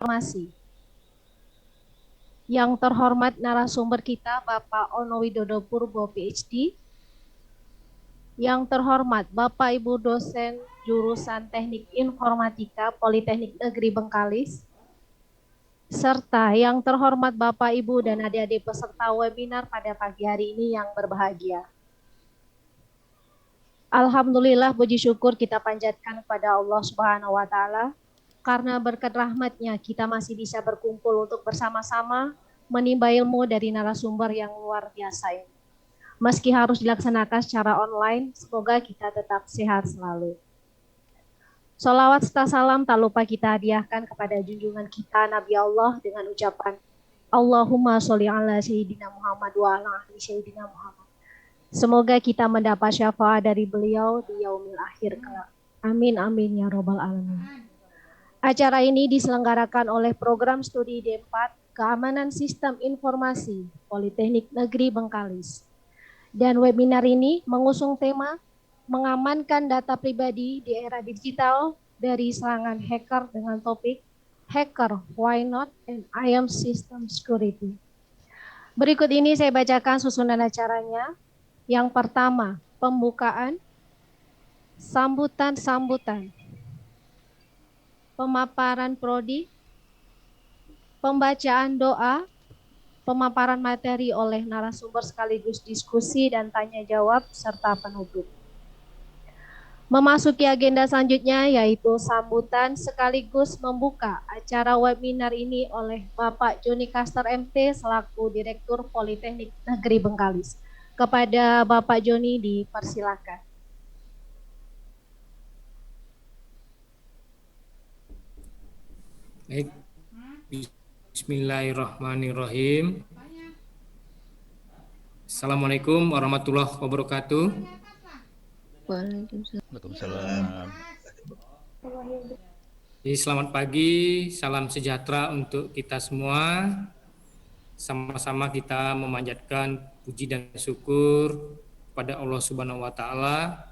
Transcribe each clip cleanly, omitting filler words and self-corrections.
Informasi. Yang terhormat narasumber kita Bapak Ono Widodo Purbo PhD. Yang terhormat Bapak Ibu dosen jurusan Teknik Informatika Politeknik Negeri Bengkalis. Serta yang terhormat Bapak Ibu dan adik-adik peserta webinar pada pagi hari ini yang berbahagia. Alhamdulillah, puji syukur kita panjatkan kepada Allah Subhanahu wa Ta'ala. Karena berkat rahmatnya kita masih bisa berkumpul untuk bersama-sama menimba ilmu dari narasumber yang luar biasa ini. Meski harus dilaksanakan secara online, semoga kita tetap sehat selalu. Sholawat serta salam tak lupa kita hadiahkan kepada junjungan kita Nabi Allah dengan ucapan Allahumma sholli ala Sayyidina Muhammad wa ala ali Sayyidina Muhammad. Semoga kita mendapat syafaat dari beliau di yaumil akhir kelak. Amin amin ya robbal alamin. Acara ini diselenggarakan oleh Program Studi D4 Keamanan Sistem Informasi Politeknik Negeri Bengkalis. Dan webinar ini mengusung tema mengamankan data pribadi di era digital dari serangan hacker dengan topik Hacker, Why Not, and I Am System Security. Berikut ini saya bacakan susunan acaranya. Yang pertama, pembukaan, sambutan-sambutan, pemaparan prodi, pembacaan doa, pemaparan materi oleh narasumber sekaligus diskusi dan tanya jawab, serta penutup. Memasuki agenda selanjutnya yaitu sambutan sekaligus membuka acara webinar ini oleh Bapak Joni Caster MT selaku Direktur Politeknik Negeri Bengkalis. Kepada Bapak Joni dipersilakan. Baik. Bismillahirrahmanirrahim. Assalamualaikum warahmatullahi wabarakatuh. Waalaikumsalam. Jadi selamat pagi, salam sejahtera untuk kita semua. Sama-sama kita memanjatkan puji dan syukur kepada Allah Subhanahu wa Ta'ala.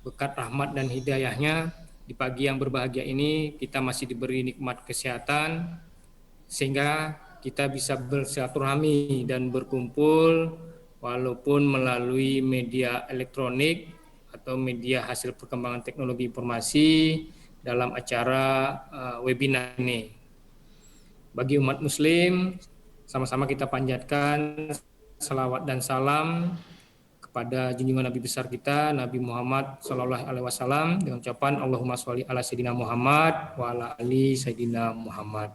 Berkat rahmat dan hidayahnya di pagi yang berbahagia ini kita masih diberi nikmat kesehatan sehingga kita bisa bersilaturahmi dan berkumpul walaupun melalui media elektronik atau media hasil perkembangan teknologi informasi dalam acara webinar ini. Bagi umat muslim, sama-sama kita panjatkan salawat dan salam kepada junjungan Nabi besar kita Nabi Muhammad Sallallahu Alaihi Wasallam dengan ucapan Allahumma sholli ala Sayyidina Muhammad wa ala ali Sayyidina Muhammad.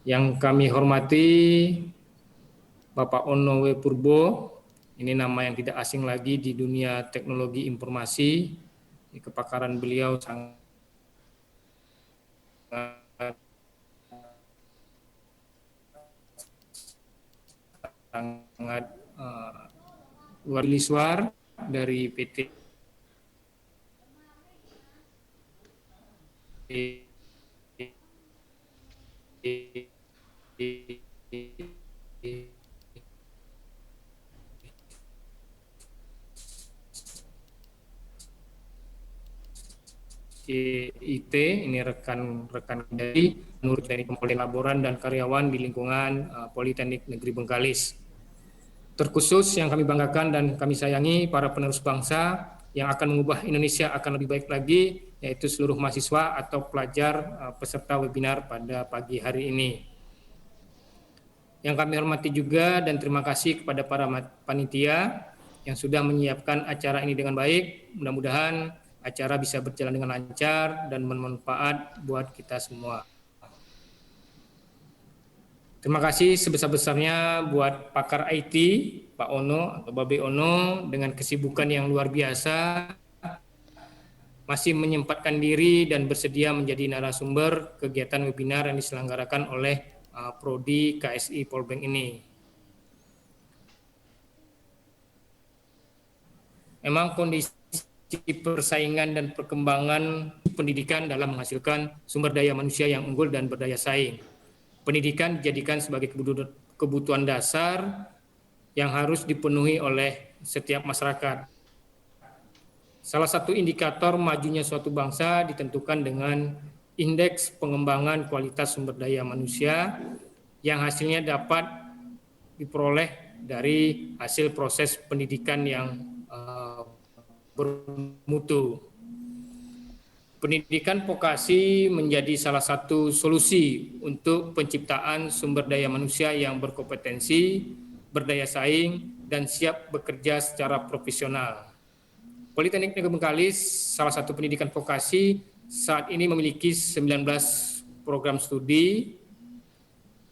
Yang kami hormati Bapak Ono W. Purbo, ini nama yang tidak asing lagi di dunia teknologi informasi. Kepakaran beliau sangat luar biasa dari PT IT, ini rekan-rekan dari menurut dari laboran dan karyawan di lingkungan Politeknik Negeri Bengkalis. Terkhusus yang kami banggakan dan kami sayangi para penerus bangsa yang akan mengubah Indonesia akan lebih baik lagi, yaitu seluruh mahasiswa atau pelajar peserta webinar pada pagi hari ini. Yang kami hormati juga dan terima kasih kepada para panitia yang sudah menyiapkan acara ini dengan baik. Mudah-mudahan acara bisa berjalan dengan lancar dan bermanfaat buat kita semua. Terima kasih sebesar-besarnya buat pakar IT, Pak Ono atau Babe Ono dengan kesibukan yang luar biasa, masih menyempatkan diri dan bersedia menjadi narasumber kegiatan webinar yang diselenggarakan oleh Prodi KSI Polbank ini. Memang kondisi persaingan dan perkembangan pendidikan dalam menghasilkan sumber daya manusia yang unggul dan berdaya saing. Pendidikan dijadikan sebagai kebutuhan dasar yang harus dipenuhi oleh setiap masyarakat. Salah satu indikator majunya suatu bangsa ditentukan dengan indeks pengembangan kualitas sumber daya manusia yang hasilnya dapat diperoleh dari hasil proses pendidikan yang bermutu. Pendidikan vokasi menjadi salah satu solusi untuk penciptaan sumber daya manusia yang berkompetensi, berdaya saing, dan siap bekerja secara profesional. Politeknik Negeri Bengkalis, salah satu pendidikan vokasi, saat ini memiliki 19 program studi,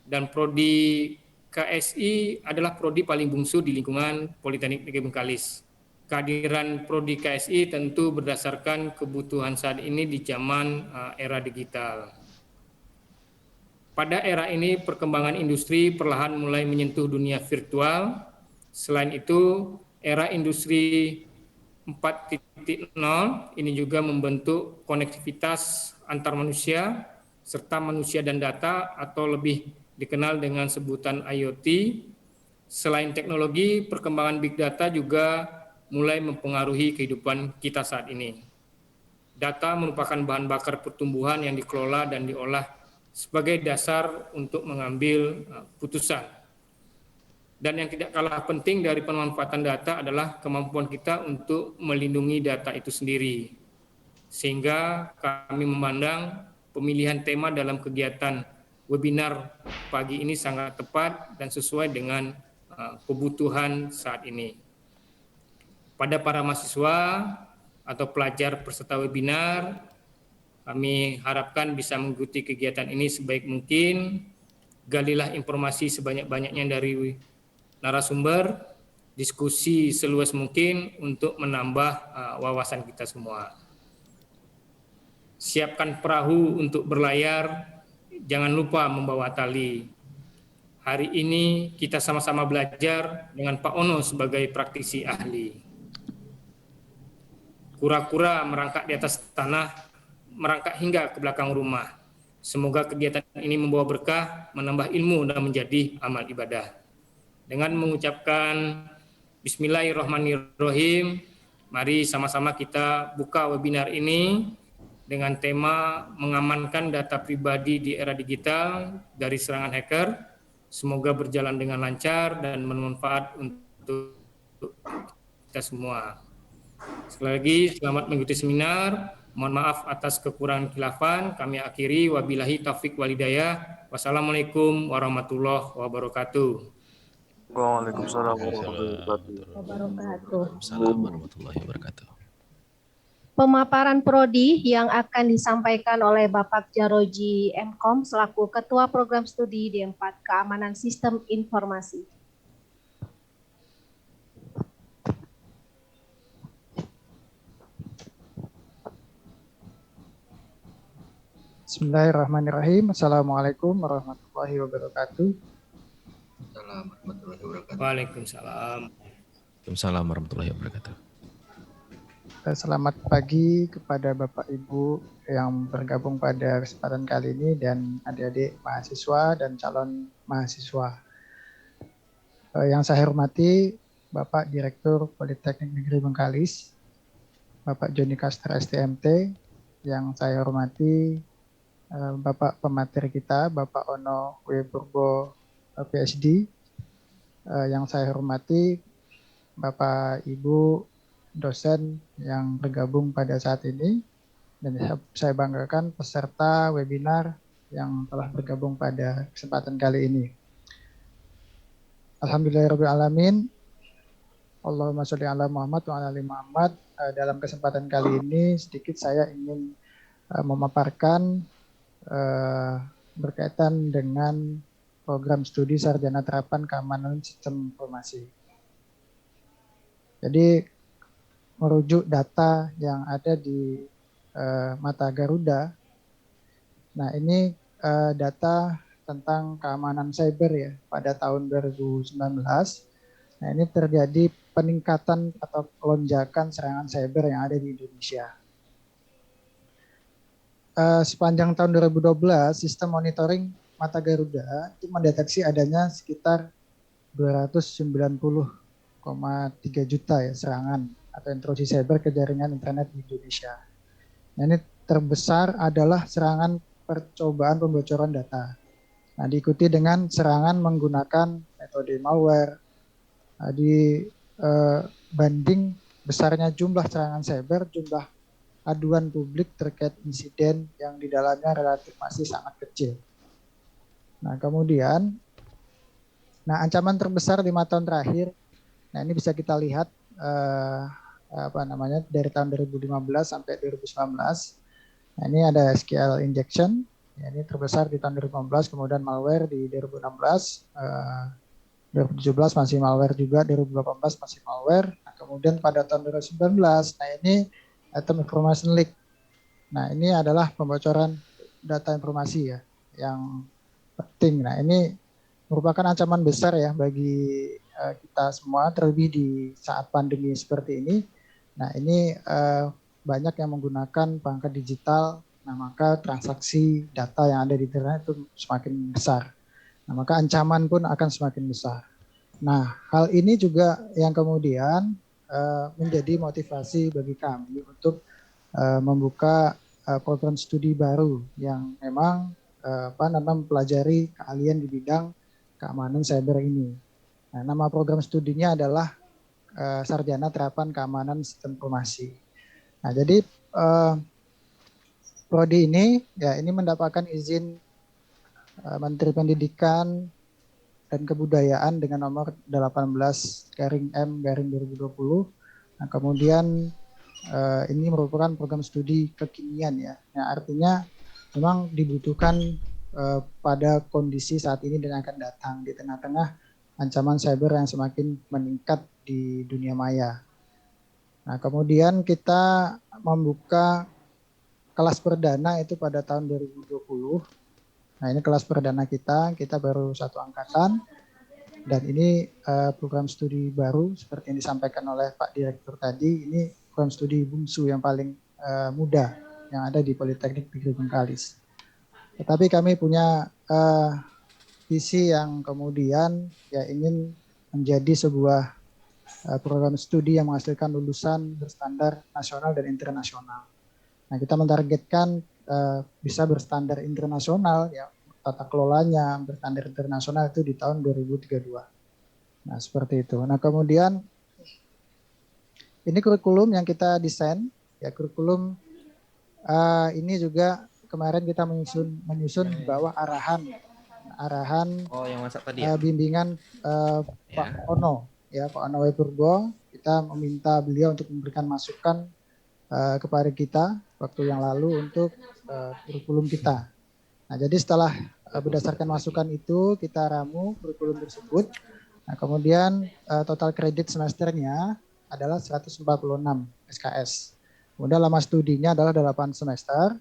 dan prodi KSI adalah prodi paling bungsu di lingkungan Politeknik Negeri Bengkalis. Kehadiran prodi KSI tentu berdasarkan kebutuhan saat ini di zaman era digital. Pada era ini perkembangan industri perlahan mulai menyentuh dunia virtual. Selain itu, era industri 4.0 ini juga membentuk konektivitas antar manusia serta manusia dan data atau lebih dikenal dengan sebutan IoT. Selain teknologi, perkembangan big data juga mulai mempengaruhi kehidupan kita saat ini. Data merupakan bahan bakar pertumbuhan yang dikelola dan diolah sebagai dasar untuk mengambil putusan. Dan yang tidak kalah penting dari pemanfaatan data adalah kemampuan kita untuk melindungi data itu sendiri. Sehingga kami memandang pemilihan tema dalam kegiatan webinar pagi ini sangat tepat dan sesuai dengan kebutuhan saat ini. Pada para mahasiswa atau pelajar peserta webinar, kami harapkan bisa mengikuti kegiatan ini sebaik mungkin. Galilah informasi sebanyak-banyaknya dari narasumber, diskusi seluas mungkin untuk menambah wawasan kita semua. Siapkan perahu untuk berlayar, jangan lupa membawa tali. Hari ini kita sama-sama belajar dengan Pak Ono sebagai praktisi ahli. Kura-kura merangkak di atas tanah, merangkak hingga ke belakang rumah. Semoga kegiatan ini membawa berkah, menambah ilmu dan menjadi amal ibadah. Dengan mengucapkan Bismillahirrahmanirrahim, mari sama-sama kita buka webinar ini dengan tema mengamankan data pribadi di era digital dari serangan hacker. Semoga berjalan dengan lancar dan bermanfaat untuk kita semua. Sekali lagi, selamat mengikuti seminar. Mohon maaf atas kekurangan khilafan. Kami akhiri. Wabillahi taufik walhidayah. Wassalamualaikum warahmatullahi wabarakatuh. Waalaikumsalam warahmatullahi wabarakatuh. Pemaparan prodi yang akan disampaikan oleh Bapak Jaroji Mkom selaku Ketua Program Studi D4 Keamanan Sistem Informasi. Bismillahirrahmanirrahim. Assalamualaikum warahmatullahi wabarakatuh. Waalaikumsalam. Waalaikumsalam warahmatullahi wabarakatuh. Selamat pagi kepada Bapak Ibu yang bergabung pada kesempatan kali ini dan adik-adik mahasiswa dan calon mahasiswa. Yang saya hormati Bapak Direktur Politeknik Negeri Bengkalis, Bapak Joni Kastra STMT, yang saya hormati Bapak pemateri kita, Bapak Ono W. Purbo PhD, yang saya hormati Bapak Ibu dosen yang bergabung pada saat ini, dan saya banggakan peserta webinar yang telah bergabung pada kesempatan kali ini. Alhamdulillahirabbil alamin. Allahumma sholli ala Muhammad wa ala ali Muhammad. Dalam kesempatan kali ini sedikit saya ingin memaparkan berkaitan dengan program studi sarjana terapan keamanan sistem informasi. Jadi merujuk data yang ada di mata Garuda. Nah, ini data tentang keamanan cyber ya pada tahun 2019. Nah, ini terjadi peningkatan atau lonjakan serangan cyber yang ada di Indonesia. Sepanjang tahun 2012, sistem monitoring mata Garuda itu mendeteksi adanya sekitar 290,3 juta ya serangan atau intrusi cyber ke jaringan internet di Indonesia. Nah, ini terbesar adalah serangan percobaan pembocoran data. Nah, diikuti dengan serangan menggunakan metode malware. Nah, banding besarnya jumlah serangan cyber, jumlah aduan publik terkait insiden yang di dalamnya relatif masih sangat kecil. Nah, kemudian, ancaman terbesar 5 tahun terakhir, ini bisa kita lihat dari tahun 2015 sampai 2019. Nah, ini ada SQL injection, ini terbesar di tahun 2015, kemudian malware di 2016, 2017 masih malware juga, 2018 masih malware. Nah, kemudian pada tahun 2019, ini item information leak. Nah, ini adalah pembocoran data informasi ya, yang penting. Nah, ini merupakan ancaman besar ya bagi kita semua, terlebih di saat pandemi seperti ini. Nah, ini banyak yang menggunakan perangkat digital, nah maka transaksi data yang ada di internet itu semakin besar. Nah, maka ancaman pun akan semakin besar. Nah, hal ini juga yang kemudian menjadi motivasi bagi kami untuk membuka program studi baru yang memang mempelajari keahlian di bidang keamanan cyber ini. Nah, nama program studinya adalah Sarjana Terapan Keamanan Sistem Informasi. Nah, jadi prodi ini ya ini mendapatkan izin Menteri Pendidikan dan Kebudayaan dengan nomor 18/M/2020. Nah, kemudian ini merupakan program studi kekinian ya. Yang artinya memang dibutuhkan pada kondisi saat ini dan akan datang di tengah-tengah ancaman cyber yang semakin meningkat di dunia maya. Nah, kemudian kita membuka kelas perdana itu pada tahun 2020. Nah, ini kelas perdana kita baru 1 angkatan, dan ini program studi baru seperti yang disampaikan oleh Pak Direktur tadi. Ini program studi bungsu yang paling muda yang ada di Politeknik Negeri Bengkalis. Tetapi kami punya visi yang kemudian ya ingin menjadi sebuah program studi yang menghasilkan lulusan berstandar nasional dan internasional. Nah, kita mentargetkan bisa berstandar internasional ya, tata kelolanya berstandar internasional itu di tahun 2032. Nah, seperti itu. Nah, kemudian ini kurikulum yang kita desain ya, kurikulum ini juga kemarin kita menyusun di bawah arahan yang masak tadi ya? bimbingan Pak Ono ya, Pak Ono Purbo. Kita meminta beliau untuk memberikan masukan kepada kita waktu yang lalu untuk kurikulum kita. Nah, jadi setelah berdasarkan masukan itu kita ramu kurikulum tersebut. Nah, kemudian total kredit semesternya adalah 146 SKS. Kemudian lama studinya adalah 8 semester.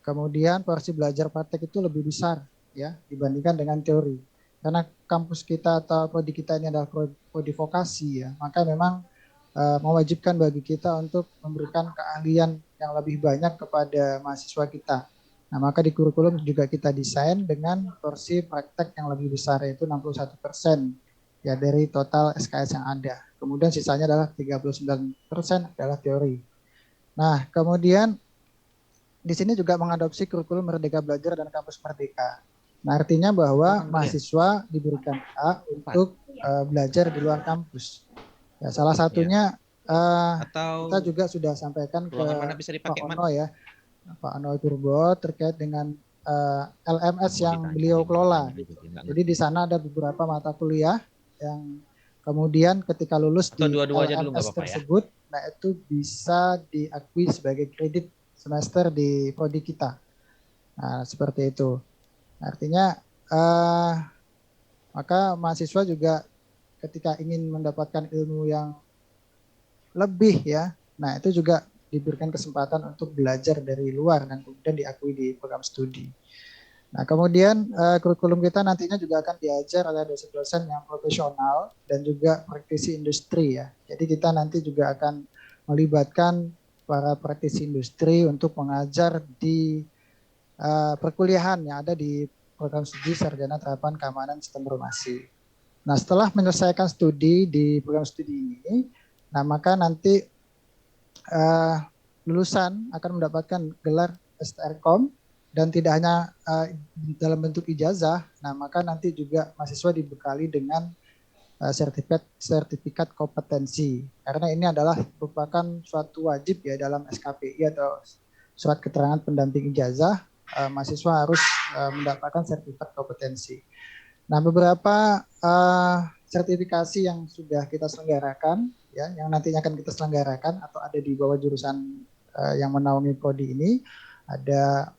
Kemudian porsi belajar praktek itu lebih besar ya dibandingkan dengan teori. Karena kampus kita atau prodi kita ini adalah prodi vokasi ya, maka memang mewajibkan bagi kita untuk memberikan keahlian yang lebih banyak kepada mahasiswa kita. Nah, maka di kurikulum juga kita desain dengan porsi praktek yang lebih besar, yaitu 61% ya dari total SKS yang ada. Kemudian sisanya adalah 39% adalah teori. Nah, kemudian di sini juga mengadopsi kurikulum Merdeka Belajar dan Kampus Merdeka. Nah, artinya bahwa mahasiswa diberikan hak untuk belajar di luar kampus. Ya, salah satunya kita juga sudah sampaikan ke Pak Ono ya, Pak Ono Purbo terkait dengan LMS yang beliau kelola. Jadi di sana ada beberapa mata kuliah yang kemudian ketika lulus di LMS tersebut, nah itu bisa diakui sebagai kredit semester di prodi kita. Nah, seperti itu. Artinya maka mahasiswa juga ketika ingin mendapatkan ilmu yang lebih ya, nah itu juga diberikan kesempatan untuk belajar dari luar dan kemudian diakui di program studi. Nah, kemudian kurikulum kita nantinya juga akan diajar oleh dosen-dosen yang profesional dan juga praktisi industri ya. Jadi kita nanti juga akan melibatkan para praktisi industri untuk mengajar di perkuliahan yang ada di program studi Sarjana Terapan Keamanan Sistem Informasi. Nah, setelah menyelesaikan studi di program studi ini, nah maka nanti lulusan akan mendapatkan gelar STRCOM dan tidak hanya dalam bentuk ijazah, nah maka nanti juga mahasiswa dibekali dengan sertifikat kompetensi, karena ini adalah merupakan suatu wajib ya dalam SKPI atau surat keterangan pendamping ijazah, mahasiswa harus mendapatkan sertifikat kompetensi. Nah, beberapa sertifikasi yang sudah kita selenggarakan, ya, yang nantinya akan kita selenggarakan atau ada di bawah jurusan yang menaungi prodi ini, ada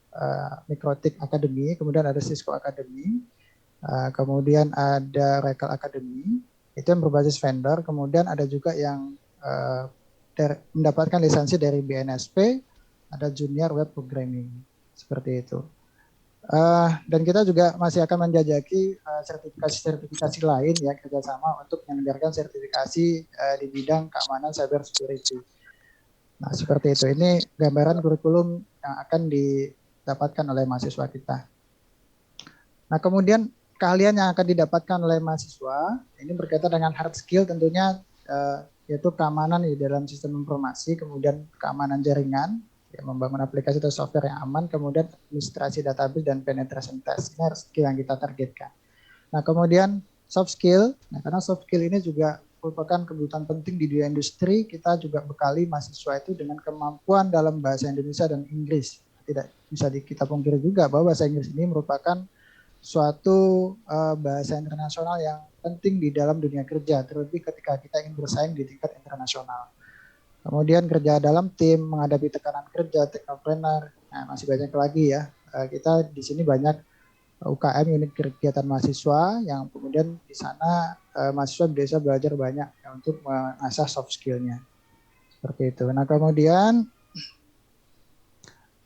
Mikrotik Academy, kemudian ada Cisco Academy, kemudian ada Recal Academy, itu yang berbasis vendor, kemudian ada juga yang mendapatkan lisensi dari BNSP, ada Junior Web Programming, seperti itu. Dan kita juga masih akan menjajaki sertifikasi lain ya, kerjasama untuk menyelenggarakan sertifikasi di bidang keamanan cyber security. Nah, seperti itu. Ini gambaran kurikulum yang akan didapatkan oleh mahasiswa kita. Nah, kemudian keahlian yang akan didapatkan oleh mahasiswa ini berkaitan dengan hard skill tentunya, yaitu keamanan di dalam sistem informasi, kemudian keamanan jaringan, ya, membangun aplikasi atau software yang aman, kemudian administrasi database dan penetration test. Ini harus skill yang kita targetkan. Nah, kemudian soft skill. Nah, karena soft skill ini juga merupakan kebutuhan penting di dunia industri, kita juga bekali mahasiswa itu dengan kemampuan dalam bahasa Indonesia dan Inggris. Tidak bisa kita pungkiri juga bahwa bahasa Inggris ini merupakan suatu bahasa internasional yang penting di dalam dunia kerja, terlebih ketika kita ingin bersaing di tingkat internasional. Kemudian kerja dalam tim, menghadapi tekanan kerja, teknopreneur, nah masih banyak lagi ya. Kita di sini banyak UKM, unit kegiatan mahasiswa, yang kemudian di sana mahasiswa bisa belajar banyak ya, untuk mengasah soft skill-nya. Seperti itu. Nah, kemudian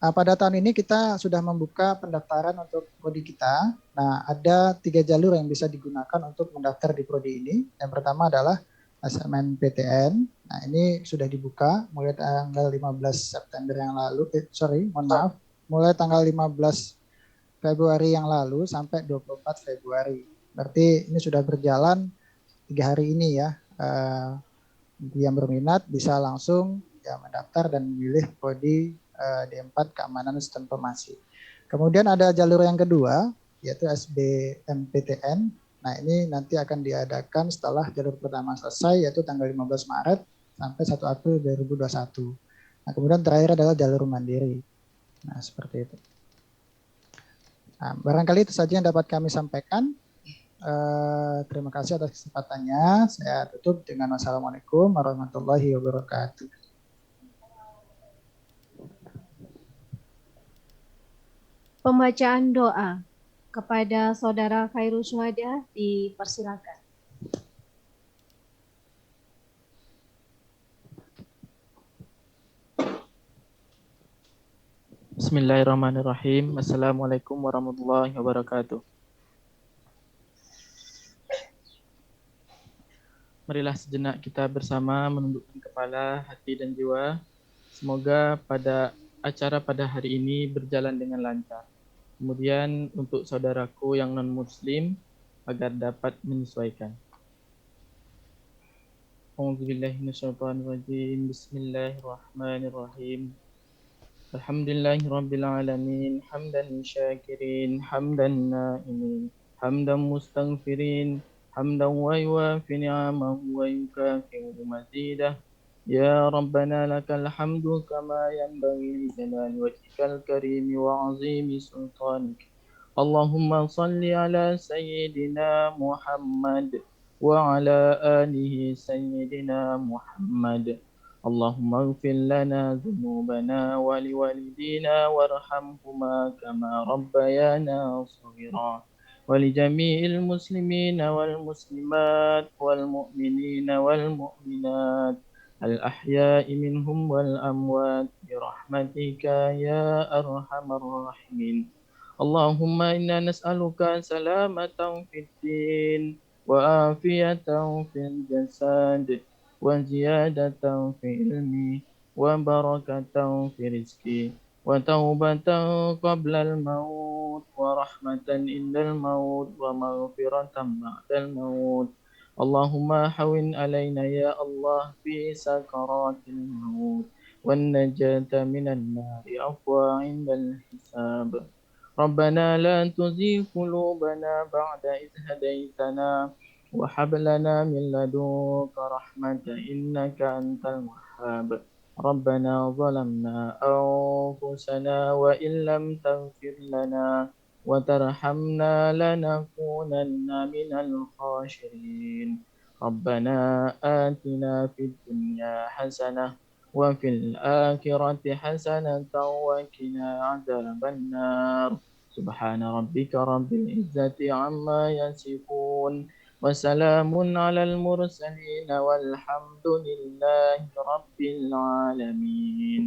pada tahun ini kita sudah membuka pendaftaran untuk prodi kita. Nah, ada 3 jalur yang bisa digunakan untuk mendaftar di prodi ini. Yang pertama adalah SNMPTN. Nah, ini sudah dibuka mulai tanggal 15 September yang lalu. Mulai tanggal 15 Februari yang lalu sampai 24 Februari. Berarti ini sudah berjalan 3 hari ini ya. Yang berminat bisa langsung ya mendaftar dan memilih prodi D4 Keamanan Sistem Informasi. Kemudian ada jalur yang kedua, yaitu SBMPTN. Nah, ini nanti akan diadakan setelah jalur pertama selesai, yaitu tanggal 15 Maret sampai 1 April 2021. Nah, kemudian terakhir adalah jalur mandiri. Nah, seperti itu. Nah, barangkali itu saja yang dapat kami sampaikan. Terima kasih atas kesempatannya. Saya tutup dengan wassalamualaikum warahmatullahi wabarakatuh. Pembacaan doa kepada Saudara Khairul Syuhada dipersilakan. Bismillahirrahmanirrahim. Assalamualaikum warahmatullahi wabarakatuh. Marilah sejenak kita bersama menundukkan kepala, hati dan jiwa. Semoga acara pada hari ini berjalan dengan lancar. Kemudian untuk saudaraku yang non-muslim agar dapat menyesuaikan. A'udzubillahiminasyaitonirrajim. Bismillahirrahmanirrahim. Alhamdulillahirabbil alamin, hamdan syakirin, hamdan na'imin, hamdan mustaghfirin, hamdan wa yuwafi ni'amahu wa yukafi'u mazidah. Ya Rabbana lakal hamdu kama yanbaghi li jalali wajhikal karimi wa azimi sultanik. Allahumma salli ala sayyidina Muhammad wa ala alihi sayyidina Muhammad. Allahumma ighfir lana dhunubana wa liwalidina warhamhuma kama rabbayana shaghira. ولجميع المسلمين والمسلمات والمؤمنين والمؤمنات الأحياء منهم والأموات برحمتك يا أرحم الراحمين. اللهم إنا نسألك سلامة في الدين وعافية في الجسد وزيادة في علمي وبركة في رزقي وتوبة قبل الموت ورحمة عند الموت ومغفرة بعد الموت. اللهم هون علينا يا الله في سكرات الموت والنجاة من النار عفوا عند الحساب. ربنا لا تزغ قلوبنا بعد إذ هديتنا وهب لنا من لدنك رحمة إنك أنت الوهاب. ربنا ظلمنا أنفسنا وإن لم تغفر لنا وترحمنا لنكونن من الخاسرين. ربنا آتنا في الدنيا حسنة وفي الآخرة حسنة وقنا عذاب النار. سبحان ربك رب العزة عما يصفون وسلام على المرسلين والحمد لله رب العالمين.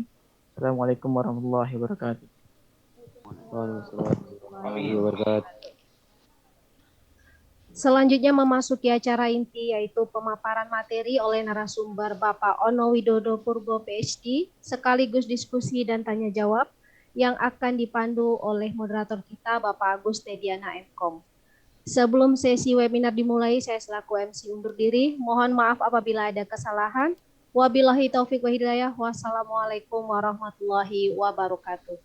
السلام عليكم ورحمة الله وبركاته. Selanjutnya memasuki acara inti yaitu pemaparan materi oleh narasumber Bapak Ono Widodo Purbo PhD sekaligus diskusi dan tanya jawab yang akan dipandu oleh moderator kita Bapak Agus Tediana Mkom. Sebelum sesi webinar dimulai, saya selaku MC undur diri. Mohon maaf apabila ada kesalahan. Wabillahi taufik wa hidayah. Wassalamualaikum warahmatullahi wabarakatuh.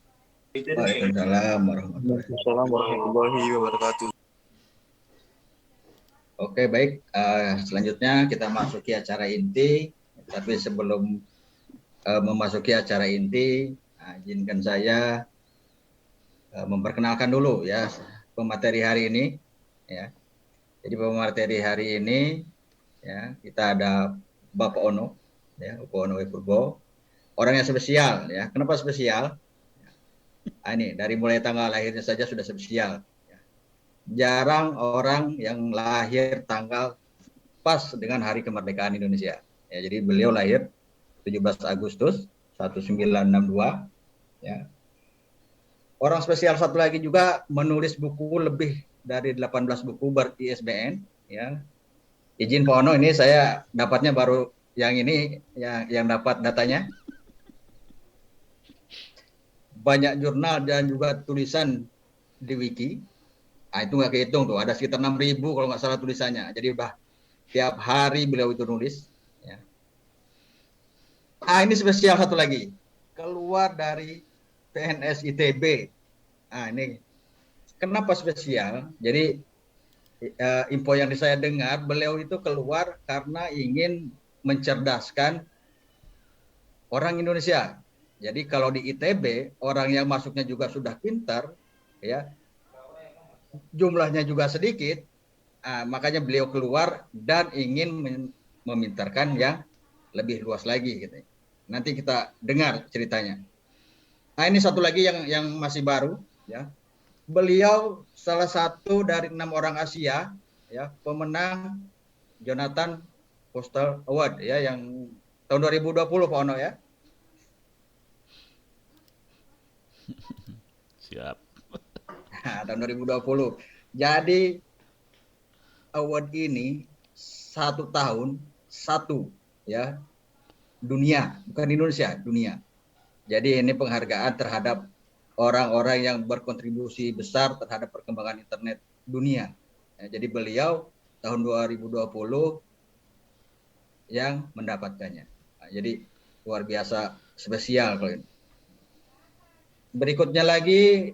Waalaikumsalam warahmatullahi wabarakatuh. Oke, baik. Selanjutnya kita masuki acara inti. Tapi sebelum memasuki acara inti, izinkan saya memperkenalkan dulu ya pemateri hari ini. Ya, jadi pemateri hari ini ya kita ada Bapak Ono, ya Bapak Ono Purbo, orang yang spesial ya. Kenapa spesial? Ini dari mulai tanggal lahirnya saja sudah spesial. Jarang orang yang lahir tanggal pas dengan hari kemerdekaan Indonesia. Ya, jadi beliau lahir 17 Agustus 1962. Ya. Orang spesial satu lagi juga menulis buku lebih dari 18 buku ber-ISBN. Ya. Izin Pak Ono, ini saya dapatnya baru yang ini, yang dapat datanya. Banyak jurnal dan juga tulisan di wiki. Itu nggak kehitung tuh, ada sekitar 6.000 kalau nggak salah tulisannya. Jadi udah tiap hari beliau itu nulis. Ya. Ini spesial satu lagi, keluar dari PNS ITB. Ini kenapa spesial? Jadi info yang saya dengar, beliau itu keluar karena ingin mencerdaskan orang Indonesia. Jadi kalau di ITB orang yang masuknya juga sudah pintar, ya. Jumlahnya juga sedikit, makanya beliau keluar dan ingin memintarkan yang lebih luas lagi gitu. Nanti kita dengar ceritanya. Ini satu lagi yang masih baru ya. Beliau salah satu dari 6 orang Asia ya, pemenang Jonathan Postal Award ya yang tahun 2020 Pak Ono ya. Siap. Tahun 2020. Jadi award ini 1 tahun 1 ya, dunia, bukan Indonesia, dunia. Jadi ini penghargaan terhadap orang-orang yang berkontribusi besar terhadap perkembangan internet dunia. Ya, jadi beliau tahun 2020 yang mendapatkannya. Jadi luar biasa spesial kalau ini. Berikutnya lagi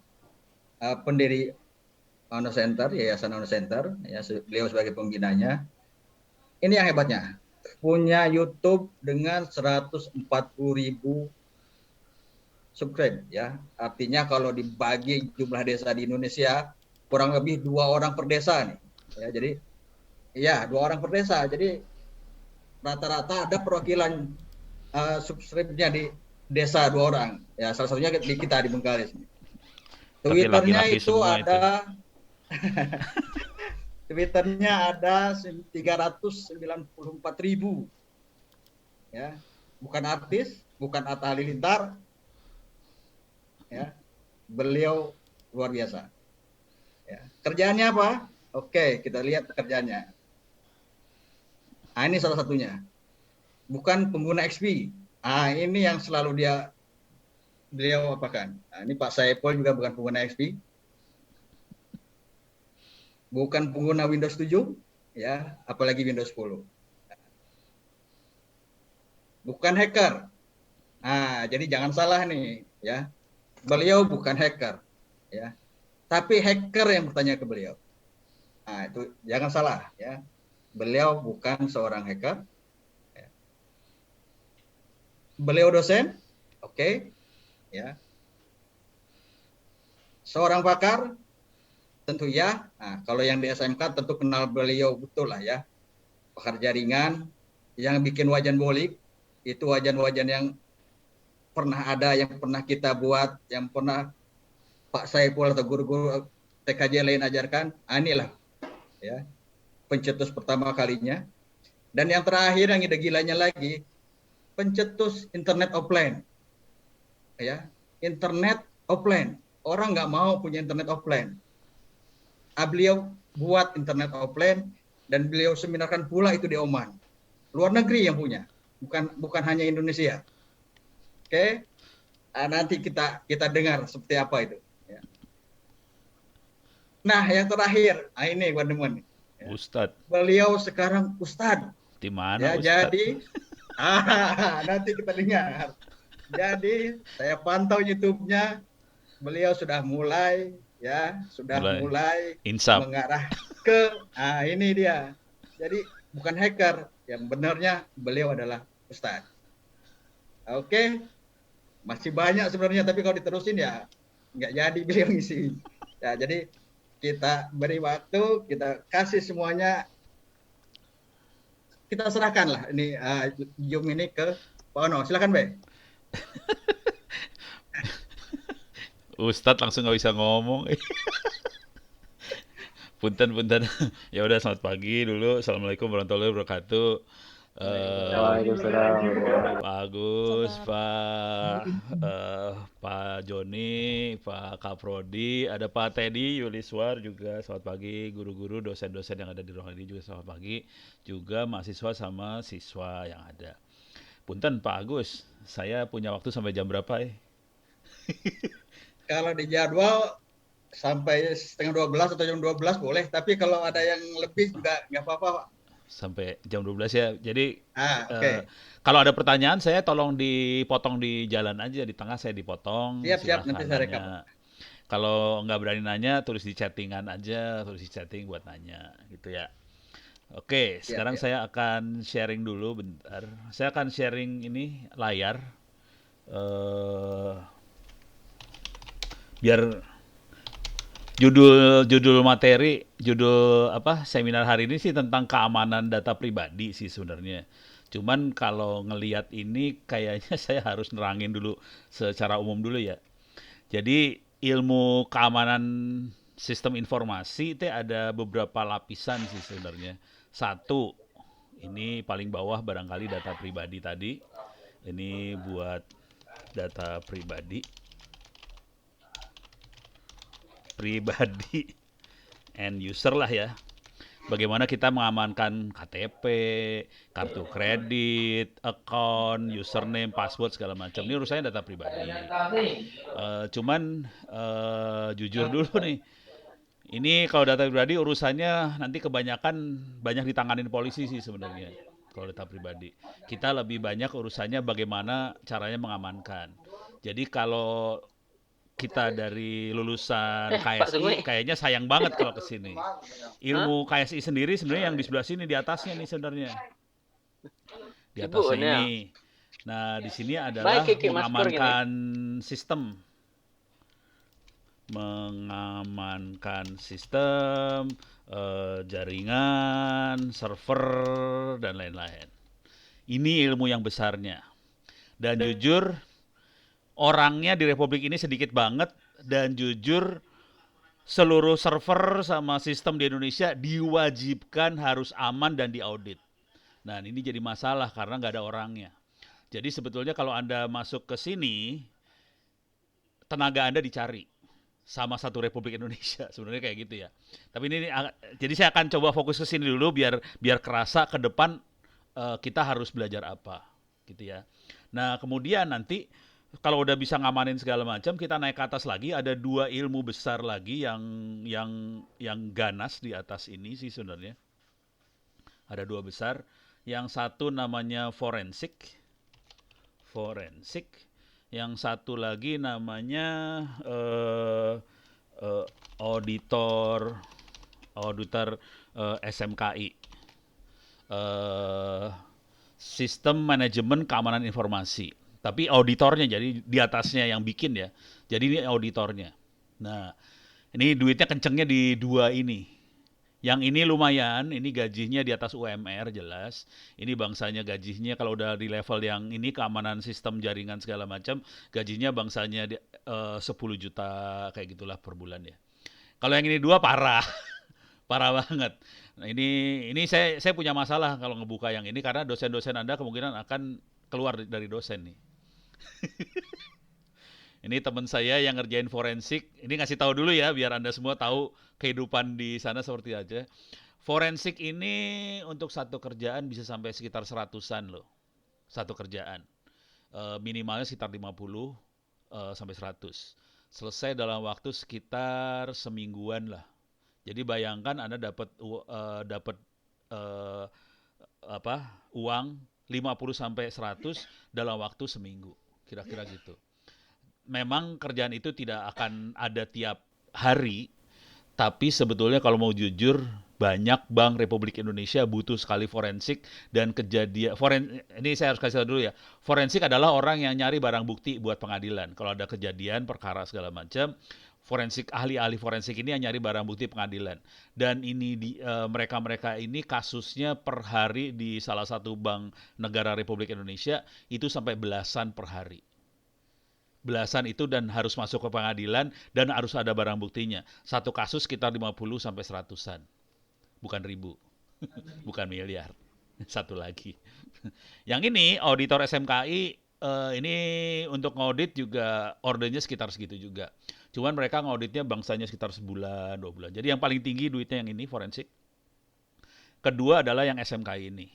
pendiri Ono Center, Yayasan Ono Center, ya, beliau sebagai pembinanya. Ini yang hebatnya, punya YouTube dengan 140.000 subscribe, ya. Artinya kalau dibagi jumlah desa di Indonesia, kurang lebih 2 orang per desa nih. Ya, jadi, ya 2 orang per desa. Jadi rata-rata ada perwakilan subscribe-nya di desa 2 orang. Ya, salah satunya di kita di Bengkalis. Twitternya itu ada Twitternya ada 394.000 ya, bukan artis, bukan Atta Halilintar ya, beliau luar biasa ya. Kerjaannya apa? Oke, kita lihat pekerjaannya. Ini salah satunya, bukan pengguna XP. Ini yang selalu beliau apakan. Ini Pak Saipul juga bukan pengguna XP, bukan pengguna Windows 7, ya, apalagi Windows 10. Bukan hacker. Jadi jangan salah nih, ya. Beliau bukan hacker, ya. Tapi hacker yang bertanya ke beliau. Itu jangan salah, ya. Beliau bukan seorang hacker. Ya. Beliau dosen, oke, ya. Seorang pakar, tentu ya. Kalau yang di SMK tentu kenal beliau betul lah ya. Pakar jaringan yang bikin wajan bolik, itu wajan-wajan yang pernah ada, yang pernah kita buat, yang pernah Pak Saiful atau guru-guru TKJ lain ajarkan. Inilah ya pencetus pertama kalinya. Dan yang terakhir yang ide gilanya lagi, pencetus internet offline. Ya, internet offline. Orang nggak mau punya internet offline. Beliau buat internet offline dan beliau seminarkan pula itu di Oman. Luar negeri yang punya, bukan hanya Indonesia. Oke. Nanti kita dengar seperti apa itu. Ya. Nah, yang terakhir, ini gua demen. Ya. Ustadz. Beliau sekarang Ustadz. Di mana ya, Ustadz? Jadi, nanti kita dengar. Jadi, saya pantau YouTube-nya, beliau sudah mulai mengarah ke, ini dia. Jadi, bukan hacker, yang benarnya beliau adalah Ustadz. Oke. Masih banyak sebenarnya, tapi kalau diterusin ya nggak jadi beliau ngisi. Ya, jadi kita beri waktu, kita kasih semuanya, kita serahkan lah ini Zoom ini ke Pak Ono. Silakan, Be. Ustadz langsung nggak bisa ngomong. Punten. Ya udah, selamat pagi dulu. Assalamualaikum warahmatullahi wabarakatuh. Pak Agus, Pak Joni, Pak Kaprodi, ada Pak Teddy Yuliswar juga. Selamat pagi, guru-guru, dosen-dosen yang ada di ruangan ini juga selamat pagi. Juga mahasiswa sama siswa yang ada. Punten Pak Agus, saya punya waktu sampai jam berapa ya? Kalau di jadwal sampai setengah 12 atau jam 12 boleh, tapi kalau ada yang lebih juga nggak apa-apa, Pak. Sampai jam 12 ya. Jadi okay. Kalau ada pertanyaan saya tolong dipotong di jalan aja, di tengah saya dipotong. Siap, nanti saya rekam. Kalau nggak berani nanya, tulis di chattingan aja, tulis di chatting buat nanya gitu ya. Oke, sekarang saya akan sharing dulu bentar. Saya akan sharing ini layar. Biar judul materi, seminar hari ini sih tentang keamanan data pribadi sih sebenarnya. Cuman kalau ngelihat ini kayaknya saya harus nerangin dulu secara umum dulu ya. Jadi ilmu keamanan sistem informasi itu ada beberapa lapisan sih sebenarnya. Satu, ini paling bawah barangkali data pribadi tadi. Ini buat data pribadi end user lah ya. Bagaimana kita mengamankan KTP, kartu kredit, account, username, password segala macam. Ini urusannya data pribadi. Cuman jujur dulu nih, ini kalau data pribadi urusannya nanti kebanyakan banyak ditanganin polisi sih sebenarnya. Kalau data pribadi, kita lebih banyak urusannya bagaimana caranya mengamankan. Jadi kalau kita dari lulusan KSI kayaknya sayang banget kalau ke sini. Ilmu KSI sendiri sebenarnya yang di sebelah sini, di atasnya nih sebenarnya. Di atasnya ini. Nah, di sini adalah mengamankan sistem. Jaringan, server, dan lain-lain. Ini ilmu yang besarnya. Dan jujur, orangnya di Republik ini sedikit banget, dan jujur seluruh server sama sistem di Indonesia diwajibkan harus aman dan diaudit. Nah, ini jadi masalah karena nggak ada orangnya. Jadi sebetulnya kalau Anda masuk ke sini, tenaga Anda dicari sama satu Republik Indonesia, sebenarnya kayak gitu ya. Tapi ini jadi saya akan coba fokus ke sini dulu biar kerasa ke depan kita harus belajar apa, gitu ya. Nah, kemudian nanti kalau udah bisa ngamanin segala macam, kita naik ke atas lagi, ada 2 ilmu besar lagi yang ganas di atas ini sih sebenarnya. Ada 2 besar. Yang satu namanya forensik. forensik. Yang satu lagi namanya auditor SMKI, sistem manajemen keamanan informasi. Tapi auditornya, jadi di atasnya yang bikin ya. Jadi ini auditornya. Nah, ini duitnya kencengnya di dua ini. Yang ini lumayan, ini gajinya di atas UMR jelas. Ini bangsanya gajinya kalau udah di level yang ini keamanan sistem jaringan segala macam, gajinya bangsanya 10 juta kayak gitulah per bulan ya. Kalau yang ini dua parah. Parah banget. Nah, ini saya punya masalah kalau ngebuka yang ini karena dosen-dosen Anda kemungkinan akan keluar dari dosen nih. Ini teman saya yang ngerjain forensik. Ini ngasih tahu dulu ya, biar Anda semua tahu kehidupan di sana seperti aja. Forensik ini untuk satu kerjaan bisa sampai sekitar 100-an loh. Satu kerjaan. Minimalnya sekitar 50 sampai 100. Selesai dalam waktu sekitar semingguan lah. Jadi bayangkan Anda dapat uang 50 sampai 100 dalam waktu seminggu. Kira-kira gitu. Memang kerjaan itu tidak akan ada tiap hari, tapi sebetulnya kalau mau jujur, banyak bank Republik Indonesia butuh sekali forensik dan ini saya harus kasih tahu dulu ya. Forensik adalah orang yang nyari barang bukti buat pengadilan. Kalau ada kejadian, perkara segala macam, forensik ahli-ahli forensik ini yang nyari barang bukti pengadilan. Dan ini mereka-mereka ini kasusnya per hari di salah satu bank negara Republik Indonesia itu sampai belasan per hari. Belasan itu dan harus masuk ke pengadilan dan harus ada barang buktinya. Satu kasus sekitar 50 sampai 100-an. Bukan ribu. Bukan miliar. Satu lagi. Yang ini auditor SMKI ini untuk ngaudit juga ordernya sekitar segitu juga. Cuman mereka ngauditnya bangsanya sekitar sebulan, 2 bulan. Jadi yang paling tinggi duitnya yang ini forensik. Kedua adalah yang SMKI ini.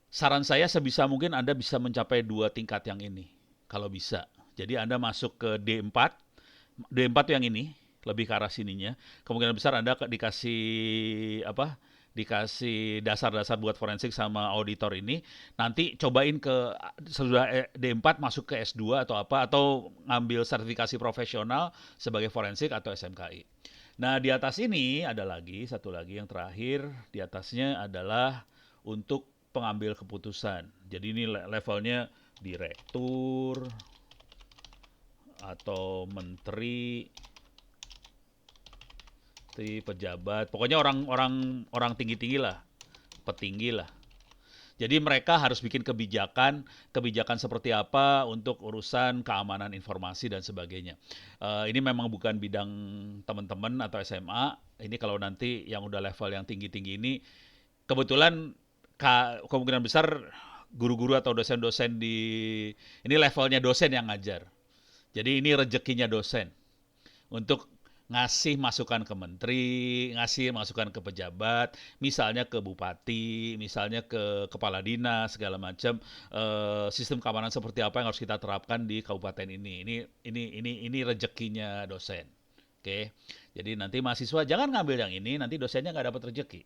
Saran saya sebisa mungkin Anda bisa mencapai 2 tingkat yang ini. Kalau bisa. Jadi Anda masuk ke D4 itu yang ini, lebih ke arah sininya. Kemungkinan besar Anda dikasih dasar-dasar buat forensik sama auditor ini. Nanti cobain sesudah D4 masuk ke S2 atau apa, atau ngambil sertifikasi profesional sebagai forensik atau SMKI. Nah, di atas ini ada lagi, satu lagi yang terakhir, di atasnya adalah untuk pengambil keputusan. Jadi ini levelnya direktur, atau menteri, pejabat, pokoknya orang tinggi-tinggi lah, petinggi lah. Jadi mereka harus bikin kebijakan seperti apa untuk urusan keamanan informasi dan sebagainya. Ini memang bukan bidang teman-teman atau SMA. Ini kalau nanti yang udah level yang tinggi-tinggi ini, kebetulan kemungkinan besar guru-guru atau dosen-dosen ini levelnya dosen yang ngajar. Jadi ini rezekinya dosen untuk ngasih masukan ke menteri, ngasih masukan ke pejabat, misalnya ke bupati, misalnya ke kepala dinas segala macam, sistem keamanan seperti apa yang harus kita terapkan di kabupaten ini. Ini rezekinya dosen. Oke. Jadi nanti mahasiswa jangan ngambil yang ini, nanti dosennya nggak dapat rezeki.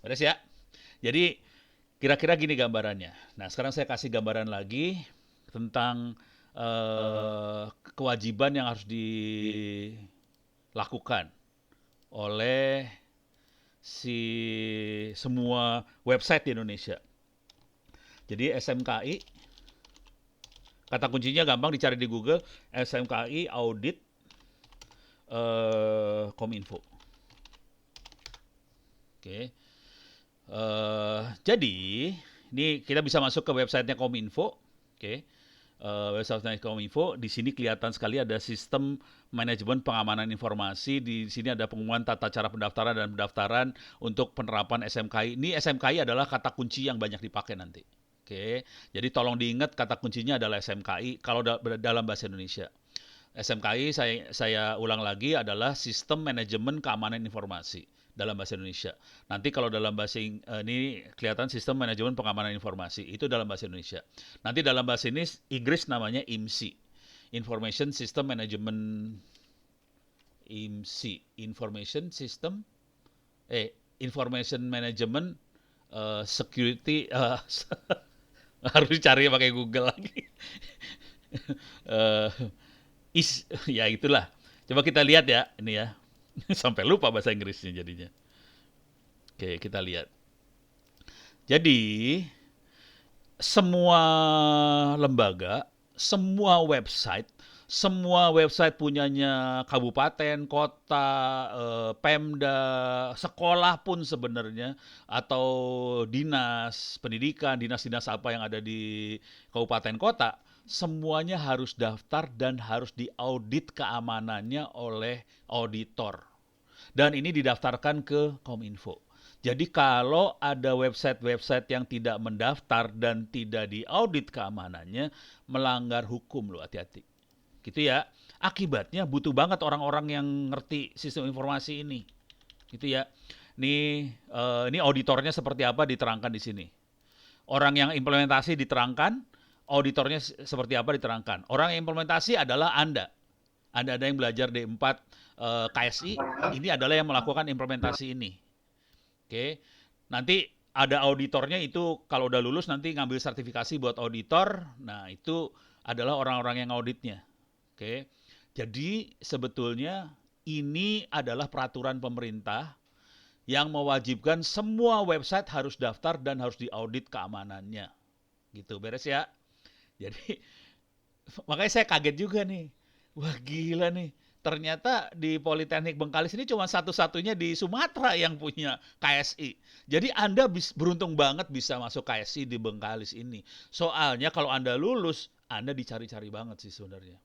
Beres ya? Jadi kira-kira gini gambarannya. Nah, sekarang saya kasih gambaran lagi tentang kewajiban yang harus dilakukan oleh semua website di Indonesia. Jadi SMKI, kata kuncinya gampang dicari di Google, SMKI audit Kominfo. Oke. Jadi ini kita bisa masuk ke websitenya Kominfo. Oke. Website Kominfo, di sini kelihatan sekali ada sistem manajemen pengamanan informasi. Di sini ada pengumuman tata cara pendaftaran dan pendaftaran untuk penerapan SMKI. Ini SMKI adalah kata kunci yang banyak dipakai nanti. Oke, jadi tolong diingat kata kuncinya adalah SMKI kalau dalam bahasa Indonesia. SMKI saya ulang lagi adalah sistem manajemen keamanan informasi dalam bahasa Indonesia. Nanti kalau dalam bahasa ini kelihatan sistem manajemen pengamanan informasi, itu dalam bahasa Indonesia. Nanti dalam bahasa Inggris namanya IMSI, Information System Management, IMSI, Information Management Security, harus cari pakai Google lagi. Eh, ya itulah. Coba kita lihat ya, ini ya. Sampai lupa bahasa Inggrisnya jadinya. Oke, kita lihat. Jadi, semua lembaga, semua website punyanya kabupaten, kota, Pemda, sekolah pun sebenarnya, atau dinas pendidikan, dinas-dinas apa yang ada di kabupaten kota, semuanya harus daftar dan harus diaudit keamanannya oleh auditor. Dan ini didaftarkan ke Kominfo. Jadi kalau ada website-website yang tidak mendaftar dan tidak diaudit keamanannya, melanggar hukum loh, hati-hati. Gitu ya. Akibatnya butuh banget orang-orang yang ngerti sistem informasi ini. Gitu ya. Ini auditornya seperti apa diterangkan di sini. Orang yang implementasi diterangkan, auditornya seperti apa diterangkan. Orang yang implementasi adalah Anda. Anda ada yang belajar D4 KSI, ini adalah yang melakukan implementasi ini. Oke, nanti ada auditornya itu kalau udah lulus nanti ngambil sertifikasi buat auditor. Nah itu adalah orang-orang yang auditnya. Oke, jadi sebetulnya ini adalah peraturan pemerintah yang mewajibkan semua website harus daftar dan harus diaudit keamanannya. Gitu, beres ya. Jadi makanya saya kaget juga nih. Wah gila nih. Ternyata di Politeknik Bengkalis ini cuma satu-satunya di Sumatera yang punya KSI. Jadi Anda beruntung banget bisa masuk KSI di Bengkalis ini. Soalnya kalau Anda lulus, Anda dicari-cari banget sih sebenarnya.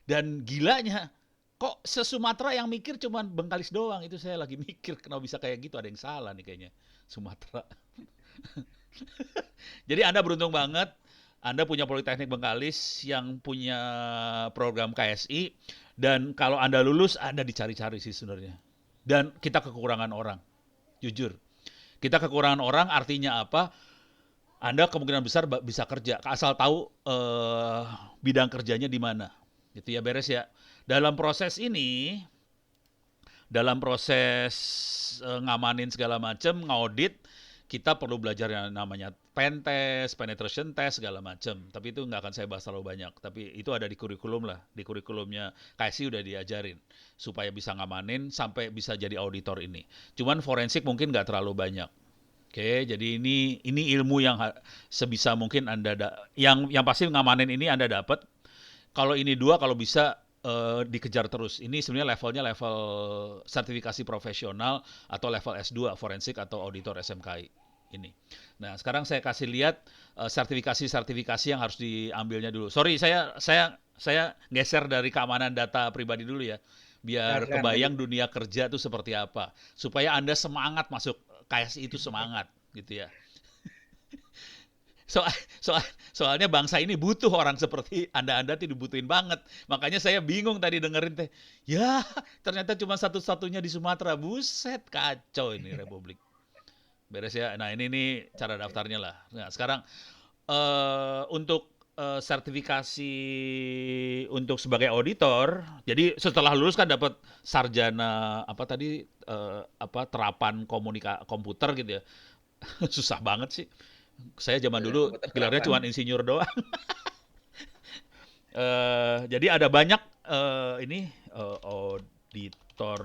Dan gilanya, kok se-Sumatera yang mikir cuma Bengkalis doang. Itu saya lagi mikir kenapa bisa kayak gitu. Ada yang salah nih kayaknya. Sumatera. Jadi Anda beruntung banget. Anda punya Politeknik Bengkalis yang punya program KSI. Dan kalau Anda lulus, Anda dicari-cari sih sebenarnya. Dan kita kekurangan orang. Jujur. Kita kekurangan orang artinya apa? Anda kemungkinan besar bisa kerja. Asal tahu bidang kerjanya di mana. Gitu ya, beres ya. Dalam proses ini, dalam proses ngamanin segala macam, ngaudit, kita perlu belajar yang namanya pen test, penetration test, segala macam. Tapi itu nggak akan saya bahas terlalu banyak. Tapi itu ada di kurikulum lah. Di kurikulumnya KSI udah diajarin. Supaya bisa ngamanin sampai bisa jadi auditor ini. Cuman forensik mungkin nggak terlalu banyak. Oke, jadi ini ilmu yang sebisa mungkin Anda yang pasti ngamanin ini Anda dapat. Kalau ini 2, kalau bisa dikejar terus. Ini sebenarnya levelnya level sertifikasi profesional atau level S2 forensik atau auditor SMKI ini. Nah, sekarang saya kasih lihat sertifikasi-sertifikasi yang harus diambilnya dulu. Sorry, saya geser dari keamanan data pribadi dulu ya. Biar kebayang dunia kerja itu seperti apa. Supaya Anda semangat masuk KSI itu semangat gitu ya. Soalnya bangsa ini butuh orang seperti Anda tuh dibutuhin banget. Makanya saya bingung tadi dengerin teh. Ya, ternyata cuma satu-satunya di Sumatera. Buset, kacau ini Republik. Beres ya. Nah, ini cara daftarnya lah. Nah, sekarang untuk sertifikasi untuk sebagai auditor. Jadi setelah lulus kan dapat sarjana terapan komputer gitu ya. Susah banget sih. Saya zaman dulu gelarnya cuma insinyur doang. Jadi ada banyak auditor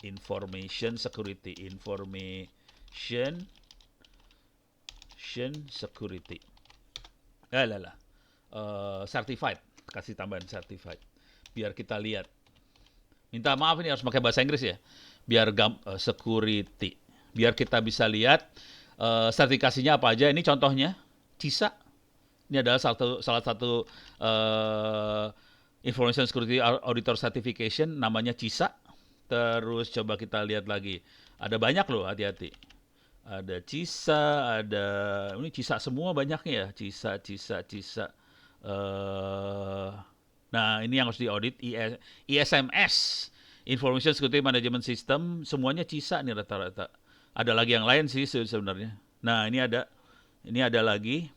information security, security. Certified, kasih tambahan certified. Biar kita lihat. Minta maaf ini harus pakai bahasa Inggris ya. Biar security. Biar kita bisa lihat sertifikasinya apa aja. Ini contohnya CISA. Ini adalah salah satu Information Security Auditor Certification, namanya CISA. Terus coba kita lihat lagi. Ada banyak loh, hati-hati. Ada CISA, ada ini CISA semua banyaknya ya. CISA. Nah, ini yang harus diaudit. ISMS, Information Security Management System, semuanya CISA nih rata-rata. Ada lagi yang lain sih sebenarnya. Nah, ini ada lagi.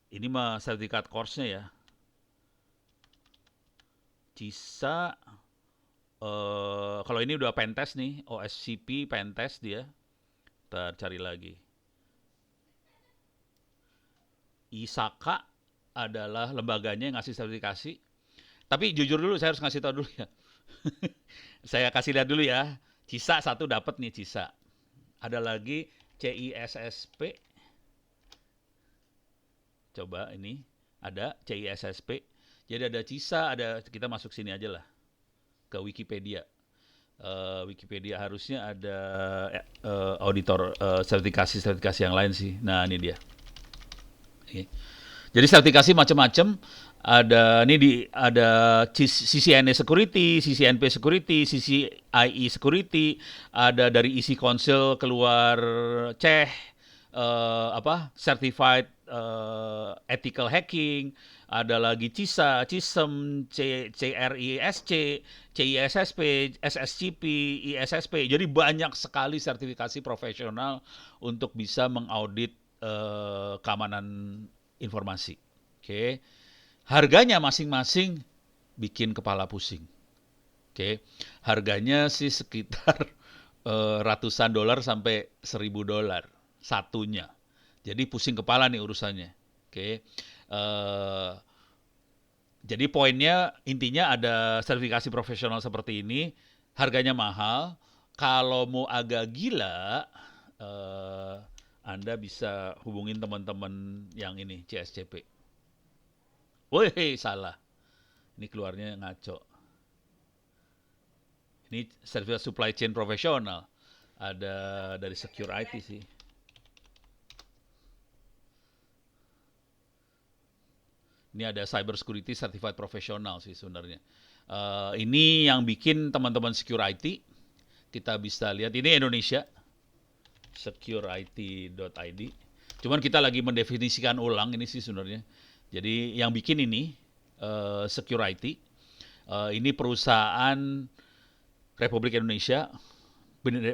Ini mah sertifikat course-nya ya. CISA. Kalau ini udah pentest nih, OSCP pentest dia. Ntar cari lagi. ISAKA adalah lembaganya yang ngasih sertifikasi. Tapi jujur dulu, saya harus ngasih tahu dulu ya. Saya kasih lihat dulu ya. CISA satu dapat nih CISA. Ada lagi CISSP. Coba ini ada CISSP. Jadi ada CISA, ada, kita masuk sini aja lah ke Wikipedia. Wikipedia harusnya ada auditor sertifikasi yang lain sih. Nah ini dia. Oke. Jadi sertifikasi macam-macam. Ada CCNA Security, CCNP Security, CCIE Security, ada dari Easy Council keluar CEH, Certified Ethical Hacking, ada lagi CISA, CISM, CRISC, CISSP, SSCP, ISSP. Jadi banyak sekali sertifikasi profesional untuk bisa mengaudit keamanan informasi. Oke. Harganya masing-masing bikin kepala pusing. Oke. Harganya sih sekitar ratusan dolar sampai $1.000 satunya. Jadi pusing kepala nih urusannya. Oke. Jadi poinnya intinya ada sertifikasi profesional seperti ini, harganya mahal. Kalau mau agak gila, Anda bisa hubungin teman-teman yang ini CSCP. Woi, salah. Ini keluarnya ngaco. Ini sertifikat supply chain profesional. Ada dari Secure IT sih. Ini ada Cyber Security Certified Professional sih sebenarnya. Ini yang bikin teman-teman Secure IT. Kita bisa lihat, ini Indonesia. secureIT.id. Cuman kita lagi mendefinisikan ulang ini sih sebenarnya. Jadi yang bikin ini Secure IT, ini perusahaan Republik Indonesia,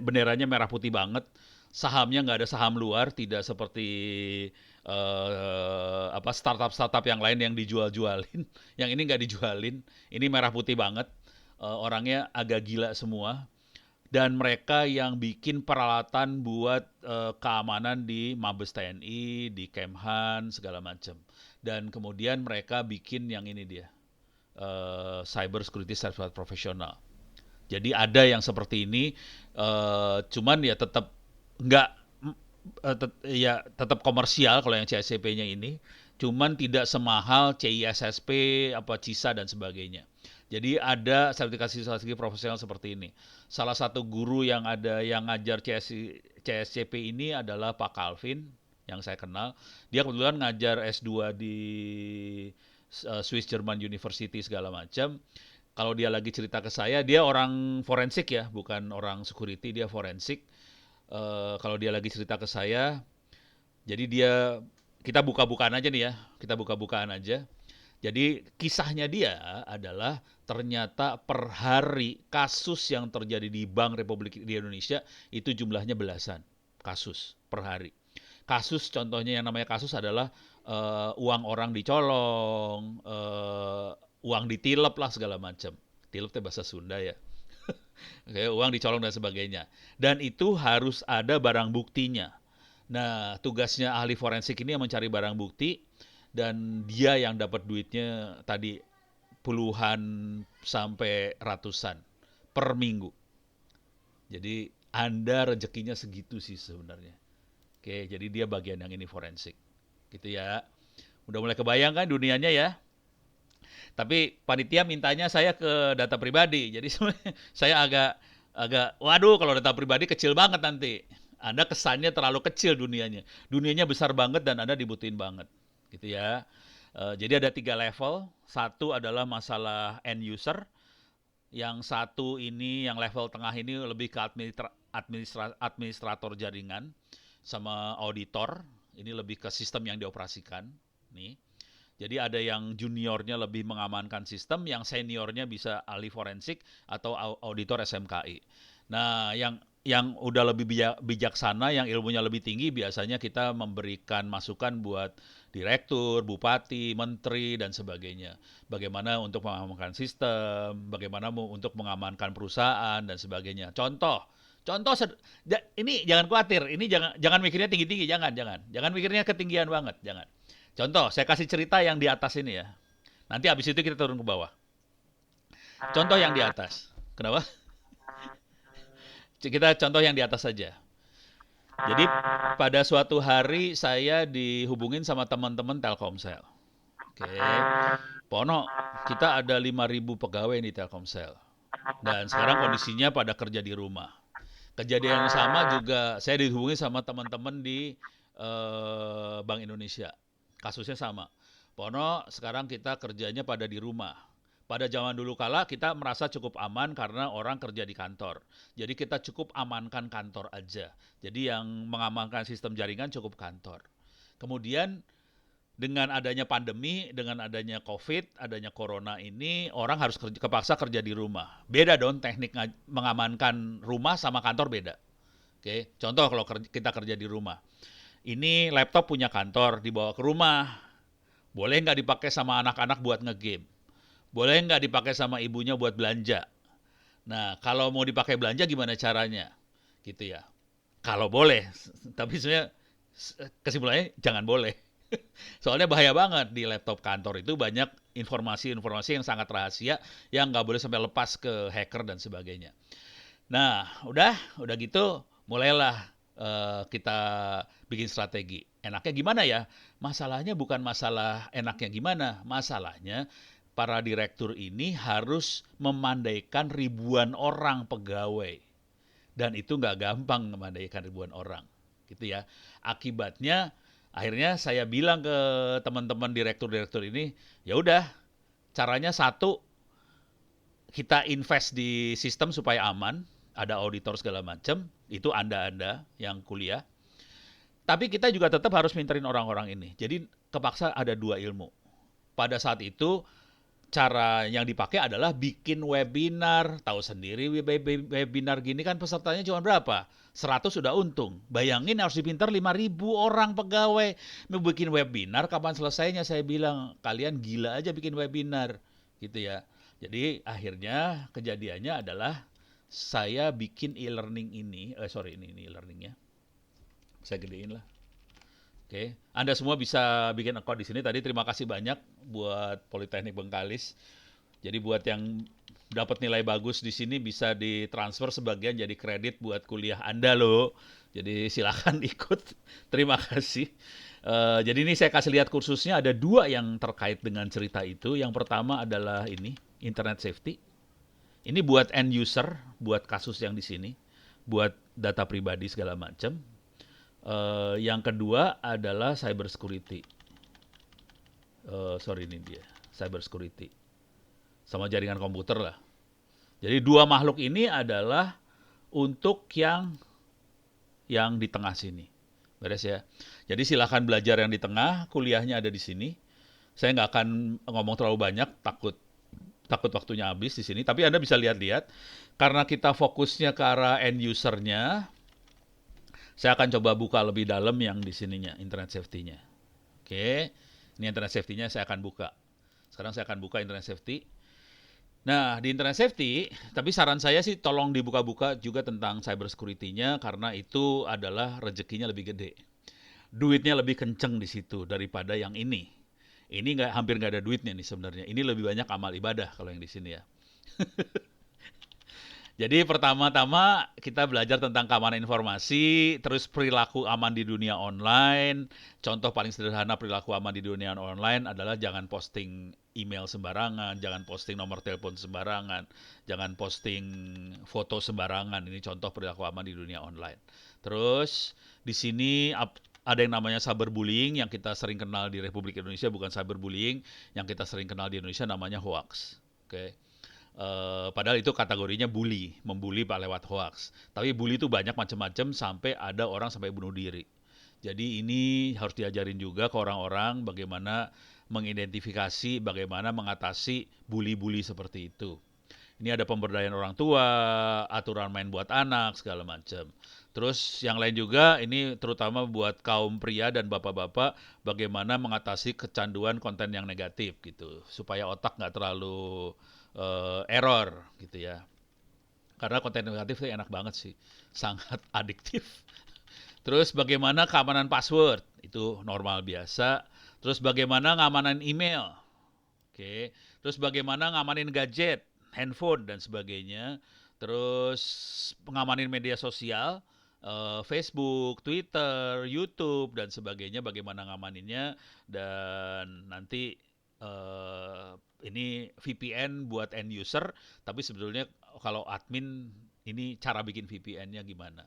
benderanya merah putih banget, sahamnya nggak ada saham luar, tidak seperti startup yang lain yang dijual-jualin, yang ini nggak dijualin, ini merah putih banget, orangnya agak gila semua. Dan mereka yang bikin peralatan buat keamanan di Mabes TNI, di Kemhan, segala macam. Dan kemudian mereka bikin yang ini dia, Cyber Security Certified Professional. Jadi ada yang seperti ini, cuman ya tetap tetap komersial kalau yang CSCP-nya ini, cuman tidak semahal CISSP, CISA dan sebagainya. Jadi ada sertifikasi profesional seperti ini. Salah satu guru yang ada yang ngajar CSCP ini adalah Pak Calvin yang saya kenal. Dia kebetulan ngajar S2 di Swiss German University segala macam. Kalau dia lagi cerita ke saya, dia orang forensik ya, bukan orang security, dia forensik. Kalau dia lagi cerita ke saya, jadi kita buka-bukaan aja nih ya, kita buka-bukaan aja. Jadi kisahnya dia adalah ternyata per hari kasus yang terjadi di Bank Republik di Indonesia itu jumlahnya belasan kasus per hari. Kasus contohnya yang namanya kasus adalah uang orang dicolong, uang ditilep lah segala macam. Tilep itu bahasa Sunda ya. Oke, uang dicolong dan sebagainya. Dan itu harus ada barang buktinya. Nah, tugasnya ahli forensik ini yang mencari barang bukti. Dan dia yang dapat duitnya tadi puluhan sampai ratusan per minggu. Jadi Anda rezekinya segitu sih sebenarnya. Oke, jadi dia bagian yang ini forensik. Gitu ya. Udah mulai kebayang kan dunianya ya. Tapi panitia mintanya saya ke data pribadi. Jadi saya agak waduh kalau data pribadi kecil banget nanti. Anda kesannya terlalu kecil dunianya. Dunianya besar banget dan Anda dibutuhin banget. Gitu ya. Jadi ada 3 level. Satu adalah masalah end user. Yang satu ini, yang level tengah ini lebih ke administrator jaringan sama auditor. Ini lebih ke sistem yang dioperasikan. Nih. Jadi ada yang juniornya lebih mengamankan sistem, yang seniornya bisa ahli forensik atau auditor SMKI. Nah, yang udah lebih bijaksana, yang ilmunya lebih tinggi, biasanya kita memberikan masukan buat direktur, bupati, menteri, dan sebagainya. Bagaimana untuk mengamankan sistem, bagaimana untuk mengamankan perusahaan, dan sebagainya. Contoh, ini jangan khawatir, ini jangan mikirnya tinggi-tinggi, jangan mikirnya ketinggian banget, jangan. Contoh, saya kasih cerita yang di atas ini ya. Nanti habis itu kita turun ke bawah. Contoh yang di atas. Kenapa? Kita contoh yang di atas saja. Jadi pada suatu hari saya dihubungin sama teman-teman Telkomsel. Oke. Pono, kita ada 5.000 pegawai di Telkomsel. Dan sekarang kondisinya pada kerja di rumah. Kejadian yang sama juga saya dihubungi sama teman-teman di Bank Indonesia. Kasusnya sama. Pono, sekarang kita kerjanya pada di rumah. Pada zaman dulu kala kita merasa cukup aman karena orang kerja di kantor. Jadi kita cukup amankan kantor aja. Jadi yang mengamankan sistem jaringan cukup kantor. Kemudian dengan adanya pandemi, dengan adanya COVID, adanya corona ini, orang harus kepaksa kerja di rumah. Beda dong teknik mengamankan rumah sama kantor beda. Oke, contoh kalau kita kerja di rumah. Ini laptop punya kantor, dibawa ke rumah. Boleh nggak dipakai sama anak-anak buat ngegame? Boleh nggak dipakai sama ibunya buat belanja? Nah, kalau mau dipakai belanja gimana caranya? Gitu ya. Kalau boleh, tapi sebenarnya kesimpulannya jangan boleh. Soalnya bahaya banget di laptop kantor itu banyak informasi-informasi yang sangat rahasia yang nggak boleh sampai lepas ke hacker dan sebagainya. Nah, udah gitu mulailah kita bikin strategi. Enaknya gimana ya? Masalahnya bukan masalah enaknya gimana, masalahnya para direktur ini harus memandaikan ribuan orang pegawai. Dan itu nggak gampang memandaikan ribuan orang. Gitu ya. Akibatnya akhirnya saya bilang ke teman-teman direktur-direktur ini, ya udah, caranya satu, kita invest di sistem supaya aman, ada auditor segala macam, itu Anda yang kuliah. Tapi kita juga tetap harus minterin orang-orang ini. Jadi kepaksa ada 2 ilmu. Pada saat itu cara yang dipakai adalah bikin webinar. Tahu sendiri webinar gini kan pesertanya cuma berapa? 100 sudah untung. Bayangin harus dipinter 5.000 orang pegawai. Mau bikin webinar, kapan selesainya? Saya bilang, kalian gila aja bikin webinar. Gitu ya. Jadi akhirnya kejadiannya adalah saya bikin e-learning ini. Ini e-learningnya. Saya gedein lah. Oke, Anda semua bisa bikin account di sini. Tadi terima kasih banyak buat Politeknik Bengkalis. Jadi buat yang dapat nilai bagus di sini bisa ditransfer sebagian jadi kredit buat kuliah Anda loh. Jadi silakan ikut. Terima kasih. Jadi ini saya kasih lihat kursusnya ada 2 yang terkait dengan cerita itu. Yang pertama adalah ini, Internet Safety. Ini buat end user, buat kasus yang di sini, buat data pribadi segala macam. Yang kedua adalah cyber security. Ini dia, cyber security. Sama jaringan komputer lah. Jadi 2 makhluk ini adalah untuk yang di tengah sini. Beres ya. Jadi silakan belajar yang di tengah, kuliahnya ada di sini. Saya nggak akan ngomong terlalu banyak, takut waktunya habis di sini. Tapi Anda bisa lihat-lihat, karena kita fokusnya ke arah end usernya, saya akan coba buka lebih dalam yang di sininya, internet safety-nya. Oke, ini internet safety-nya saya akan buka. Sekarang saya akan buka internet safety. Nah, di internet safety, tapi saran saya sih tolong dibuka-buka juga tentang cyber security-nya karena itu adalah rezekinya lebih gede. Duitnya lebih kenceng di situ daripada yang ini. Ini hampir nggak ada duitnya nih sebenarnya. Ini lebih banyak amal ibadah kalau yang di sini ya. Jadi pertama-tama kita belajar tentang keamanan informasi, terus perilaku aman di dunia online. Contoh paling sederhana perilaku aman di dunia online adalah jangan posting email sembarangan, jangan posting nomor telepon sembarangan, jangan posting foto sembarangan. Ini contoh perilaku aman di dunia online. Terus di sini ada yang namanya cyberbullying yang kita sering kenal di Republik Indonesia, bukan cyberbullying, yang kita sering kenal di Indonesia namanya hoax. Oke. Padahal itu kategorinya bully, membuli lewat hoax. Tapi bully itu banyak macam-macam sampai ada orang sampai bunuh diri. Jadi ini harus diajarin juga ke orang-orang bagaimana mengidentifikasi, bagaimana mengatasi bully-bully seperti itu. Ini ada pemberdayaan orang tua, aturan main buat anak, segala macam. Terus yang lain juga ini terutama buat kaum pria dan bapak-bapak bagaimana mengatasi kecanduan konten yang negatif gitu. Supaya otak nggak terlalu error gitu ya. Karena konten negatif itu enak banget sih. Sangat adiktif. Terus bagaimana keamanan password? Itu normal biasa. Terus bagaimana ngamanin email. Oke. Terus bagaimana ngamanin gadget, handphone dan sebagainya. Terus pengamanin media sosial, Facebook, Twitter, YouTube dan sebagainya, bagaimana ngamaninnya. Dan nanti ini VPN buat end user, tapi sebetulnya kalau admin ini cara bikin VPN-nya gimana.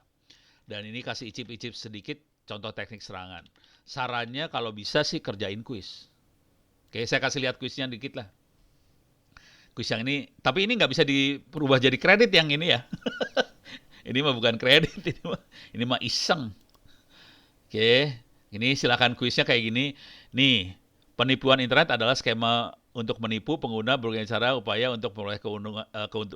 Dan ini kasih icip-icip sedikit contoh teknik serangan. Sarannya kalau bisa sih kerjain kuis. Oke, saya kasih lihat kuisnya dikit lah. Kuis yang ini, tapi ini nggak bisa diubah jadi kredit yang ini ya. Ini mah bukan kredit, ini mah iseng. Oke, ini silakan kuisnya kayak gini. Nih, penipuan internet adalah skema untuk menipu pengguna berbagai cara upaya untuk memperoleh keuntungan.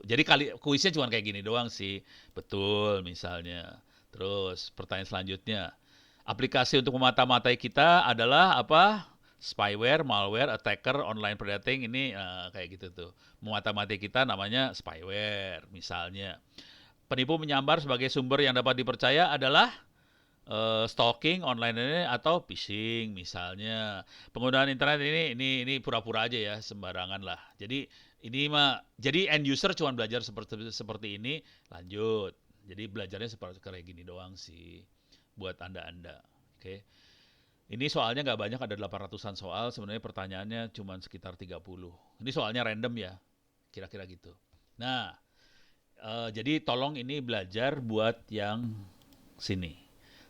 Jadi kuisnya cuma kayak gini doang sih. Betul misalnya. Terus pertanyaan selanjutnya. Aplikasi untuk memata-matai kita adalah apa? Spyware, malware, attacker, online predating, ini kayak gitu tuh. Memata-matai kita namanya spyware misalnya. Penipu menyamar sebagai sumber yang dapat dipercaya adalah stalking online ini atau phishing misalnya. Penggunaan internet ini pura-pura aja ya, sembarangan lah. Jadi ini mah jadi end user cuma belajar seperti ini, lanjut. Jadi belajarnya seperti kayak gini doang sih buat Anda-anda. Oke. Ini soalnya nggak banyak, ada 800-an soal, sebenarnya pertanyaannya cuma sekitar 30. Ini soalnya random ya, kira-kira gitu. Nah, jadi tolong ini belajar buat yang sini.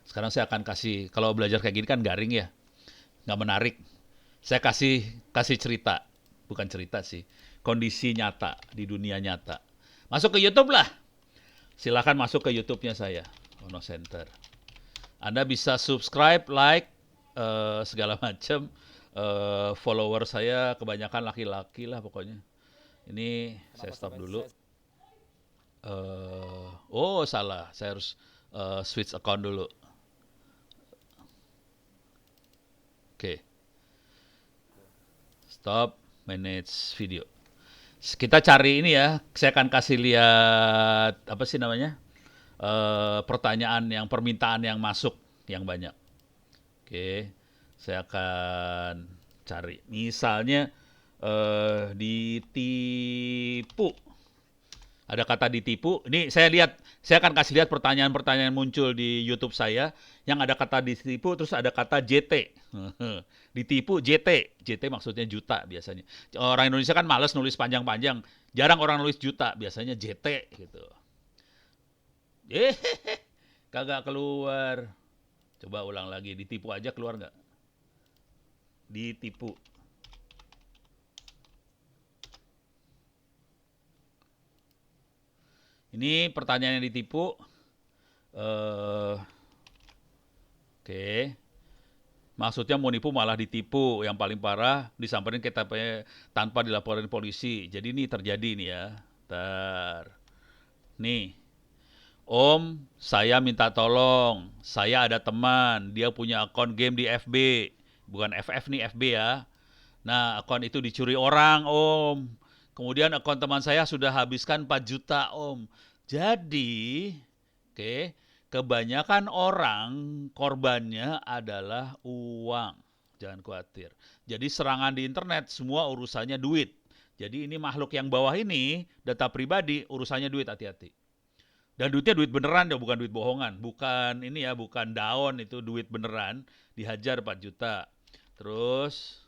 Sekarang saya akan kasih, kalau belajar kayak gini kan garing ya, nggak menarik. Saya kasih cerita, bukan cerita sih, kondisi nyata di dunia nyata. Masuk ke YouTube lah. Silakan masuk ke YouTube-nya saya, Ono Center. Anda bisa subscribe, like, segala macam. Follower saya kebanyakan laki-laki lah pokoknya. Ini saya stop dulu. Oh salah, saya harus switch account dulu. Oke. Stop, manage video. Kita cari ini ya, saya akan kasih lihat apa sih namanya? Pertanyaan yang permintaan yang masuk yang banyak. Oke, saya akan cari. Misalnya ditipu. Ada kata ditipu. Ini saya akan kasih lihat pertanyaan-pertanyaan muncul di YouTube saya yang ada kata ditipu, terus ada kata JT. Ditipu JT. JT maksudnya juta biasanya. Orang Indonesia kan malas nulis panjang-panjang. Jarang orang nulis juta, biasanya JT gitu. Kagak keluar. Coba ulang lagi, ditipu aja keluar nggak? Ditipu. Ini pertanyaan yang ditipu. Oke. Maksudnya mau nipu malah ditipu. Yang paling parah disamperin ke TP tanpa dilaporin polisi. Jadi ini terjadi nih ya. Nih. Om, saya minta tolong. Saya ada teman, dia punya akun game di FB. Bukan FF nih, FB ya. Nah, akun itu dicuri orang, Om. Kemudian akun teman saya sudah habiskan 4 juta, Om. Jadi, kebanyakan orang korbannya adalah uang. Jangan khawatir. Jadi serangan di internet semua urusannya duit. Jadi ini makhluk yang bawah ini, data pribadi, urusannya duit, hati-hati. Dan duitnya duit beneran ya, bukan duit bohongan. Bukan ini ya, bukan daun, itu duit beneran. Dihajar 4 juta. Terus,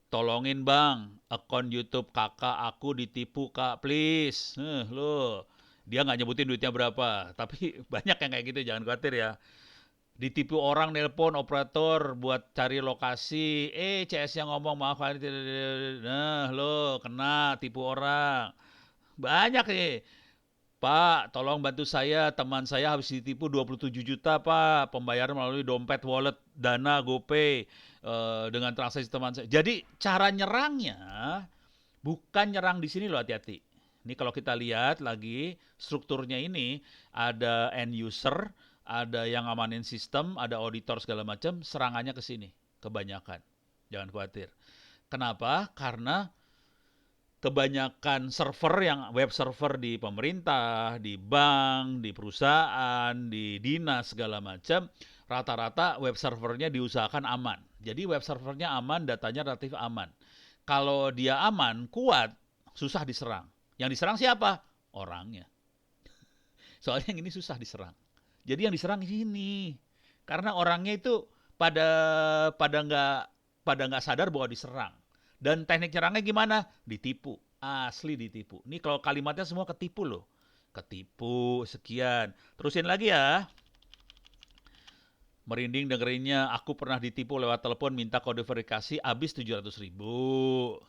tolongin bang, akun YouTube kakak aku ditipu kak, please. Loh, dia nggak nyebutin duitnya berapa. Tapi banyak yang kayak gitu, jangan khawatir ya. Ditipu orang nelpon operator buat cari lokasi. CS yang ngomong maaf. Nah, lo kena tipu orang. Banyak nih. Pak, tolong bantu saya, teman saya habis ditipu 27 juta Pak, pembayaran melalui dompet wallet, Dana, GoPay, dengan transaksi teman saya. Jadi cara nyerangnya bukan nyerang di sini loh, hati-hati. Ini kalau kita lihat lagi strukturnya ini, ada end user, ada yang ngamanin sistem, ada auditor segala macam, serangannya ke sini, kebanyakan. Jangan khawatir. Kenapa? Karena kebanyakan server yang web server di pemerintah, di bank, di perusahaan, di dinas segala macam, rata-rata web servernya diusahakan aman. Jadi web servernya aman, datanya relatif aman. Kalau dia aman, kuat, susah diserang. Yang diserang siapa? Orangnya. Soalnya yang ini susah diserang. Jadi yang diserang ini. Karena orangnya itu pada nggak sadar bahwa diserang. Dan teknik nyerangnya gimana? Ditipu. Asli ditipu. Ini kalau kalimatnya semua ketipu loh. Ketipu, sekian. Terusin lagi ya. Merinding dengerinnya, aku pernah ditipu lewat telepon minta kode verifikasi habis 700.000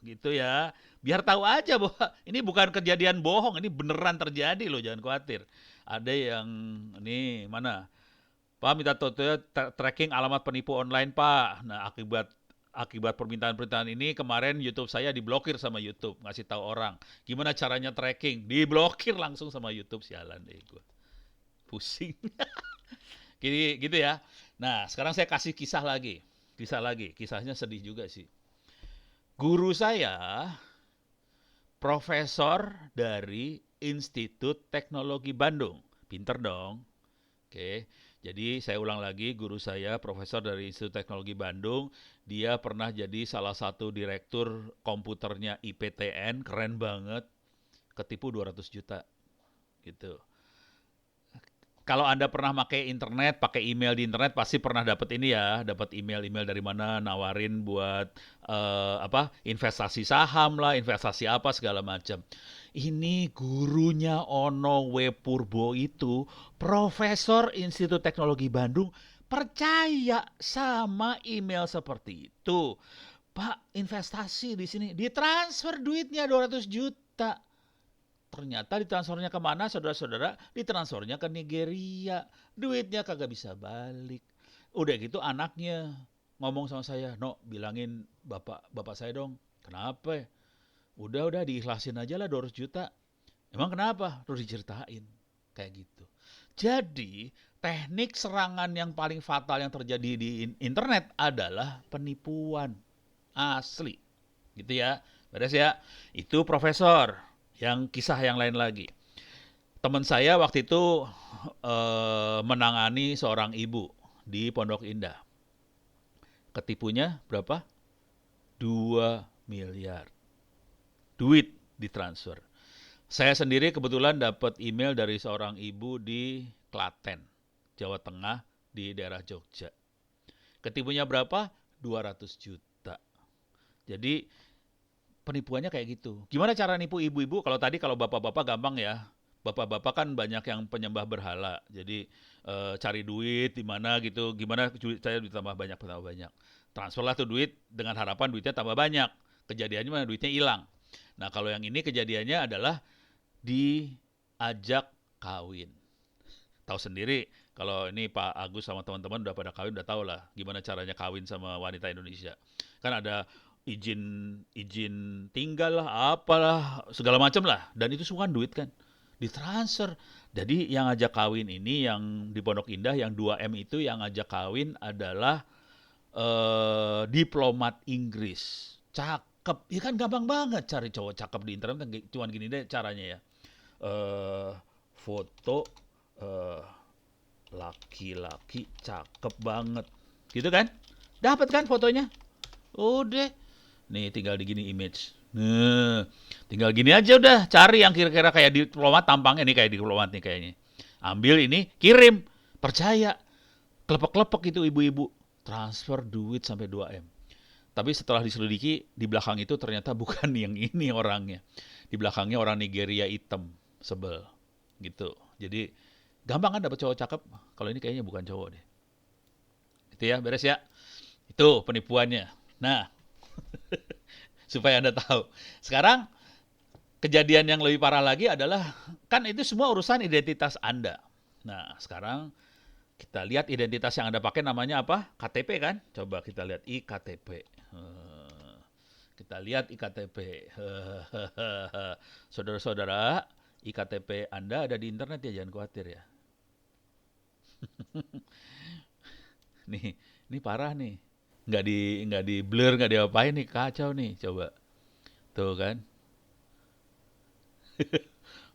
gitu ya. Biar tahu aja bahwa ini bukan kejadian bohong, ini beneran terjadi loh, jangan khawatir. Ada yang ini mana? Pak minta tracking alamat penipu online, Pak. Nah, akibat permintaan-permintaan ini kemarin YouTube saya diblokir sama YouTube, ngasih tahu orang. Gimana caranya tracking? Diblokir langsung sama YouTube, sialan deh gue. Pusing. Gini, gitu ya. Nah, sekarang saya kasih kisah lagi. Kisahnya sedih juga sih. Guru saya profesor dari Institut Teknologi Bandung. Pinter dong. Oke. Jadi saya ulang lagi, guru saya profesor dari Institut Teknologi Bandung. Dia pernah jadi salah satu direktur komputernya IPTN, keren banget. Ketipu 200 juta. Gitu. Kalau Anda pernah pakai internet, pakai email di internet, pasti pernah dapat ini ya, dapat email-email dari mana nawarin buat investasi saham lah, investasi apa segala macam. Ini gurunya Ono W. Purbo itu, Profesor Institut Teknologi Bandung, percaya sama email seperti itu. Pak, investasi di sini, ditransfer duitnya 200 juta. Ternyata ditransfernya kemana, saudara-saudara? Ditransfernya ke Nigeria. Duitnya kagak bisa balik. Udah gitu anaknya ngomong sama saya, "No, bilangin bapak saya dong." "Kenapa?" Udah diikhlasin aja lah 200 juta. "Emang kenapa?" Terus diceritain. Kayak gitu. Jadi, teknik serangan yang paling fatal yang terjadi di internet adalah penipuan. Asli. Gitu ya. Beres ya? Itu profesor. Yang kisah yang lain lagi. Teman saya waktu itu menangani seorang ibu di Pondok Indah. Ketipunya berapa? 2 miliar. Duit ditransfer. Saya sendiri kebetulan dapat email dari seorang ibu di Klaten, Jawa Tengah, di daerah Jogja. Ketipunya berapa? 200 juta. Jadi penipuannya kayak gitu. Gimana cara nipu ibu-ibu? Kalau bapak-bapak gampang ya. Bapak-bapak kan banyak yang penyembah berhala. Jadi cari duit di mana gitu. Gimana saya ditambah banyak. Transferlah tuh duit dengan harapan duitnya tambah banyak. Kejadiannya mana duitnya hilang. Nah, kalau yang ini kejadiannya adalah diajak kawin. Tahu sendiri kalau ini Pak Agus sama teman-teman udah pada kawin, udah tahu lah gimana caranya kawin sama wanita Indonesia. Kan ada izin tinggal lah, apalah, segala macam lah. Dan itu semua kan duit kan, ditransfer. Jadi yang ngajak kawin ini, yang di Pondok Indah, yang 2M itu yang ngajak kawin adalah diplomat Inggris. Cakep, ya kan gampang banget cari cowok cakep di internet, cuman gini deh caranya ya. Foto laki-laki cakep banget, gitu kan? Dapat kan fotonya? Udah. Nih tinggal digini image. Nah, tinggal gini aja udah. Cari yang kira-kira kayak diplomat, tampangnya nih kayak diplomat nih kayaknya. Ambil ini, kirim. Percaya. Klepek-klepek itu ibu-ibu. Transfer duit sampai 2M. Tapi setelah diselidiki, di belakang itu ternyata bukan yang ini orangnya. Di belakangnya orang Nigeria hitam. Sebel. Gitu. Jadi, gampang kan dapet cowok cakep? Kalau ini kayaknya bukan cowok deh. Itu ya, beres ya. Itu penipuannya. Nah, supaya Anda tahu. Sekarang kejadian yang lebih parah lagi adalah, kan itu semua urusan identitas Anda. Nah, sekarang kita lihat identitas yang Anda pakai namanya apa? KTP kan? Coba kita lihat IKTP. Kita lihat IKTP. Saudara-saudara, IKTP Anda ada di internet ya, jangan khawatir ya. Ini parah nih. Nggak di blur, nggak diapain nih, kacau nih, coba. Tuh kan.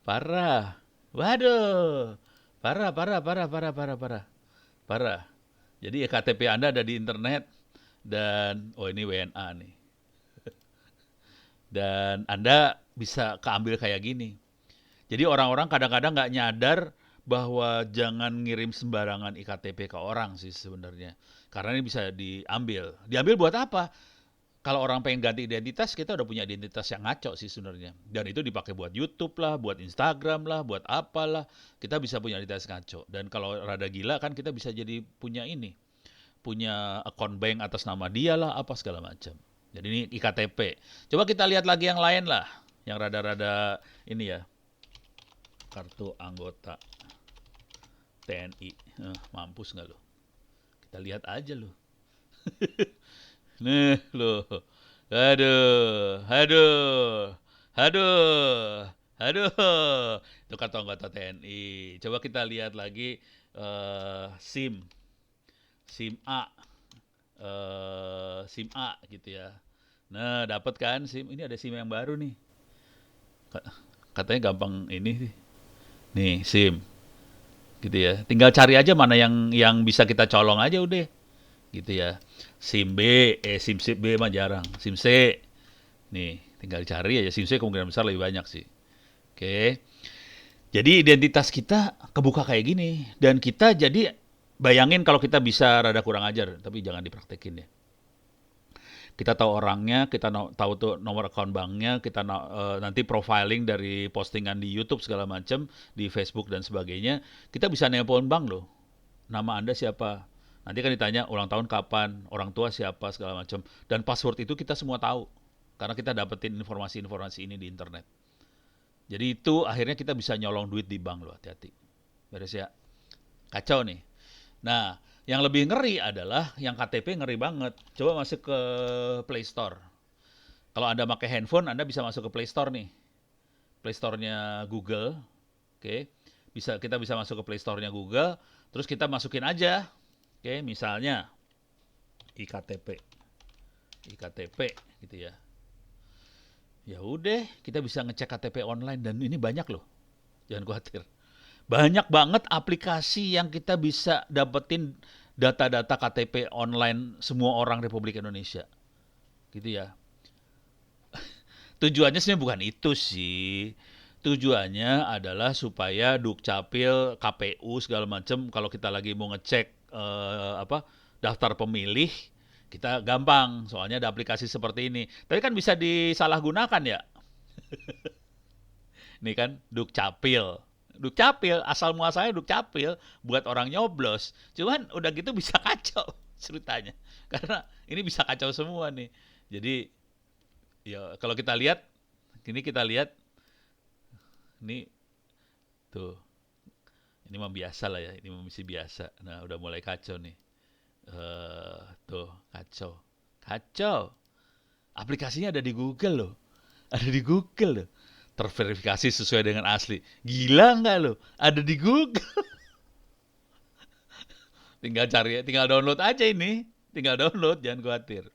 Parah. Waduh. Parah. Jadi KTP Anda ada di internet dan ini WNA nih. Dan Anda bisa keambil kayak gini. Jadi orang-orang kadang-kadang nggak nyadar bahwa jangan ngirim sembarangan iktp ke orang sih sebenarnya. Karena ini bisa diambil. Diambil buat apa? Kalau orang pengen ganti identitas, kita udah punya identitas yang ngaco sih sebenarnya. Dan itu dipakai buat YouTube lah, buat Instagram lah, buat apalah. Kita bisa punya identitas ngaco. Dan kalau rada gila kan kita bisa jadi punya ini. Punya akun bank atas nama dia lah, apa segala macam. Jadi ini iktp. Coba kita lihat lagi yang lain lah. Yang rada-rada ini ya. Kartu anggota TNI. Mampus nggak lo? Kita lihat aja lo. Nih lo. Aduh. Itu kartu anggota TNI. Coba kita lihat lagi SIM A. SIM A gitu ya. Nah, dapat kan SIM. Ini ada SIM yang baru nih. Katanya gampang ini sih. Nih, SIM. Gitu ya. Tinggal cari aja mana yang bisa kita colong aja udah. Gitu ya. SIM B mah jarang. SIM C. Nih, tinggal cari aja. SIM C kemungkinan besar lebih banyak sih. Oke. Jadi identitas kita kebuka kayak gini. Dan kita jadi, bayangin kalau kita bisa rada kurang ajar. Tapi jangan dipraktekin ya. Kita tahu orangnya, kita tahu tuh nomor akun banknya, kita nanti profiling dari postingan di YouTube segala macam, di Facebook dan sebagainya. Kita bisa nelpon bank loh. Nama Anda siapa? Nanti kan ditanya ulang tahun kapan, orang tua siapa, segala macam. Dan password itu kita semua tahu. Karena kita dapetin informasi-informasi ini di internet. Jadi itu akhirnya kita bisa nyolong duit di bank loh, hati-hati. Beres ya? Kacau nih. Nah, yang lebih ngeri adalah yang KTP ngeri banget. Coba masuk ke Play Store. Kalau Anda pakai handphone, Anda bisa masuk ke Play Store nih. Play Store-nya Google. Oke. Kita bisa masuk ke Play Store-nya Google, terus kita masukin aja. Oke, misalnya iktp gitu ya. Ya udah, kita bisa ngecek KTP online dan ini banyak loh. Jangan khawatir. Banyak banget aplikasi yang kita bisa dapetin data-data KTP online semua orang Republik Indonesia. Gitu ya. Tujuannya sebenarnya bukan itu sih. Tujuannya adalah supaya Dukcapil, KPU segala macam kalau kita lagi mau ngecek daftar pemilih, kita gampang. Soalnya ada aplikasi seperti ini. Tapi kan bisa disalahgunakan ya. Ini kan Dukcapil, asal muasalnya Dukcapil buat orang nyoblos. Cuman udah gitu bisa kacau ceritanya. Karena ini bisa kacau semua nih. Jadi ya kalau kita lihat, ini tuh. Ini mah biasa lah ya, ini masih biasa. Nah, udah mulai kacau nih. Tuh, kacau. Aplikasinya ada di Google loh. Terverifikasi sesuai dengan asli. Gila nggak lo? Ada di Google. Tinggal download aja ini. Tinggal download, jangan khawatir.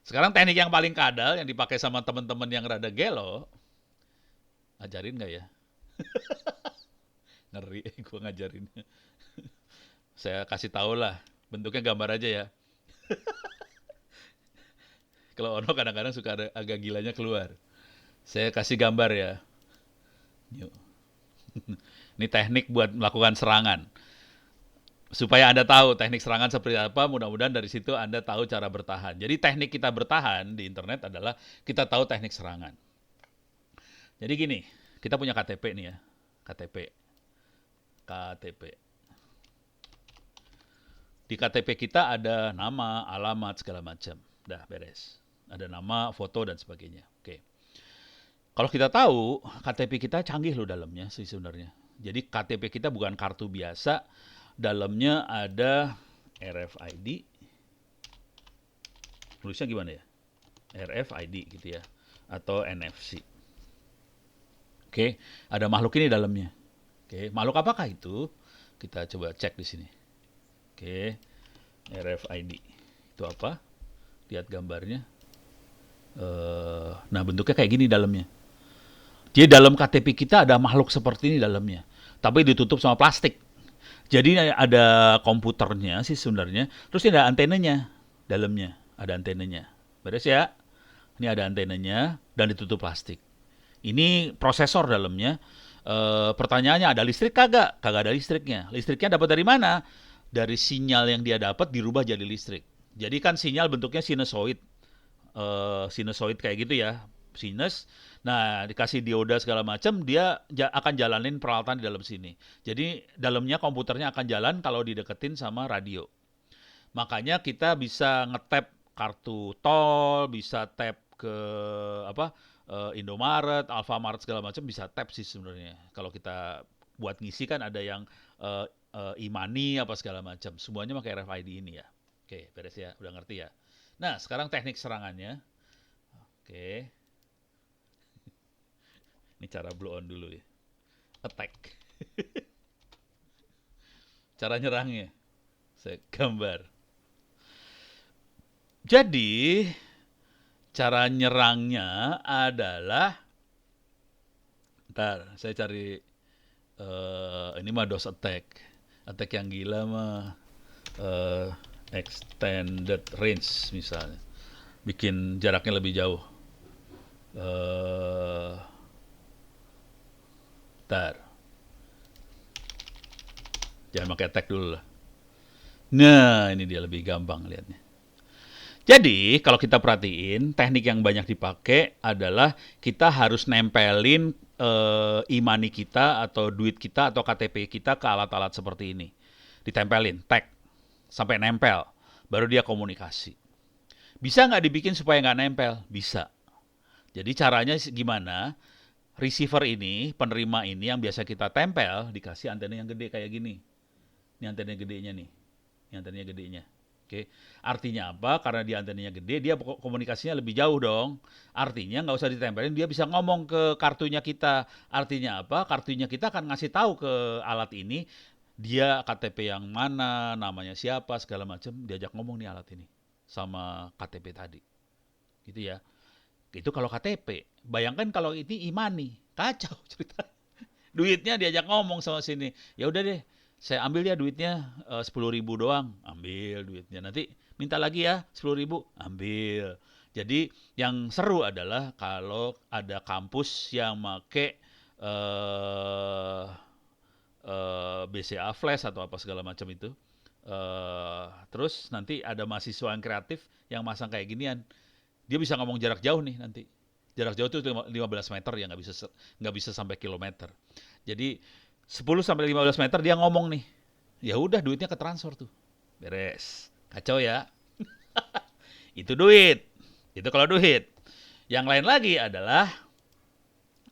Sekarang teknik yang paling kadal yang dipakai sama teman-teman yang rada gelo. Ajarin nggak ya? Ngeri, gue ngajarin. Saya kasih tahu lah. Bentuknya gambar aja ya. Kalau Ono kadang-kadang suka agak gilanya keluar. Saya kasih gambar ya. Yuk. Ini teknik buat melakukan serangan. Supaya Anda tahu teknik serangan seperti apa, mudah-mudahan dari situ Anda tahu cara bertahan. Jadi teknik kita bertahan di internet adalah kita tahu teknik serangan. Jadi gini, kita punya KTP nih ya. KTP. Di KTP kita ada nama, alamat, segala macam. Dah beres. Ada nama, foto, dan sebagainya. Oke. Kalau kita tahu, KTP kita canggih loh dalamnya sih sebenarnya. Jadi KTP kita bukan kartu biasa, dalamnya ada RFID. Tulisnya gimana ya? RFID gitu ya. Atau NFC. Oke, ada makhluk ini dalamnya. Oke, makhluk apakah itu? Kita coba cek di sini. Oke, RFID. Itu apa? Lihat gambarnya. Nah, bentuknya kayak gini dalamnya. Jadi dalam KTP kita ada makhluk seperti ini dalamnya. Tapi ditutup sama plastik. Jadi ada komputernya sih sebenarnya, terus ini ada antenanya dalamnya, ada antenanya. Beres ya? Ini ada antenanya dan ditutup plastik. Ini prosesor dalamnya. Pertanyaannya ada listrik kagak? Kagak ada listriknya. Listriknya dapat dari mana? Dari sinyal yang dia dapat dirubah jadi listrik. Jadi kan sinyal bentuknya sinusoid. Sinusoid kayak gitu ya, sinus. Nah, dikasih dioda segala macam, dia akan jalanin peralatan di dalam sini. Jadi dalamnya komputernya akan jalan kalau dideketin sama radio. Makanya kita bisa ngetap kartu tol, bisa tap ke apa Indomaret, Alfamart segala macam bisa tap sih sebenarnya. Kalau kita buat ngisi kan ada yang e-money apa segala macam. Semuanya pakai RFID ini ya. Oke, beres ya, udah ngerti ya. Nah, sekarang teknik serangannya. Oke. Ini cara blow on dulu ya. Attack. Cara nyerangnya. Saya gambar. Jadi, cara nyerangnya adalah ntar, saya cari ini mah DOS attack. Attack yang gila mah extended range misalnya. Bikin jaraknya lebih jauh. Ntar. Jangan pakai attack dulu lah. Nah, ini dia lebih gampang lihatnya. Jadi, kalau kita perhatiin, teknik yang banyak dipakai adalah kita harus nempelin e-money kita atau duit kita atau KTP kita ke alat-alat seperti ini. Ditempelin, tag, sampai nempel. Baru dia komunikasi. Bisa nggak dibikin supaya nggak nempel? Bisa. Jadi caranya gimana? Receiver ini, penerima ini yang biasa kita tempel, dikasih antena yang gede kayak gini. Ini antena gedenya nih. Ini antena gedenya. Oke. Artinya apa? Karena dia antenanya gede, dia komunikasinya lebih jauh dong. Artinya nggak usah ditempelin, dia bisa ngomong ke kartunya kita. Artinya apa? Kartunya kita akan ngasih tahu ke alat ini, dia KTP yang mana, namanya siapa, segala macam, diajak ngomong nih alat ini sama KTP tadi. Gitu ya. Itu kalau KTP. Bayangkan kalau ini e-money, kacau cerita. Duitnya diajak ngomong sama sini. Ya udah deh, saya ambil ya duitnya 10.000 doang, ambil duitnya. Nanti minta lagi ya 10.000, ambil. Jadi yang seru adalah kalau ada kampus yang make BCA Flash atau apa segala macam itu. Terus nanti ada mahasiswa yang kreatif yang masang kayak ginian. Dia bisa ngomong jarak jauh nih nanti. Jarak jauh itu 15 meter ya, nggak bisa sampai kilometer. Jadi 10 sampai 15 meter dia ngomong nih. Ya udah duitnya ketransfer tuh. Beres. Kacau ya. Itu duit. Itu kalau duit. Yang lain lagi adalah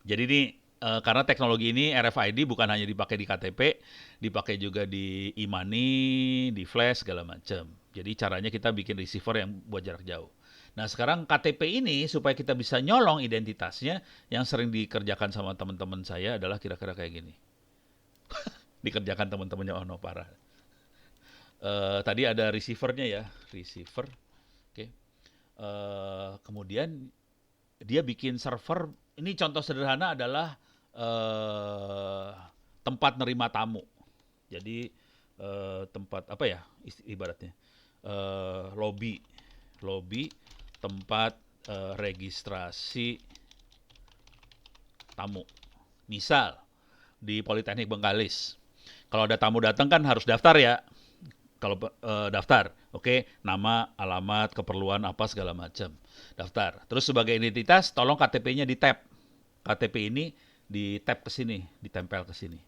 jadi ini karena teknologi ini RFID bukan hanya dipakai di KTP, dipakai juga di e-money, di flash segala macam. Jadi caranya kita bikin receiver yang buat jarak jauh. Nah sekarang KTP ini supaya kita bisa nyolong identitasnya yang sering dikerjakan sama teman-teman saya adalah kira-kira kayak gini. Dikerjakan teman-temannya Ono parah. Tadi ada receivernya ya, receiver. Oke. Kemudian dia bikin server. Ini contoh sederhana adalah tempat nerima tamu. Jadi tempat apa ya ibaratnya lobby tempat registrasi tamu. Misal di Politeknik Bengkalis. Kalau ada tamu datang kan harus daftar ya. Kalau daftar, oke, nama, alamat, keperluan apa segala macam. Daftar. Terus sebagai identitas tolong KTP-nya di-tap. KTP ini di-tap ke sini, ditempel ke sini.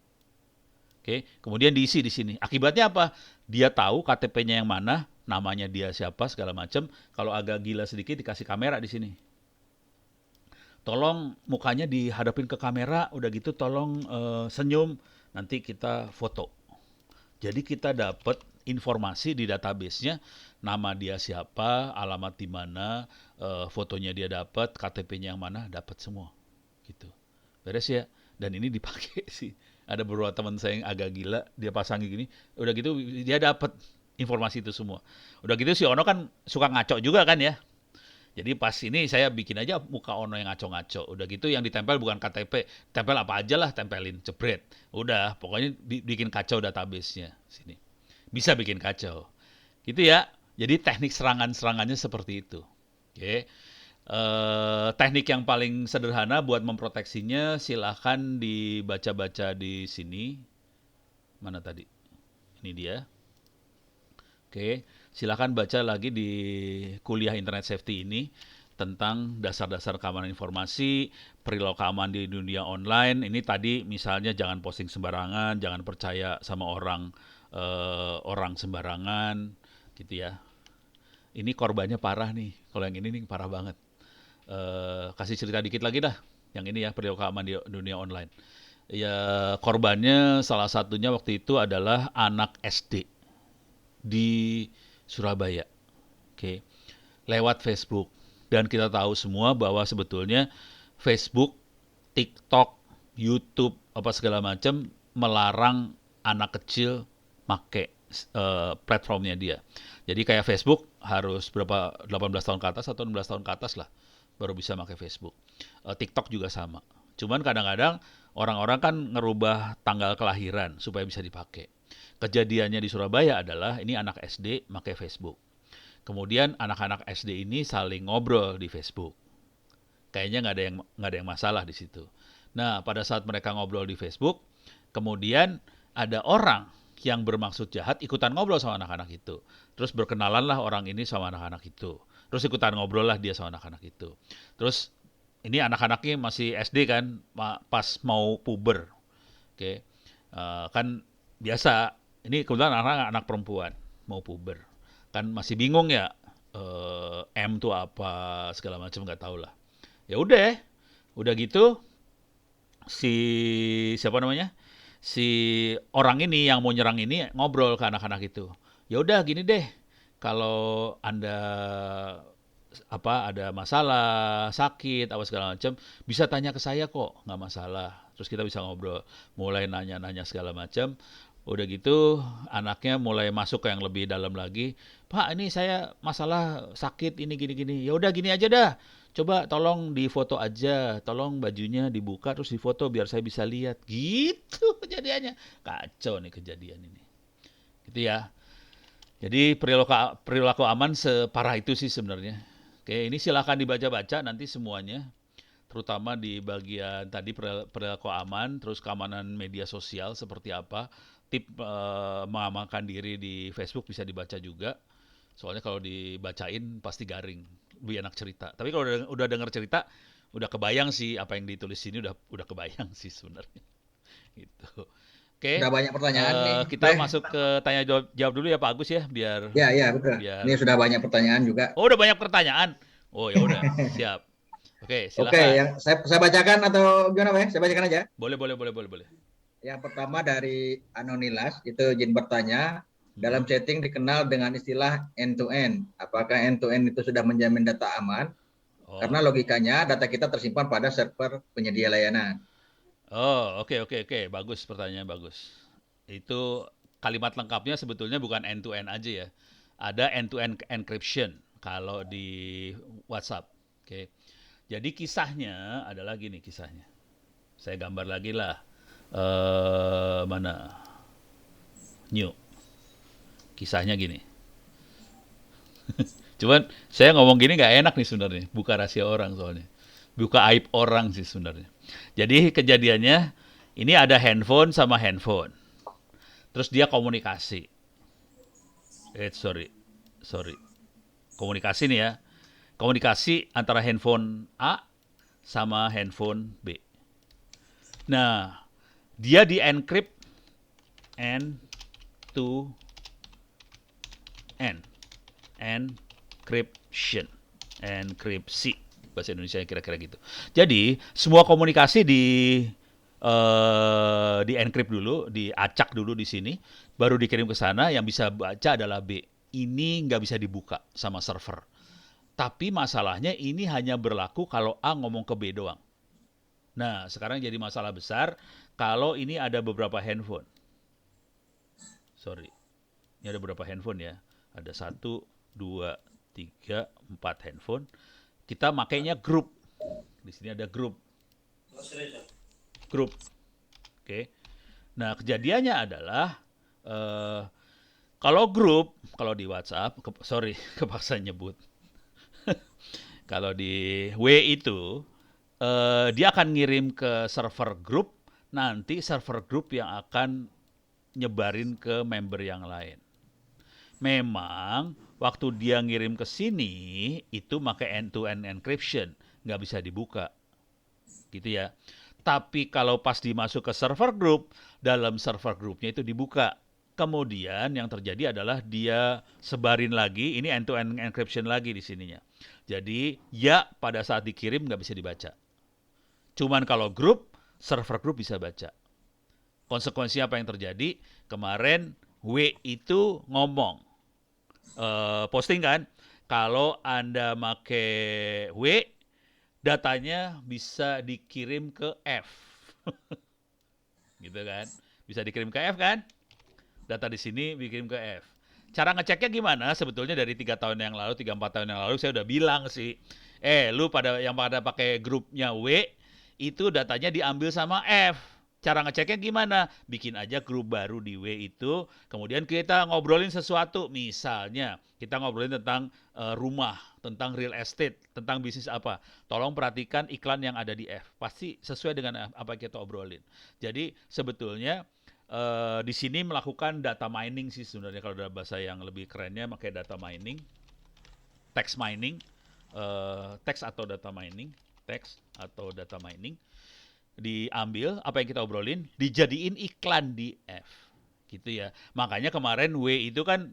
Oke, kemudian diisi di sini. Akibatnya apa? Dia tahu KTP-nya yang mana, namanya dia siapa segala macam. Kalau agak gila sedikit dikasih kamera di sini. Tolong mukanya dihadapin ke kamera, udah gitu tolong senyum, nanti kita foto. Jadi kita dapat informasi di database-nya, nama dia siapa, alamat di mana, fotonya dia dapat, KTP-nya yang mana, dapat semua. Gitu. Beres ya. Dan ini dipakai sih. Ada beberapa teman saya yang agak gila, dia pasang gini, udah gitu dia dapat informasi itu semua. Udah gitu si Ono kan suka ngaco juga kan ya. Jadi pas ini saya bikin aja muka Ono yang ngaco-ngaco. Udah gitu yang ditempel bukan KTP, tempel apa aja lah, tempelin, jebret. Udah, pokoknya bikin kacau database-nya sini. Bisa bikin kacau. Gitu ya. Jadi teknik serangan-serangannya seperti itu. Oke. Teknik yang paling sederhana buat memproteksinya silahkan dibaca-baca di sini. Mana tadi? Ini dia. Oke, silakan baca lagi di kuliah Internet Safety ini tentang dasar-dasar keamanan informasi, perilaku keamanan di dunia online. Ini tadi misalnya jangan posting sembarangan, jangan percaya sama orang sembarangan, gitu ya. Ini korbannya parah nih. Kalau yang ini nih parah banget. Kasih cerita dikit lagi dah. Yang ini ya, perilaku keamanan di dunia online. Ya, korbannya salah satunya waktu itu adalah anak SD di Surabaya. Oke. Lewat Facebook. Dan kita tahu semua bahwa sebetulnya Facebook, TikTok, YouTube, apa segala macam melarang anak kecil make platformnya dia. Jadi kayak Facebook harus berapa 18 tahun ke atas atau 16 tahun ke atas lah baru bisa pakai Facebook. TikTok juga sama. Cuman kadang-kadang orang-orang kan ngerubah tanggal kelahiran supaya bisa dipakai. Kejadiannya di Surabaya adalah ini anak SD pakai Facebook. Kemudian anak-anak SD ini saling ngobrol di Facebook. Kayaknya nggak ada yang masalah di situ. Nah, pada saat mereka ngobrol di Facebook, kemudian ada orang yang bermaksud jahat ikutan ngobrol sama anak-anak itu. Terus berkenalan lah orang ini sama anak-anak itu. Terus ikutan ngobrol lah dia sama anak-anak itu. Terus ini anak-anaknya masih SD kan, pas mau puber. Oke. Kan biasa, ini kebetulan anak perempuan mau puber. Kan masih bingung ya, M tuh apa, segala macam nggak tahu lah. Ya udah gitu, siapa namanya? Si orang ini yang mau nyerang ini ngobrol ke anak-anak itu. Ya udah gini deh, kalau Anda ada masalah, sakit, apa segala macam, bisa tanya ke saya kok, nggak masalah. Terus kita bisa ngobrol, mulai nanya-nanya segala macam. Udah gitu, anaknya mulai masuk ke yang lebih dalam lagi. Pak, ini saya masalah sakit ini gini-gini. Ya udah gini aja dah. Coba tolong difoto aja, tolong bajunya dibuka terus difoto biar saya bisa lihat. Gitu kejadiannya. Kacau nih kejadian ini. Gitu ya. Jadi perilaku aman separah itu sih sebenarnya. Oke, ini silakan dibaca-baca nanti semuanya. Terutama di bagian tadi perilaku aman, terus keamanan media sosial seperti apa. Tip mengamankan diri di Facebook bisa dibaca juga. Soalnya kalau dibacain pasti garing, lebih enak cerita. Tapi kalau udah dengar cerita, udah kebayang sih apa yang ditulis sini udah kebayang sih sebenarnya. Gitu. Oke. Sudah banyak pertanyaan nih. Kita masuk ke tanya jawab dulu ya Pak Agus ya, biar. Ya betul. Ini sudah banyak pertanyaan juga. Oh, udah banyak pertanyaan. Oh ya udah, siap. Oke, silakan. Oke, yang saya bacakan atau gimana Pak? Saya bacakan aja. Boleh. Yang pertama dari Anonilas, itu izin bertanya, dalam setting dikenal dengan istilah end-to-end. Apakah end-to-end itu sudah menjamin data aman? Karena logikanya data kita tersimpan pada server penyedia layanan. Oh, oke. Bagus, pertanyaan bagus. Itu kalimat lengkapnya sebetulnya bukan end-to-end aja ya. Ada end-to-end encryption kalau di WhatsApp. Oke. Jadi kisahnya adalah gini kisahnya. Saya gambar lagi lah. Mana? New. Kisahnya gini. Cuman saya ngomong gini nggak enak nih sebenarnya. Buka rahasia orang soalnya. Buka aib orang sih sebenarnya. Jadi kejadiannya ini ada handphone sama handphone. Terus dia komunikasi. Sorry. Komunikasi nih ya. Komunikasi antara handphone A sama handphone B. Nah, dia di-encrypt end to end. Encryption. Enkripsi. Bahasa Indonesia kira-kira gitu. Jadi, semua komunikasi di-encrypt dulu, diacak dulu di sini, baru dikirim ke sana, yang bisa baca adalah B. Ini nggak bisa dibuka sama server. Tapi masalahnya ini hanya berlaku kalau A ngomong ke B doang. Nah, sekarang jadi masalah besar kalau ini ada beberapa handphone. Sorry. Ini ada beberapa handphone ya. Ada 1, 2, 3, 4 handphone. kita makainya grup. Di sini ada grup. Grup. Oke. Nah, kejadiannya adalah kalau grup, kalau di WhatsApp, kepaksa nyebut. Kalau di W itu, dia akan ngirim ke server grup, nanti server grup yang akan nyebarin ke member yang lain. Memang waktu dia ngirim ke sini itu pakai end-to-end encryption, nggak bisa dibuka, gitu ya. Tapi kalau pas dimasuk ke server grup, dalam server grupnya itu dibuka. Kemudian yang terjadi adalah dia sebarin lagi, ini end-to-end encryption lagi di sininya. Jadi ya pada saat dikirim nggak bisa dibaca. Cuman kalau grup, server grup bisa baca. Konsekuensinya apa yang terjadi? Kemarin W itu ngomong, posting kan, kalau Anda make W, datanya bisa dikirim ke F. Gitu kan? Bisa dikirim ke F kan? Data di sini dikirim ke F. Cara ngeceknya gimana? Sebetulnya dari 3 tahun yang lalu, 3-4 tahun yang lalu saya udah bilang sih, lu pada pakai grupnya W, itu datanya diambil sama F. Cara ngeceknya gimana? Bikin aja grup baru di W itu, kemudian kita ngobrolin sesuatu. Misalnya, kita ngobrolin tentang rumah, tentang real estate, tentang bisnis apa. Tolong perhatikan iklan yang ada di F. Pasti sesuai dengan apa yang kita obrolin. Jadi, sebetulnya di sini melakukan data mining sih sebenarnya, kalau dalam bahasa yang lebih kerennya pakai data mining, text mining, teks atau data mining, diambil apa yang kita obrolin, dijadiin iklan di F, gitu ya. Makanya kemarin W itu kan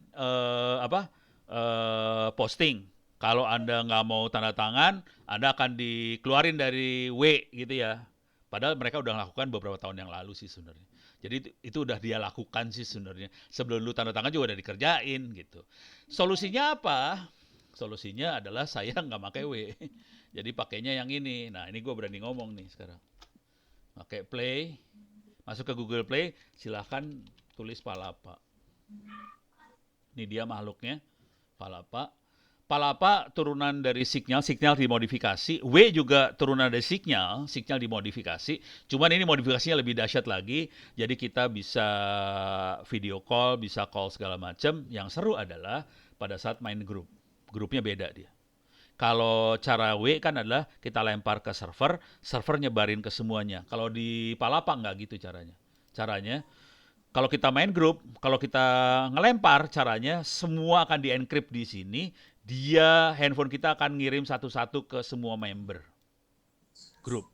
posting, kalau Anda nggak mau tanda tangan, Anda akan dikeluarin dari W, gitu ya. Padahal mereka udah lakukan beberapa tahun yang lalu sih sebenarnya. Jadi itu udah dia lakukan sih sebenarnya. Sebelum lu tanda tangan juga udah dikerjain gitu. Solusinya apa? Solusinya adalah saya nggak pakai W. Jadi pakainya yang ini. Nah, ini gue berani ngomong nih sekarang. Pakai Play, masuk ke Google Play, silahkan tulis Palapa. Ini dia makhluknya, Palapa. Palapa turunan dari signal dimodifikasi. W juga turunan dari signal dimodifikasi. Cuman ini modifikasinya lebih dahsyat lagi. Jadi kita bisa video call, bisa call segala macam. Yang seru adalah pada saat main grup. Grupnya beda dia. Kalau cara W kan adalah kita lempar ke server nyebarin ke semuanya. Kalau di Palapa nggak gitu caranya. Caranya, kalau kita main grup, kalau kita ngelempar, caranya semua akan di-encrypt di sini. Handphone kita akan ngirim satu-satu ke semua member grup.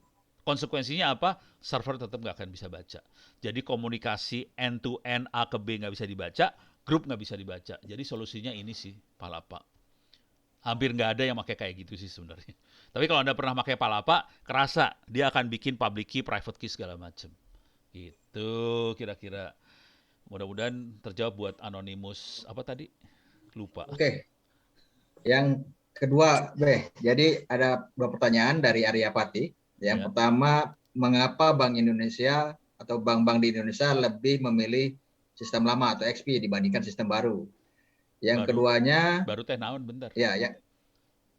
Konsekuensinya apa? Server tetap nggak akan bisa baca. Jadi komunikasi end-to-end A ke B nggak bisa dibaca, grup nggak bisa dibaca. Jadi solusinya ini sih, Palapa. Hampir nggak ada yang pakai kayak gitu sih sebenarnya. Tapi kalau Anda pernah pakai Palapa, kerasa dia akan bikin public key, private key segala macam. Gitu kira-kira. Mudah-mudahan terjawab buat Anonymous apa tadi? Lupa. Oke. Yang kedua, jadi ada 2 pertanyaan dari Arya Pati. Yang pertama, mengapa Bank Indonesia atau bank-bank di Indonesia lebih memilih sistem lama atau XP dibandingkan sistem baru? Yang keduanya, baru teh naon bentar. Ya,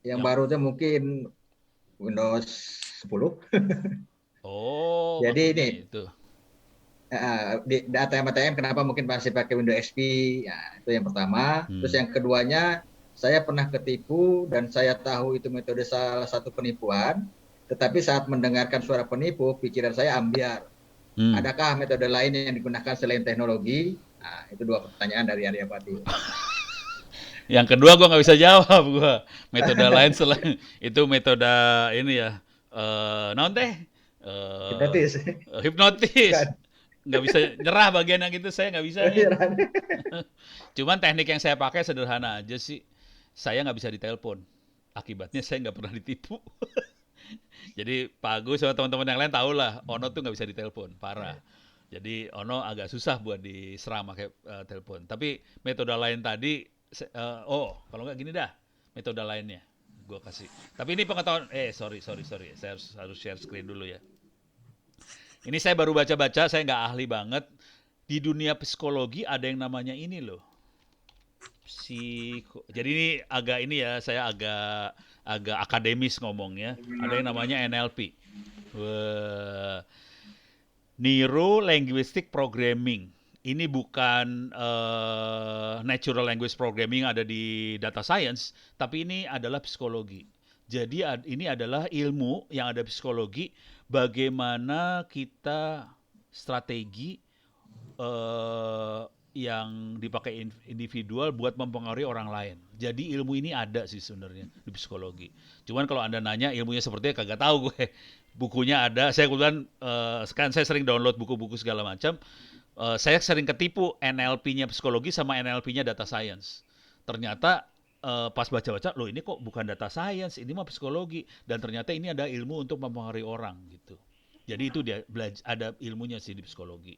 yang baru itu mungkin Windows 10. Oh, jadi ini itu. Di ATM kenapa mungkin masih pakai Windows XP? Ya, itu yang pertama. Terus yang keduanya, saya pernah ketipu dan saya tahu itu metode salah satu penipuan. Tetapi saat mendengarkan suara penipu, pikiran saya ambiar. Adakah metode lain yang digunakan selain teknologi? Nah, itu 2 pertanyaan dari Arya Pati. Yang kedua gue nggak bisa jawab gue. Metode lain selain itu metode ini ya. Non teh? Hipnotis. Nggak bisa nyerah bagian yang itu, saya nggak bisa. Cuman teknik yang saya pakai sederhana aja sih. Saya nggak bisa ditelepon. Akibatnya saya nggak pernah ditipu. Jadi Pak Agus sama teman-teman yang lain tahu lah, Ono tuh nggak bisa ditelepon, parah. Jadi Ono agak susah buat diserang pakai telepon. Tapi metode lain tadi, kalau nggak gini dah, metode lainnya gue kasih. Tapi ini pengetahuan, sorry, saya harus share screen dulu ya. Ini saya baru baca-baca, saya nggak ahli banget. Di dunia psikologi ada yang namanya ini loh. Jadi ini agak ini ya, saya agak agak akademis ngomongnya, ada yang namanya NLP. Wah, Neuro Linguistic Programming. Ini bukan natural language programming ada di data science, tapi ini adalah psikologi. Jadi ini adalah ilmu yang ada psikologi, bagaimana kita strategi yang dipakai individual buat mempengaruhi orang lain. Jadi ilmu ini ada sih sebenarnya di psikologi. Cuman kalau Anda nanya ilmunya seperti apa, kagak tahu gue. Bukunya ada, saya kebetulan sekarang saya sering download buku-buku segala macam. Saya sering ketipu NLP-nya psikologi sama NLP-nya data science. Ternyata pas baca-baca, loh ini kok bukan data science, ini mah psikologi. Dan ternyata ini ada ilmu untuk mempengaruhi orang gitu. Jadi itu dia ada ilmunya sih di psikologi.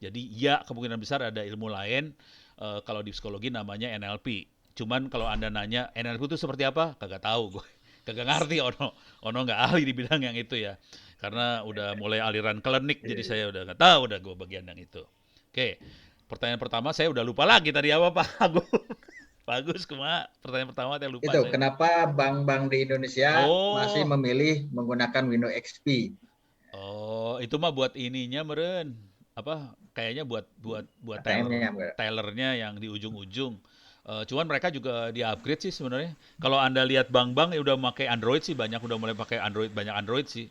Jadi ya kemungkinan besar ada ilmu lain, kalau di psikologi namanya NLP. Cuman kalau Anda nanya NLP itu seperti apa, kagak tahu gue. Kagak ngerti, ono nggak ahli di bidang yang itu ya. Karena udah mulai aliran klinik, jadi saya udah nggak tahu udah gue bagian yang itu. Oke, pertanyaan pertama saya udah lupa lagi tadi apa Pak Agung. Bagus, cuma pertanyaan pertama saya lupa. Itu kenapa bank-bank di Indonesia masih memilih menggunakan Windows XP? Oh, itu mah buat ininya meren. Apa? Kayaknya buat tellernya yang di ujung-ujung. Cuman mereka juga di-upgrade sih sebenarnya. Kalau Anda lihat bank-bank ya udah pakai Android sih, banyak udah mulai pakai Android, banyak Android sih.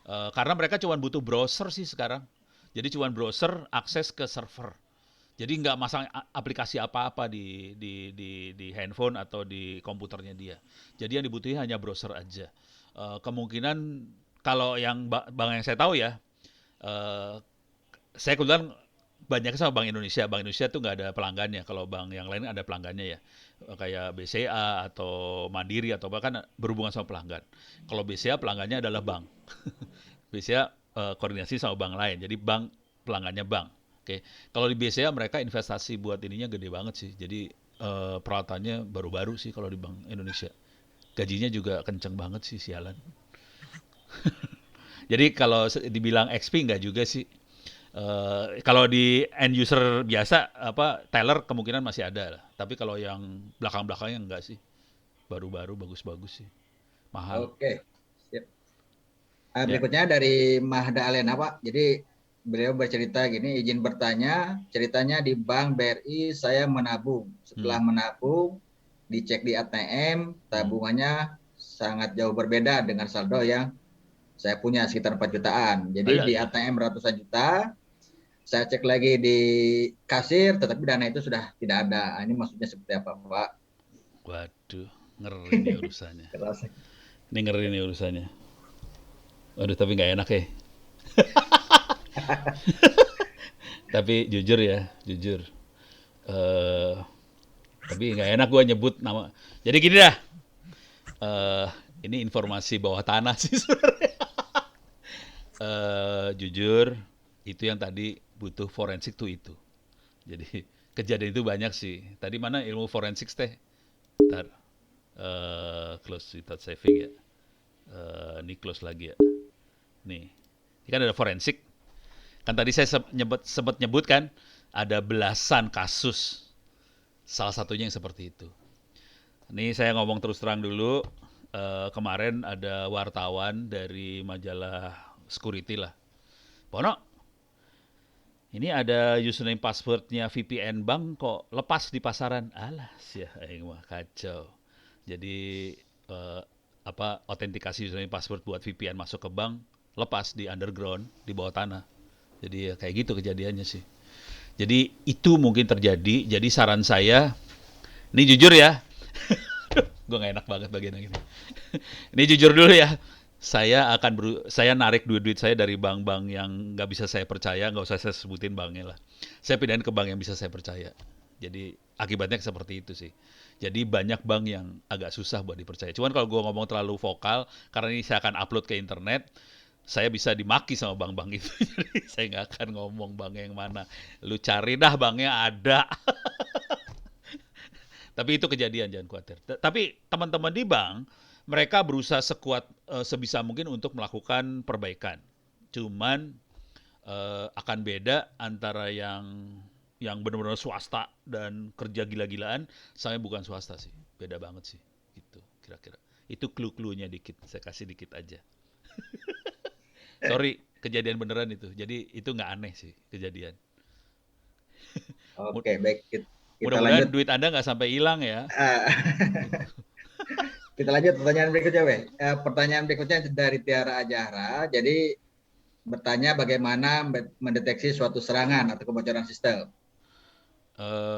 Karena mereka cuma butuh browser sih sekarang. Jadi cuma browser akses ke server. Jadi nggak masang aplikasi apa-apa di handphone atau di komputernya dia. Jadi yang dibutuhin hanya browser aja. Kemungkinan kalau yang bank yang saya tahu ya, saya kebetulan banyak sama Bank Indonesia. Bank Indonesia tuh nggak ada pelanggannya. Kalau bank yang lain ada pelanggannya ya. Kayak BCA atau Mandiri atau bahkan berhubungan sama pelanggan. Kalau BCA pelanggannya adalah bank. BCA koordinasi sama bank lain. Jadi bank pelanggannya bank. Oke. Kalau di BCA mereka investasi buat ininya gede banget sih. Jadi peralatannya baru-baru sih kalau di Bank Indonesia. Gajinya juga kenceng banget sih, sialan. Jadi kalau dibilang XP nggak juga sih. Kalau di end user biasa teller kemungkinan masih ada lah. Tapi kalau yang belakang-belakangnya enggak sih. Baru-baru bagus-bagus sih. Mahal. Oke. Siap. Berikutnya dari Mahda Alena, Pak. Jadi beliau bercerita gini, izin bertanya, ceritanya di Bank BRI saya menabung. Setelah menabung, dicek di ATM, tabungannya sangat jauh berbeda dengan saldo yang saya punya sekitar 4 jutaan. Jadi di ATM ratusan juta, saya cek lagi di kasir, tetapi dana itu sudah tidak ada. Ini maksudnya seperti apa, Pak? Waduh, ngeri nih urusannya. Ini ngeri nih urusannya. Waduh, tapi nggak enak ya. Tapi jujur ya, jujur. Tapi nggak enak gue nyebut nama. Jadi gini dah. Ini informasi bawah tanah sih sebenarnya. Jujur, itu yang tadi butuh forensik tuh itu. Jadi kejadian itu banyak sih. Tadi mana ilmu forensik teh? Ntar close without saving ya. Ini close lagi ya. Nih, ini kan ada forensik. Kan tadi saya sempat nyebut kan ada belasan kasus. Salah satunya yang seperti itu. Ini saya ngomong terus terang dulu. Kemarin ada wartawan dari majalah Security lah. Pono, ini ada username passwordnya VPN bank kok lepas di pasaran. Alah, sih, mah kacau. Jadi autentikasi username password buat VPN masuk ke bank lepas di underground, di bawah tanah. Jadi ya kayak gitu kejadiannya sih. Jadi itu mungkin terjadi. Jadi saran saya, ini jujur ya, gue gak enak banget bagian yang ini. Ini jujur dulu ya. Saya narik duit saya dari bank-bank yang nggak bisa saya percaya, nggak usah saya sebutin banknya lah. Saya pindahin ke bank yang bisa saya percaya. Jadi akibatnya seperti itu sih. Jadi banyak bank yang agak susah buat dipercaya. Cuman kalau gue ngomong terlalu vokal, karena ini saya akan upload ke internet, saya bisa dimaki sama bank-bank itu. Jadi saya nggak akan ngomong bank yang mana. Lu cari dah banknya ada. Tapi itu kejadian, jangan khawatir. Tapi teman-teman di bank, mereka berusaha sebisa mungkin untuk melakukan perbaikan. Cuman akan beda antara yang benar-benar swasta dan kerja gila-gilaan sama bukan swasta sih. Beda banget sih, gitu kira-kira. Itu clue-cluenya dikit, saya kasih dikit aja. Sorry, kejadian beneran itu. Jadi itu nggak aneh sih kejadian. Oke, baik. Kita Mudah-mudahan lanjut. duit Anda nggak sampai hilang ya. Kita lanjut pertanyaan berikutnya, pertanyaan berikutnya dari Tiara Ajahra. Jadi bertanya bagaimana mendeteksi suatu serangan atau kebocoran sistem.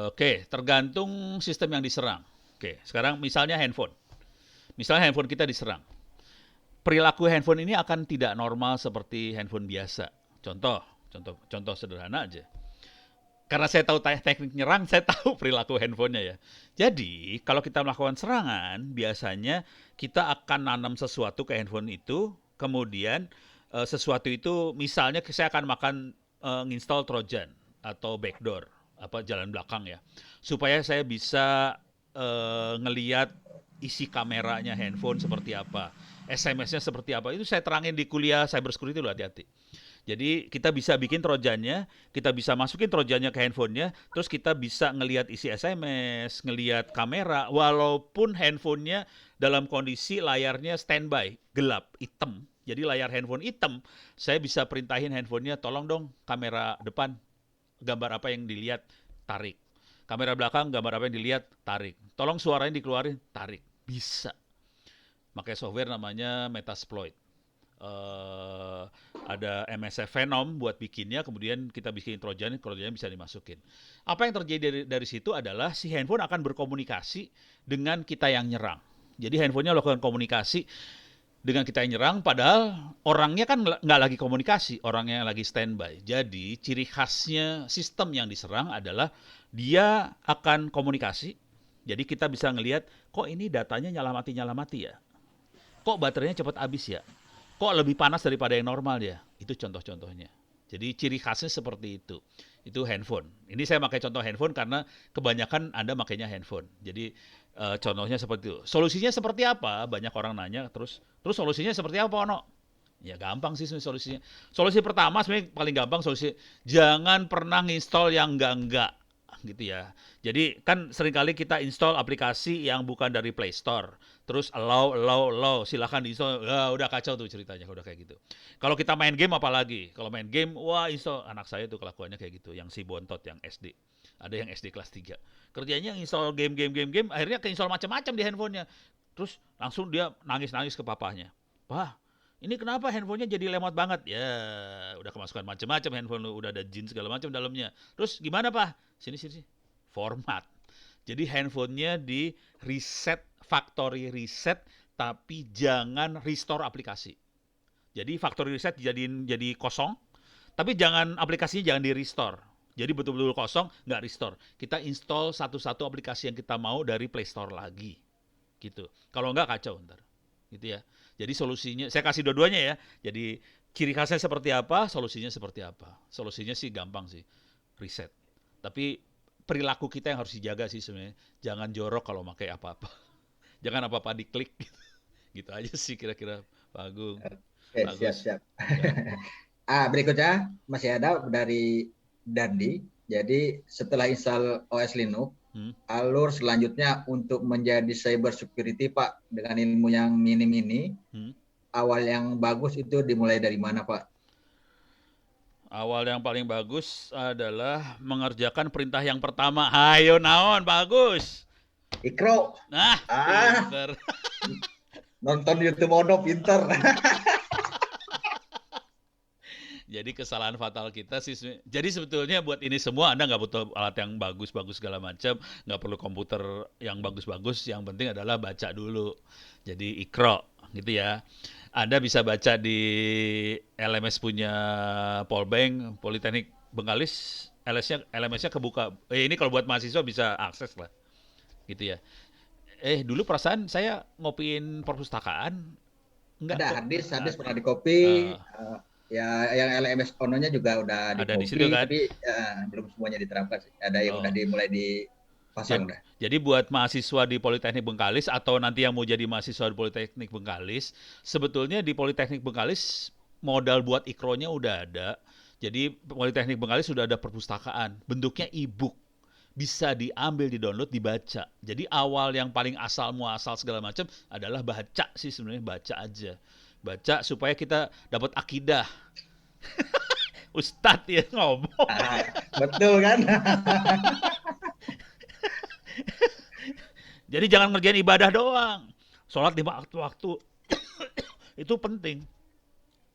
Oke, tergantung sistem yang diserang. Oke, sekarang misalnya handphone. Misalnya handphone kita diserang. Perilaku handphone ini akan tidak normal seperti handphone biasa. Contoh sederhana aja. Karena saya tahu teknik nyerang, saya tahu perilaku handphonenya ya. Jadi, kalau kita melakukan serangan, biasanya kita akan nanam sesuatu ke handphone itu, kemudian sesuatu itu, misalnya saya akan nginstall Trojan atau backdoor, jalan belakang ya, supaya saya bisa ngelihat isi kameranya handphone seperti apa, SMS-nya seperti apa. Itu saya terangin di kuliah cybersecurity loh, hati-hati. Jadi kita bisa bikin trojannya, kita bisa masukin trojannya ke handphonenya, terus kita bisa ngelihat isi SMS, ngelihat kamera, walaupun handphonenya dalam kondisi layarnya standby, gelap, hitam. Jadi layar handphone hitam, saya bisa perintahin handphonenya, tolong dong kamera depan, gambar apa yang dilihat, tarik. Kamera belakang, gambar apa yang dilihat, tarik. Tolong suaranya dikeluarin, tarik. Bisa. Pakai software namanya Metasploit. Ada MSF Venom buat bikinnya, kemudian kita bikin trojannya bisa dimasukin. Apa yang terjadi dari situ adalah si handphone akan berkomunikasi dengan kita yang nyerang. Jadi handphonenya melakukan komunikasi dengan kita yang nyerang, padahal orangnya kan nggak lagi komunikasi, orangnya lagi standby. Jadi ciri khasnya sistem yang diserang adalah dia akan komunikasi. Jadi kita bisa ngelihat, kok ini datanya nyala mati ya? Kok baterainya cepat habis ya? Kok lebih panas daripada yang normal ya? Itu contoh-contohnya. Jadi ciri khasnya seperti itu. Itu handphone. Ini saya pakai contoh handphone karena kebanyakan Anda makainya handphone. Jadi contohnya seperti itu. Solusinya seperti apa? Banyak orang nanya. Terus solusinya seperti apa, Ono? Ya gampang sih solusinya. Solusi pertama sebenarnya paling gampang, solusi jangan pernah nginstall yang enggak gitu ya. Jadi kan seringkali kita install aplikasi yang bukan dari Play Store. Terus allow, silakan diinstall. Ya, udah kacau tuh ceritanya udah kayak gitu. Kalau kita main game apalagi? Kalau main game, wah install. Anak saya tuh kelakuannya kayak gitu, yang si bontot yang SD. Ada yang SD kelas 3. Kerjanya install game, akhirnya keinstall macam-macam di handphonenya. Terus langsung dia nangis-nangis ke papahnya. "Pak, ini kenapa handphonenya jadi lemot banget?" Ya, udah kemasukan macam-macam handphone lu, udah ada jin segala macam dalamnya. Terus gimana, Pak? Sini. Format. Jadi handphonenya di reset, factory reset, tapi jangan restore aplikasi. Jadi factory reset jadi kosong, tapi aplikasinya jangan di restore. Jadi betul-betul kosong, nggak restore. Kita install satu-satu aplikasi yang kita mau dari Play Store lagi. Gitu. Kalau nggak kacau ntar. Gitu ya. Jadi solusinya, saya kasih dua-duanya ya. Jadi ciri khasnya seperti apa, solusinya seperti apa. Solusinya sih gampang sih, reset. Tapi perilaku kita yang harus dijaga sih sebenarnya. Jangan jorok kalau pakai apa-apa. Jangan apa-apa diklik. Gitu aja sih kira-kira, Pak Agung. Oke, siap. Berikutnya masih ada dari Dandi. Jadi setelah install OS Linux, alur selanjutnya untuk menjadi cyber security, Pak, dengan ilmu yang minim ini, awal yang bagus itu dimulai dari mana, Pak? Awal yang paling bagus adalah mengerjakan perintah yang pertama. Hayo naon, bagus. Ikro. Nah, pinter. Nonton YouTube Ono, pinter. Jadi kesalahan fatal kita sih. Jadi sebetulnya buat ini semua Anda nggak butuh alat yang bagus-bagus segala macam, nggak perlu komputer yang bagus-bagus. Yang penting adalah baca dulu. Jadi ikro, gitu ya. Anda bisa baca di LMS punya Polbank, Politeknik Bengkalis, LMS-nya kebuka. Ini kalau buat mahasiswa bisa akses lah, gitu ya. Dulu perasaan saya ngopiin perpustakaan, enggak. Ada hadis pernah dikopi. Ya, yang LMS Ono-nya juga udah ada di situ kan? Tapi belum semuanya diterapkan sih. Ada yang udah mulai dipasang udah. Jadi buat mahasiswa di Politeknik Bengkalis atau nanti yang mau jadi mahasiswa di Politeknik Bengkalis, sebetulnya di Politeknik Bengkalis modal buat ikronya udah ada. Jadi Politeknik Bengkalis sudah ada perpustakaan, bentuknya e-book. bisa diambil, di-download, dibaca. Jadi awal yang paling asal muasal segala macam adalah baca sih sebenarnya, baca aja. Baca supaya kita dapat akidah. Ustadz ya ngomong. Betul kan? Jadi jangan ngerjain ibadah doang. Sholat 5 waktu itu penting.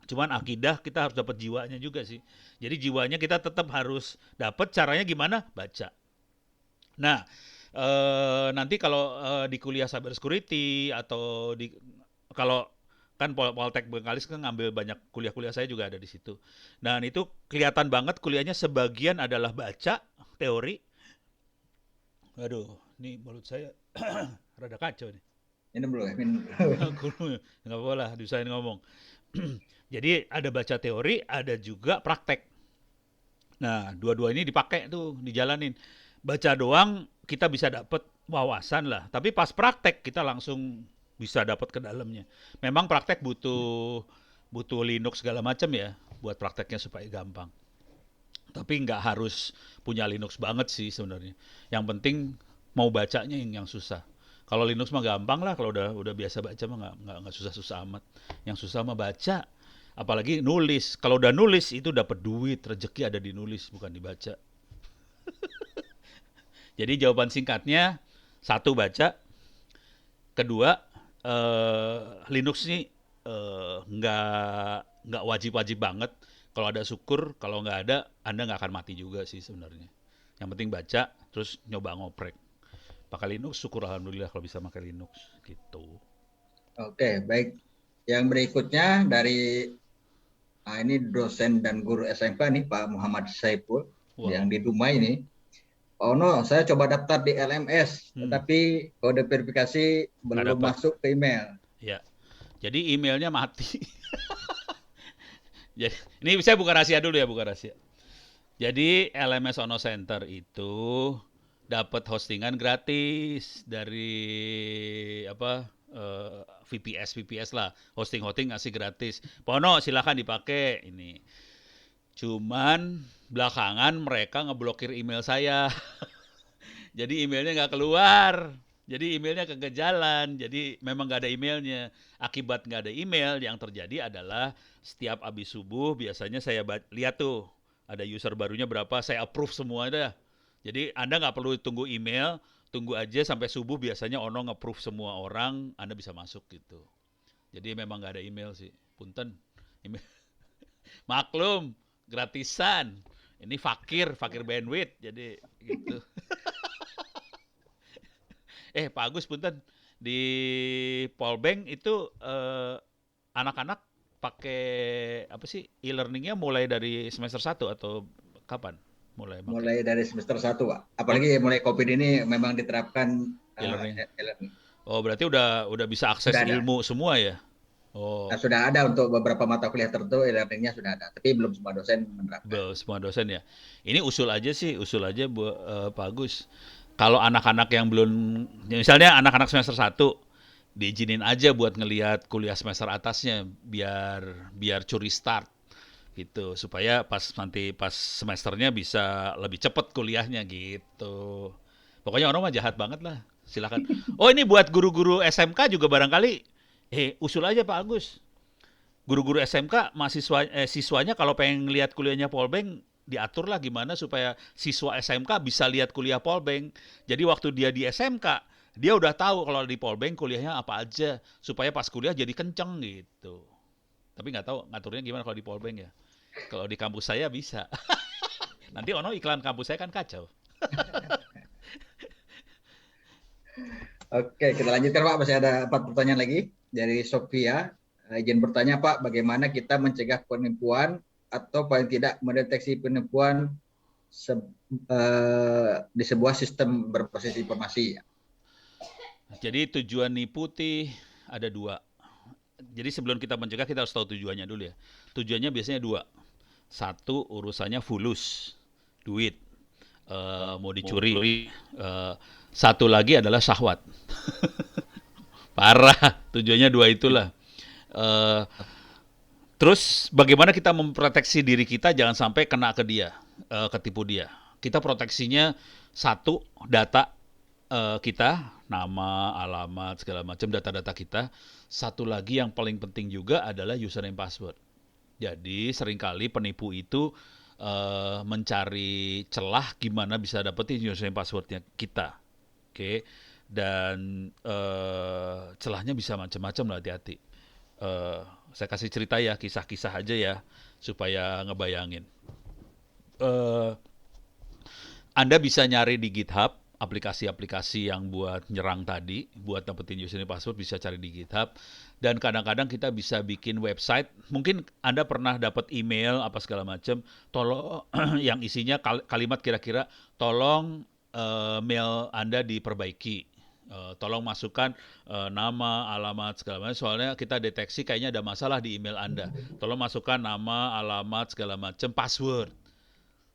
Cuman akidah kita harus dapat jiwanya juga sih. Jadi jiwanya kita tetap harus dapat, caranya gimana? Baca. Nah, nanti kalau di kuliah cyber security atau kalau kan Poltek Bengkalis kan ngambil banyak kuliah-kuliah, saya juga ada di situ. Dan itu kelihatan banget kuliahnya sebagian adalah baca teori. Aduh, ini mulut saya rada kacau nih. Ini belum, Nggak boleh lah, diusahain ngomong. Jadi ada baca teori, ada juga praktek. Nah, dua-dua ini dipakai tuh, dijalanin. Baca doang kita bisa dapat wawasan lah, tapi pas praktek kita langsung bisa dapat ke dalamnya. Memang praktek butuh Linux segala macam ya, buat prakteknya supaya gampang. Tapi nggak harus punya Linux banget sih sebenarnya. Yang penting mau bacanya yang susah. Kalau Linux mah gampang lah, kalau udah biasa baca mah nggak susah-susah amat. Yang susah mah baca, apalagi nulis. Kalau udah nulis itu dapat duit, rezeki ada di nulis bukan dibaca. Jadi jawaban singkatnya, 1 baca, 2 Linux ini nggak wajib-wajib banget. Kalau ada syukur, kalau nggak ada Anda nggak akan mati juga sih sebenarnya. Yang penting baca, terus nyoba ngoprek. Pakai Linux, syukur alhamdulillah kalau bisa pakai Linux gitu. Oke, baik. Yang berikutnya dari ini dosen dan guru SMK nih Pak Muhammad Saiful yang di Dumai ini. Oh no, saya coba daftar di LMS, tetapi kode verifikasi belum masuk ke email. Ya, jadi emailnya mati. Jadi, ini saya buka rahasia dulu ya, buka rahasia. Jadi LMS Ono Center itu dapat hostingan gratis dari VPS lah, hosting ngasih gratis. Pono silakan dipakai ini. Cuman belakangan mereka ngeblokir email saya. Jadi emailnya nggak keluar. Jadi emailnya kagak jalan. Jadi memang nggak ada emailnya. Akibat nggak ada email, yang terjadi adalah setiap habis subuh biasanya saya lihat tuh ada user barunya berapa, saya approve semua dah. Jadi Anda nggak perlu tunggu email, tunggu aja sampai subuh, biasanya Ono nge-approve semua orang, Anda bisa masuk gitu. Jadi memang nggak ada email sih. Punten. Email. Maklum, gratisan. Ini fakir bandwidth, jadi gitu. Pak Agus, punten, di Polbank itu anak-anak pakai apa sih e-learningnya mulai dari semester 1 atau kapan? Mulai dari semester 1, Pak. Apalagi mulai COVID ini memang diterapkan e-learning. Oh, berarti udah bisa akses ilmu semua ya? Oh. Nah, sudah ada untuk beberapa mata kuliah tertentu e-learningnya sudah ada, tapi belum semua dosen menerapkan. Belum semua dosen ya. Ini usul aja buat Pak Agus. Kalau anak-anak yang belum, misalnya anak-anak semester 1, diizinin aja buat ngelihat kuliah semester atasnya, biar curi start gitu, supaya pas semesternya bisa lebih cepat kuliahnya gitu. Pokoknya orang mah jahat banget lah. Silakan. Oh, ini buat guru-guru SMK juga barangkali usul aja Pak Agus. Guru-guru SMK siswanya kalau pengen lihat kuliahnya Polbank, diatur lah gimana supaya siswa SMK bisa lihat kuliah Polbank. Jadi waktu dia di SMK, dia udah tahu kalau di Polbank kuliahnya apa aja, supaya pas kuliah jadi kenceng gitu. Tapi nggak tahu ngaturnya gimana kalau di Polbank ya. Kalau di kampus saya bisa. Nanti Ono iklan kampus saya kan kacau. Oke, kita lanjutkan Pak. Masih ada 4 pertanyaan lagi dari Sofia. Izin bertanya Pak, bagaimana kita mencegah penipuan atau paling tidak mendeteksi penipuan di sebuah sistem berbasis informasi? Jadi tujuan nipu ada 2. Jadi sebelum kita mencegah kita harus tahu tujuannya dulu ya. Tujuannya biasanya 2. 1, urusannya fulus, duit, mau dicuri. 1 lagi adalah syahwat. Parah, tujuannya 2 itulah. Terus bagaimana kita memproteksi diri kita jangan sampai kena ke dia, ketipu dia. Kita proteksinya satu, data kita, nama, alamat, segala macam data-data kita. Satu lagi yang paling penting juga adalah username password. Jadi seringkali penipu itu mencari celah gimana bisa dapetin username passwordnya kita. Oke. Dan celahnya bisa macam-macam lah, hati-hati. Saya kasih cerita ya, kisah-kisah aja ya supaya ngebayangin. Anda bisa nyari di GitHub aplikasi-aplikasi yang buat nyerang tadi, buat dapetin username password bisa cari di GitHub. Dan kadang-kadang kita bisa bikin website. Mungkin Anda pernah dapat email apa segala macam, tolong yang isinya kalimat kira-kira tolong mail Anda diperbaiki. Tolong masukkan nama, alamat segala macam. Soalnya kita deteksi kayaknya ada masalah di email Anda. Tolong masukkan nama, alamat segala macam, password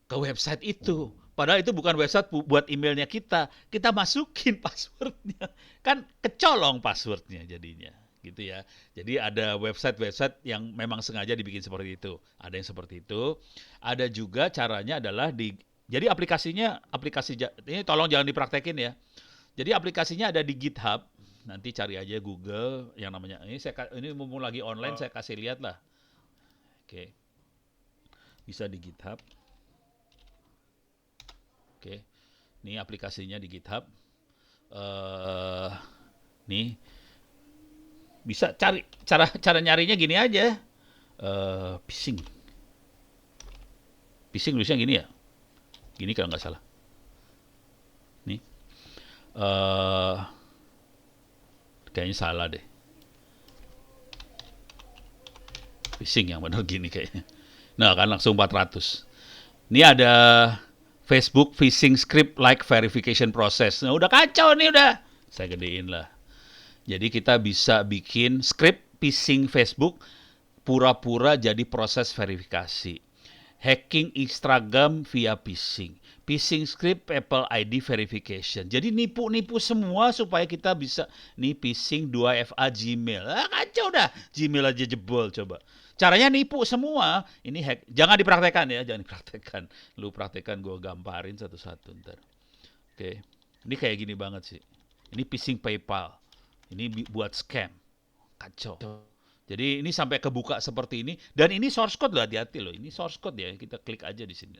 ke website itu. Padahal itu bukan website buat emailnya kita masukin passwordnya, kan kecolong passwordnya jadinya, gitu ya. Jadi ada website-website yang memang sengaja dibikin seperti itu. Ada yang seperti itu. Ada juga caranya adalah jadi ini tolong jangan dipraktekin ya. Jadi aplikasinya ada di GitHub. Nanti cari aja Google yang namanya ini mumpung lagi online saya kasih lihat lah. Oke. Bisa di GitHub. Oke, ini aplikasinya di GitHub. Nih, bisa cari cara nyarinya gini aja. Phishing tulisnya gini ya, gini kalau nggak salah. Nih, kayaknya salah deh. Phishing yang benar gini kayaknya. Nah kan langsung 400. Ini ada Facebook phishing script like verification process. Nah, udah kacau nih udah. Saya gedein lah. Jadi kita bisa bikin script phishing Facebook pura-pura jadi proses verifikasi. Hacking Instagram via phishing. Phishing script Apple ID verification. Jadi nipu-nipu semua supaya kita bisa phishing 2FA Gmail. Kacau dah. Gmail aja jebol coba. Caranya nipu semua. Ini hack. Jangan dipraktekkan ya, jangan dipraktekkan. Lu praktekkan gue gamparin satu-satu ntar. Oke. Ini kayak gini banget sih. Ini phishing PayPal. Ini buat scam. Kacau. Jadi ini sampai kebuka seperti ini dan ini source code loh, hati-hati loh. Ini source code ya. Kita klik aja di sini.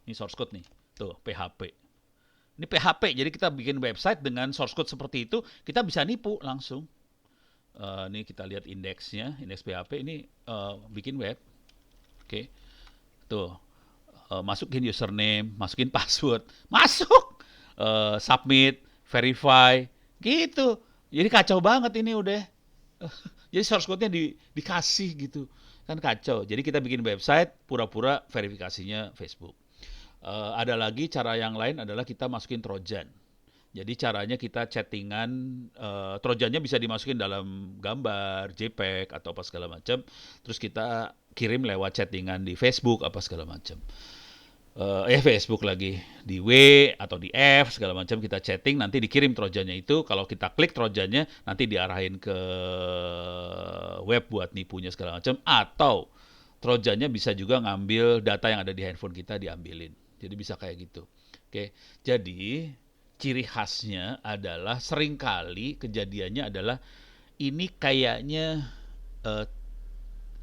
Ini source code nih. Tuh, PHP. Ini PHP. Jadi kita bikin website dengan source code seperti itu, kita bisa nipu langsung. Ini kita lihat indeksnya, indeks PHP ini bikin web. Oke. Tuh. Masukin username, masukin password. Masuk. Submit, verify, gitu. Jadi kacau banget ini udah. Jadi source code-nya dikasih gitu. Kan kacau. Jadi kita bikin website, pura-pura verifikasinya Facebook. Ada lagi cara yang lain adalah kita masukin Trojan. Jadi caranya kita chattingan, Trojannya bisa dimasukin dalam gambar, JPEG, atau apa segala macam. Terus kita kirim lewat chattingan di Facebook, apa segala macam. Facebook lagi, di W atau di F, segala macam kita chatting, nanti dikirim Trojannya itu. Kalau kita klik Trojannya, nanti diarahin ke web buat nipunya segala macam. Atau Trojannya bisa juga ngambil data yang ada di handphone kita, diambilin. Jadi bisa kayak gitu. Oke, jadi ciri khasnya adalah seringkali kejadiannya adalah ini kayaknya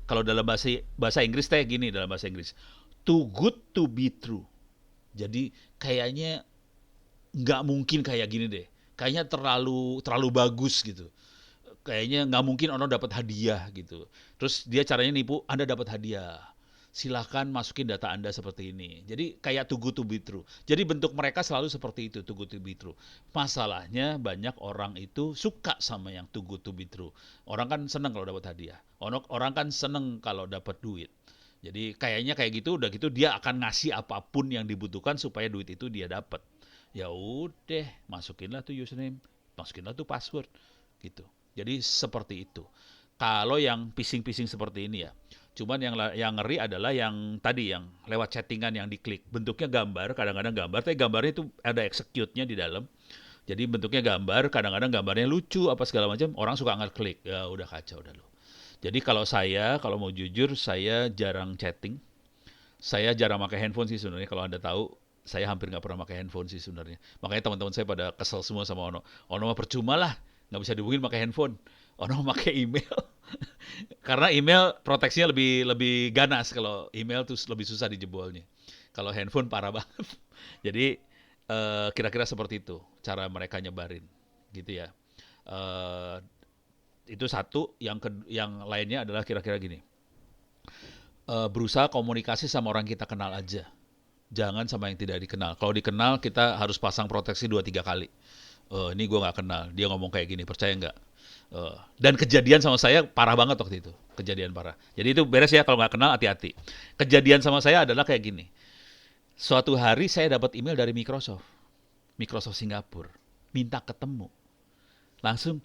kalau dalam bahasa Inggris teh gini, dalam bahasa Inggris, too good to be true. Jadi kayaknya nggak mungkin kayak gini deh. Kayaknya terlalu bagus gitu. Kayaknya nggak mungkin ono dapat hadiah gitu. Terus dia caranya nipu, Anda dapat hadiah. Silahkan masukin data Anda seperti ini. Jadi kayak too good to be true. Jadi bentuk mereka selalu seperti itu, too good to be true. Masalahnya banyak orang itu suka sama yang too good to be true. Orang kan seneng kalau dapat hadiah. Orang kan seneng kalau dapat duit. Jadi kayaknya kayak gitu, udah gitu dia akan ngasih apapun yang dibutuhkan supaya duit itu dia dapat. Ya udah, masukinlah tuh username, masukinlah tuh password, gitu. Jadi seperti itu. Kalau yang phishing seperti ini ya. Cuman yang ngeri adalah yang tadi, yang lewat chattingan yang diklik. Bentuknya gambar, kadang-kadang gambar, tapi gambarnya itu ada execute-nya di dalam. Jadi bentuknya gambar, kadang-kadang gambarnya lucu, apa segala macam, orang suka ngeklik. Ya udah kacau dah lo. Jadi kalau mau jujur, saya jarang chatting. Saya jarang pakai handphone sih sebenarnya. Kalau Anda tahu, saya hampir nggak pernah pakai handphone sih sebenarnya. Makanya teman-teman saya pada kesel semua sama Ono. Ono mah percuma lah, nggak bisa dihubungin pakai handphone. Ono pakai email. Karena email proteksinya lebih lebih ganas. Kalau email tuh lebih susah dijebolnya. Kalau handphone parah banget. Jadi kira-kira seperti itu cara mereka nyebarin, gitu ya. Eh, itu satu. Yang lainnya adalah kira-kira gini. Berusaha komunikasi sama orang kita kenal aja. Jangan sama yang tidak dikenal. Kalau dikenal kita harus pasang proteksi 2-3 kali. Ini gue nggak kenal, dia ngomong kayak gini, percaya nggak? Dan kejadian sama saya parah banget waktu itu. Kejadian parah. Jadi itu beres ya, kalau nggak kenal hati-hati. Kejadian sama saya adalah kayak gini. Suatu hari saya dapat email dari Microsoft Singapura, minta ketemu. Langsung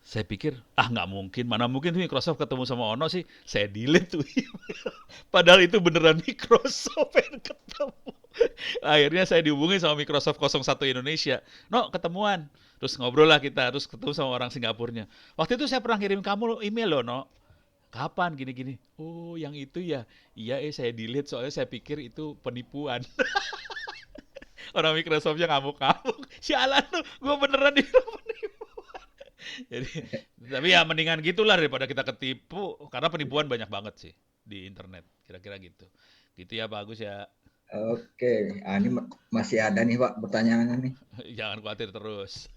saya pikir, nggak mungkin, mana mungkin tuh Microsoft ketemu sama Ono sih. Saya delete tuh email. Padahal itu beneran Microsoft yang ketemu. Akhirnya saya dihubungi sama Microsoft 01 Indonesia. No, ketemuan. Terus ngobrol lah kita, terus ketemu sama orang Singapurnya. Waktu itu saya pernah kirim kamu email loh, No. Kapan gini-gini? Oh, yang itu ya. Iya, saya delete soalnya saya pikir itu penipuan. Orang Microsoftnya ngamuk-ngamuk. Sialan tuh, gue beneran dibilang penipuan. Jadi, tapi ya mendingan gitulah daripada kita ketipu, karena penipuan banyak banget sih di internet. Kira-kira gitu. Gitu ya Pak Agus ya. Oke, ini masih ada nih Pak pertanyaannya nih. Jangan khawatir terus.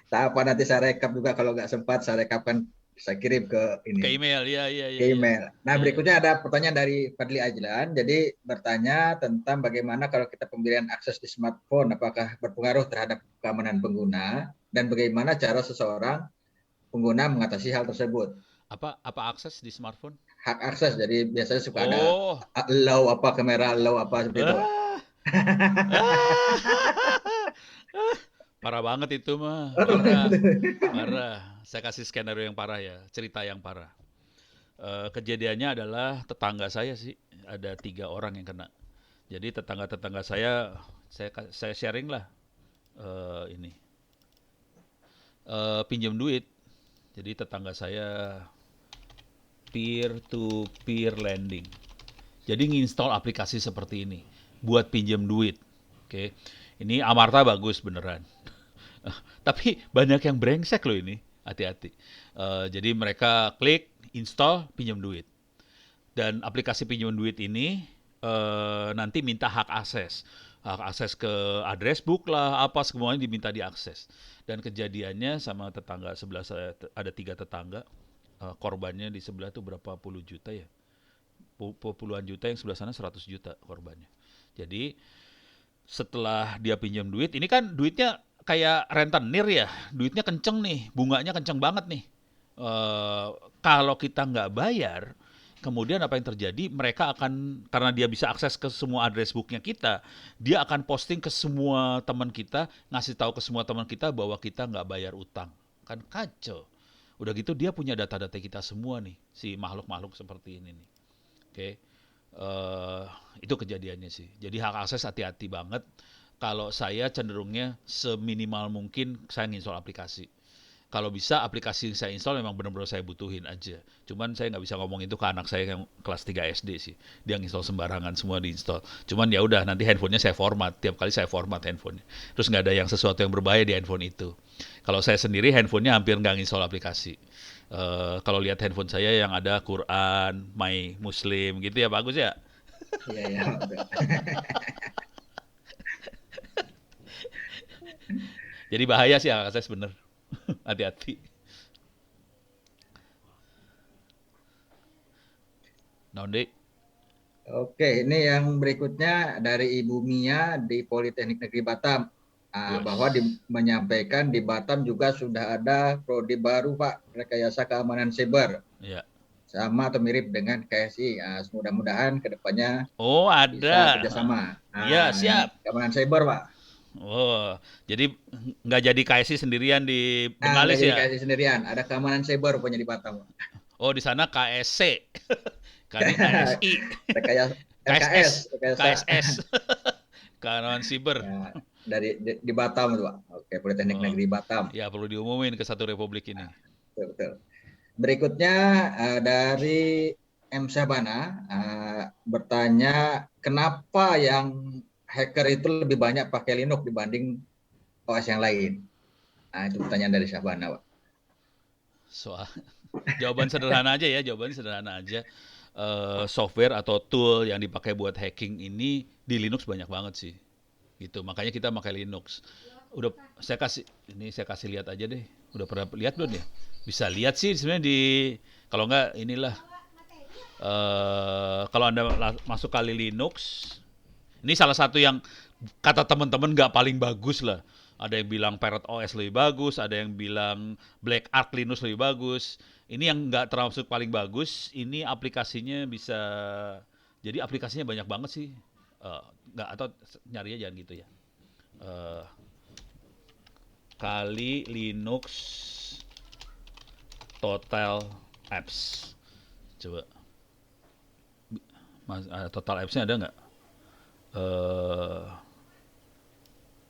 Tak apa, nanti saya rekap juga, kalau nggak sempat saya rekapkan, saya kirim ke ini. Ke email, iya. Ke email. Nah, berikutnya ada pertanyaan dari Fadli Ajlan. Jadi bertanya tentang bagaimana kalau kita pemberian akses di smartphone, apakah berpengaruh terhadap keamanan pengguna, dan bagaimana cara seseorang pengguna mengatasi hal tersebut. Apa akses di smartphone? Hak akses, jadi biasanya suka ada allow apa, kamera allow apa seperti itu. Parah banget itu mah, parah. Saya kasih skenario yang parah ya, cerita yang parah. Kejadiannya adalah tetangga saya sih, ada 3 orang yang kena. Jadi tetangga saya sharing lah ini. Pinjam duit. Jadi tetangga saya peer-to-peer lending. Jadi nginstall aplikasi seperti ini buat pinjam duit. Oke. Ini Amarta bagus beneran. Tapi banyak yang brengsek loh ini. Hati-hati. Jadi mereka klik, install, pinjam duit. Dan aplikasi pinjam duit ini nanti minta hak akses. Hak akses ke address book lah, apa semuanya diminta diakses. Dan kejadiannya sama tetangga sebelah saya, ada 3 tetangga, korbannya di sebelah tuh berapa puluh juta ya, puluhan juta, yang sebelah sana 100 juta korbannya. Jadi setelah dia pinjam duit, ini kan duitnya kayak rentenir ya, duitnya kenceng nih, bunganya kenceng banget nih. Kalau kita nggak bayar, kemudian apa yang terjadi, mereka akan, karena dia bisa akses ke semua address booknya kita, dia akan posting ke semua teman kita, ngasih tahu ke semua teman kita bahwa kita nggak bayar utang. Kan kacau. Udah gitu dia punya data-data kita semua nih, si makhluk-makhluk seperti ini nih. Oke. Itu kejadiannya sih. Jadi hak akses hati-hati banget. Kalau saya cenderungnya seminimal mungkin saya nginstall aplikasi. Kalau bisa aplikasi yang saya install memang benar-benar saya butuhin aja. Cuman saya nggak bisa ngomong itu ke anak saya yang kelas 3 SD sih. Dia nginstall sembarangan, semua diinstall. Cuman ya udah, nanti handphonenya saya format. Tiap kali saya format handphonenya. Terus nggak ada yang sesuatu yang berbahaya di handphone itu. Kalau saya sendiri handphonenya hampir nggak nginstall aplikasi. Kalau lihat handphone saya yang ada Quran, My Muslim gitu ya, bagus ya? Iya. Jadi bahaya sih hak akses bener. Hati-hati. Nonde. Oke, ini yang berikutnya dari Ibu Mia di Politeknik Negeri Batam. Yes. Bahwa menyampaikan di Batam juga sudah ada prodi baru Pak, rekayasa keamanan siber. Iya. Sama atau mirip dengan KSI. Mudah-mudahan kedepannya ada. Bisa kerjasama. Iya, siap. Keamanan siber Pak. Oh, jadi nggak jadi KSI sendirian di Bengkalis ya? Nggak jadi KSI sendirian, ada keamanan cyber punya di Batam. Oh, di sana KSC, kan KSI, KSS, keamanan siber. Ya, di Batam itu Pak. Oke, Politeknik Negeri Batam. Ya, perlu diumumin ke satu republik ini. Betul. Berikutnya dari M. Sabana bertanya kenapa yang hacker itu lebih banyak pakai Linux dibanding OS yang lain. Nah, itu pertanyaan dari Sabana, Pak. Jawaban sederhana aja ya, software atau tool yang dipakai buat hacking ini di Linux banyak banget sih. Gitu. Makanya kita pakai Linux. Udah saya kasih lihat aja deh. Udah pernah lihat belum ya? Bisa lihat sih sebenarnya kalau enggak inilah kalau Anda masuk kali Linux, ini salah satu yang kata teman-teman nggak paling bagus lah. Ada yang bilang Parrot OS lebih bagus, ada yang bilang Black Arc Linux lebih bagus. Ini yang nggak termasuk paling bagus. Ini aplikasinya bisa, jadi aplikasinya banyak banget sih. Atau nyarinya jangan gitu ya. Kali Linux Total Apps. Coba. Total Apps-nya ada nggak?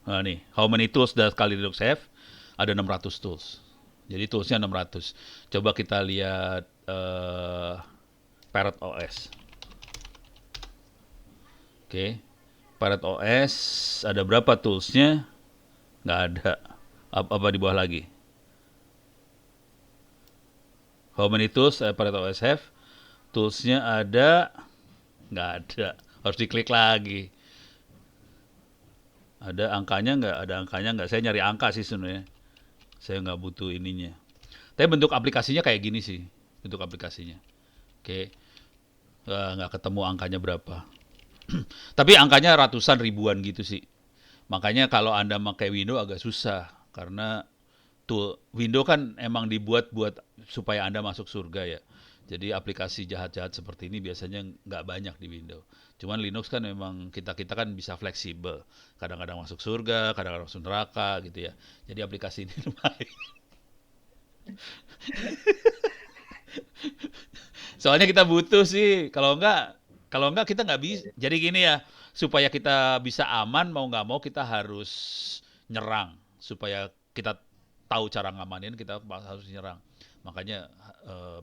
Nah nih, how many tools does Kali Linux have? Ada 600 tools. Jadi toolsnya 600. Coba kita lihat Parrot OS. Oke. Parrot OS ada berapa toolsnya? Nggak ada. Apa di bawah lagi? How many tools Parrot OS have? Toolsnya ada? Nggak ada. Harus diklik lagi. Ada angkanya nggak? Ada angkanya nggak? Saya nyari angka sih sebenarnya. Saya nggak butuh ininya. Tapi bentuk aplikasinya kayak gini sih. Bentuk aplikasinya. Oke. Nggak ketemu angkanya berapa. Tapi angkanya ratusan ribuan gitu sih. Makanya kalau Anda pakai Windows agak susah. Karena Windows kan emang dibuat buat supaya Anda masuk surga ya. Jadi aplikasi jahat-jahat seperti ini biasanya nggak banyak di Windows. Cuman Linux kan memang kita kan bisa fleksibel. Kadang-kadang masuk surga, kadang-kadang masuk neraka gitu ya. Jadi aplikasi ini lumayan. Soalnya kita butuh sih. Kalau enggak kita nggak bisa. Jadi gini ya, supaya kita bisa aman mau nggak mau kita harus nyerang. Supaya kita tahu cara ngamanin, kita harus nyerang. Makanya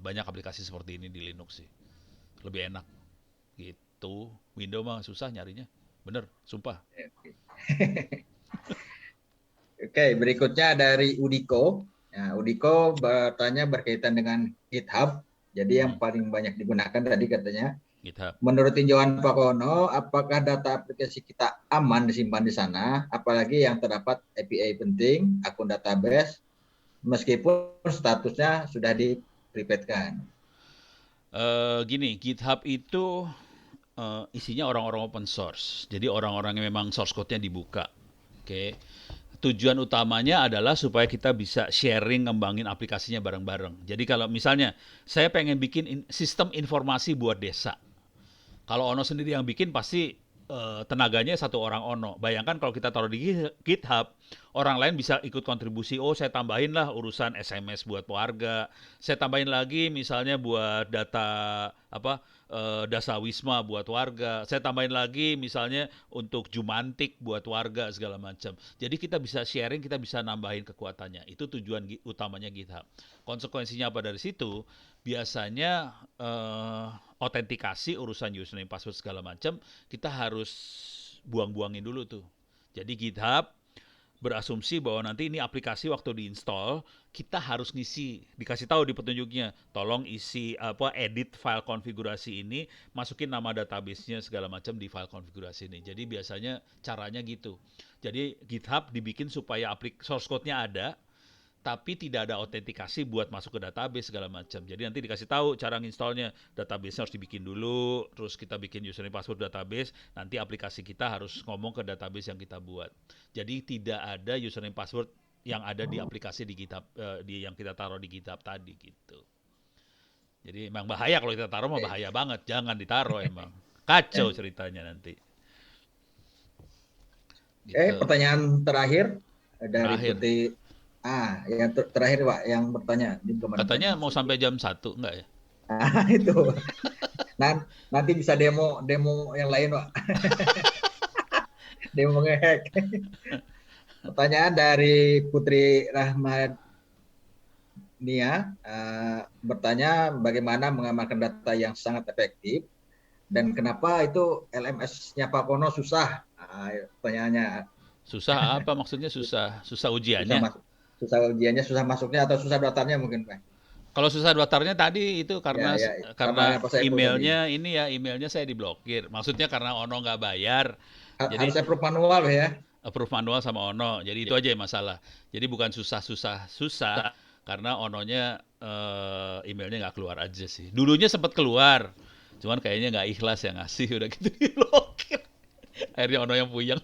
banyak aplikasi seperti ini di Linux sih. Lebih enak gitu. Windows mah susah nyarinya. Bener, sumpah. Oke, berikutnya dari Udiko. Nah, Udiko bertanya berkaitan dengan GitHub. Jadi yang paling banyak digunakan tadi katanya GitHub. Menurut tinjauan Pak Kono, apakah data aplikasi kita aman disimpan di sana? Apalagi yang terdapat API penting, akun database, meskipun statusnya sudah di-privatekan. Gini, GitHub itu isinya orang-orang open source. Jadi orang-orang yang memang source code-nya dibuka. Oke. Tujuan utamanya adalah supaya kita bisa sharing, ngembangin aplikasinya bareng-bareng. Jadi kalau misalnya saya pengen bikin sistem informasi buat desa. Kalau Ono sendiri yang bikin pasti tenaganya satu orang Ono. Bayangkan kalau kita taruh di GitHub, orang lain bisa ikut kontribusi. Oh, saya tambahin lah urusan SMS buat warga. Saya tambahin lagi misalnya buat data Dasawisma buat warga. Saya tambahin lagi misalnya untuk Jumantik buat warga segala macam. Jadi kita bisa sharing, kita bisa nambahin kekuatannya. Itu tujuan utamanya GitHub. Konsekuensinya apa dari situ? Biasanya autentikasi urusan username password segala macam kita harus buang-buangin dulu tuh. Jadi GitHub berasumsi bahwa nanti ini aplikasi waktu diinstal kita harus ngisi, dikasih tahu di petunjuknya, tolong isi edit file konfigurasi ini, masukin nama database-nya segala macam di file konfigurasi ini. Jadi biasanya caranya gitu. Jadi GitHub dibikin supaya source code-nya ada, tapi tidak ada autentikasi buat masuk ke database segala macam. Jadi nanti dikasih tahu cara nginstallnya, database-nya harus dibikin dulu, terus kita bikin username password database, nanti aplikasi kita harus ngomong ke database yang kita buat. Jadi tidak ada username password yang ada di aplikasi di GitHub, yang kita taruh di GitHub tadi gitu. Jadi emang bahaya kalau kita taruh, mah bahaya banget, jangan ditaruh emang. Kacau ceritanya nanti. Gitu. Pertanyaan terakhir dari Putri. Yang terakhir Pak, yang bertanya. Katanya mau sampai jam 1, enggak ya? Itu. Nanti bisa demo yang lain Pak. Demo ngehack. Pertanyaan dari Putri Nia bertanya bagaimana mengamankan data yang sangat efektif dan kenapa itu LMS-nya Pak Pono susah? Pertanyaannya Susah apa maksudnya susah? Susah susah ujiannya? masuk, susah ujiannya, susah masuknya atau susah daftarnya mungkin Pak? Kalau susah daftarnya tadi itu Ya, ya, sama karena dengan Pak Saiful tadi. emailnya ini ya, emailnya saya diblokir. Maksudnya karena Ono nggak bayar, jadi Harus approve manual ya. approve manual sama Ono. Jadi itu aja yang masalah. Jadi bukan susah karena Ononya emailnya nggak keluar aja sih. Dulunya sempat keluar, cuman kayaknya nggak ikhlas yang ngasih udah gitu diblokir. Akhirnya Ono yang puyeng.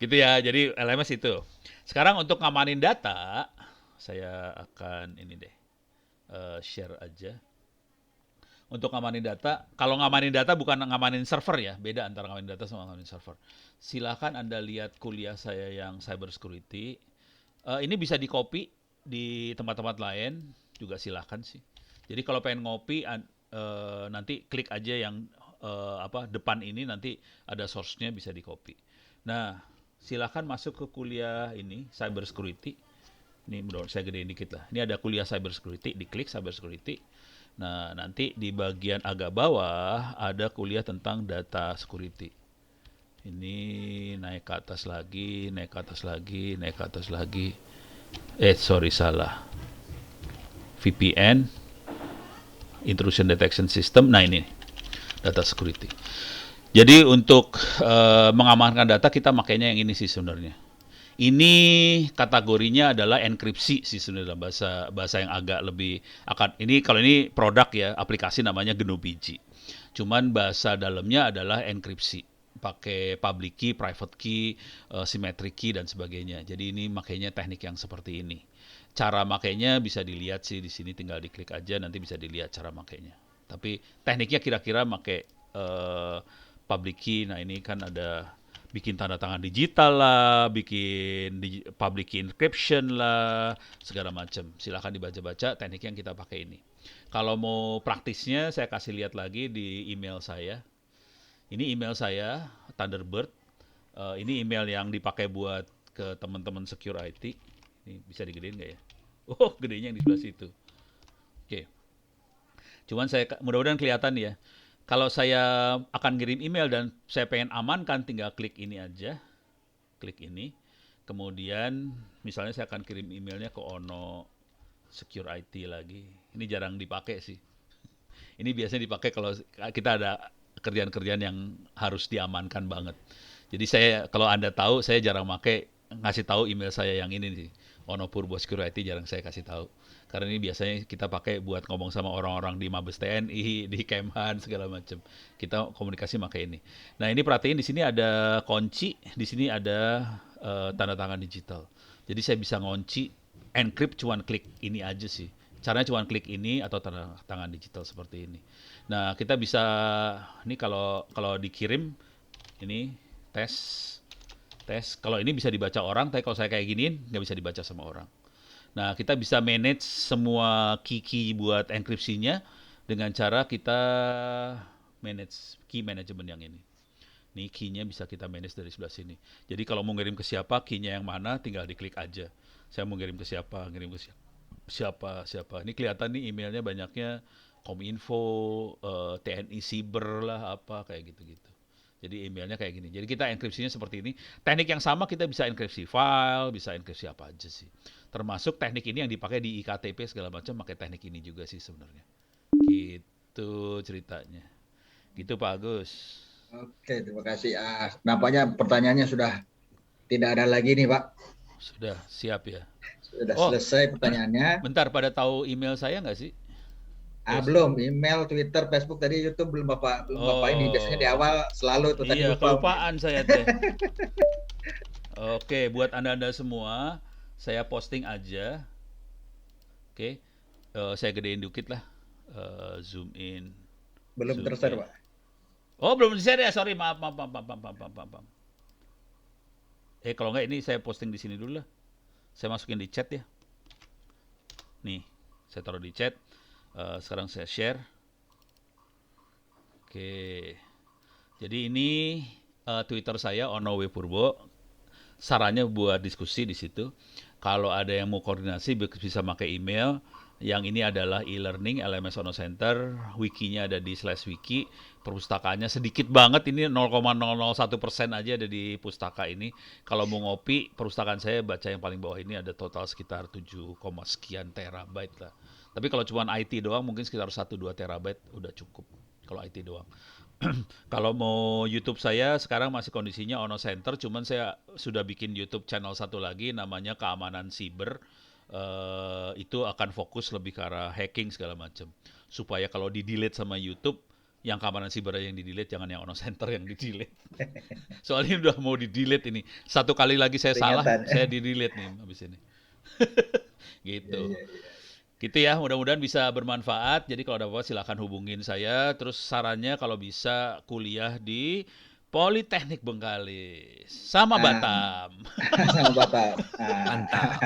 Gitu ya. Jadi LMS itu. Sekarang untuk ngamanin data, saya akan ini deh share aja. Untuk ngamanin data, kalau ngamanin data bukan ngamanin server ya, beda antara ngamanin data sama ngamanin server. Silakan Anda lihat kuliah saya yang cyber security. Ini bisa di-copy di tempat-tempat lain juga silakan sih. Jadi kalau pengen ngopi nanti klik aja yang depan ini, nanti ada source-nya bisa di-copy. Nah, silakan masuk ke kuliah ini cyber security. Ini saya gedein dikit lah. Ini ada kuliah cyber security, diklik cyber security. Nah, nanti di bagian agak bawah ada kuliah tentang data security. Ini naik ke atas lagi, naik ke atas lagi, naik ke atas lagi. Salah. VPN, Intrusion Detection System. Nah, ini data security. Jadi untuk mengamankan data kita makainya yang ini sih sebenarnya. Ini kategorinya adalah enkripsi sih sebenarnya, bahasa yang agak lebih ini kalau ini produk ya, aplikasi namanya GNU-PG. Cuman bahasa dalamnya adalah enkripsi, pakai public key, private key, symmetric key dan sebagainya. Jadi ini makainya teknik yang seperti ini. Cara makainya bisa dilihat sih di sini, tinggal diklik aja nanti bisa dilihat cara makainya. Tapi tekniknya kira-kira pakai public key. Nah, ini kan ada bikin tanda tangan digital lah, bikin public key encryption lah, segala macam. Silahkan dibaca-baca teknik yang kita pakai ini. Kalau mau praktisnya, saya kasih lihat lagi di email saya. Ini email saya, Thunderbird. Ini email yang dipakai buat ke teman-teman secure IT. Ini bisa digedein nggak ya? Oh, gedenya yang di sebelah situ. Oke. Cuman mudah-mudahan kelihatan ya. Kalau saya akan kirim email dan saya pengen amankan, tinggal klik ini aja. Klik ini. Kemudian misalnya saya akan kirim emailnya ke Ono Secure IT lagi. Ini jarang dipakai sih. Ini biasanya dipakai kalau kita ada kerjaan-kerjaan yang harus diamankan banget. Jadi kalau Anda tahu, saya jarang ngasih tahu email saya yang ini sih. Ono Purbo Secure IT jarang saya kasih tahu. Karena ini biasanya kita pakai buat ngomong sama orang-orang di Mabes TNI, di Kemhan, segala macam. Kita komunikasi pakai ini. Nah, ini perhatiin di sini ada kunci, di sini ada tanda tangan digital. Jadi saya bisa ngunci, encrypt cuman klik ini aja sih. Caranya cuman klik ini atau tanda tangan digital seperti ini. Nah, kita bisa ini kalau dikirim ini tes. Kalau ini bisa dibaca orang, tapi kalau saya kayak giniin nggak bisa dibaca sama orang. Nah, kita bisa manage semua key buat enkripsinya dengan cara kita manage key management yang ini. Nih key-nya bisa kita manage dari sebelah sini. Jadi kalau mau ngirim ke siapa, key-nya yang mana, tinggal diklik aja. Saya mau ngirim ke siapa, siapa. Ini kelihatan nih emailnya banyaknya Kominfo, TNI Siber lah, apa kayak gitu-gitu. Jadi emailnya kayak gini. Jadi kita enkripsinya seperti ini. Teknik yang sama kita bisa enkripsi file, bisa enkripsi apa aja sih. Termasuk teknik ini yang dipakai di iktp segala macam, pakai teknik ini juga sih sebenarnya. Gitu ceritanya. Gitu Pak Agus. Oke, terima kasih. Nampaknya pertanyaannya sudah tidak ada lagi nih Pak. Sudah siap ya. Sudah selesai pertanyaannya. Bentar, pada tahu email saya nggak sih? Belum, email, Twitter, Facebook, tadi YouTube belum Bapak ini. Biasanya di awal selalu tuh tadi lupa. Kelupaan saya teh. Oke, buat Anda semua, saya posting aja. Oke. Saya gedein dikit lah. Zoom in. Belum tershare, Pak. Oh, belum di-share ya. Sorry, maaf. Kalau nggak ini saya posting di sini dulu lah. Saya masukin di chat ya. Nih, saya taruh di chat. Sekarang saya share. Oke. Jadi ini Twitter saya Ono W Purbo. sarannya buat diskusi di situ. Kalau ada yang mau koordinasi bisa pakai email. Yang ini adalah e-learning LMS Ono Center, wikinya ada di /wiki, perpustakaannya sedikit banget, ini 0,001% aja ada di pustaka ini. Kalau mau ngopi, perpustakaan saya baca yang paling bawah ini ada total sekitar 7, sekian terabyte lah. Tapi kalau cuma IT doang mungkin sekitar 1-2 terabyte udah cukup kalau IT doang. Kalau mau YouTube saya sekarang masih kondisinya Ono Center, cuman saya sudah bikin YouTube channel satu lagi namanya Keamanan Siber. Itu akan fokus lebih ke arah hacking segala macam. Supaya kalau di-delete sama YouTube, yang keamanan siber yang di-delete, jangan yang Ono Center yang di-delete. Soalnya udah mau di-delete ini. Satu kali lagi saya salah, saya di-delete nih habis ini. Gitu. Gitu ya, mudah-mudahan bisa bermanfaat. Jadi kalau ada apa-apa silakan hubungin saya. Terus sarannya kalau bisa kuliah di Politeknik Bengkalis sama Batam. Sama Batam. Mantap.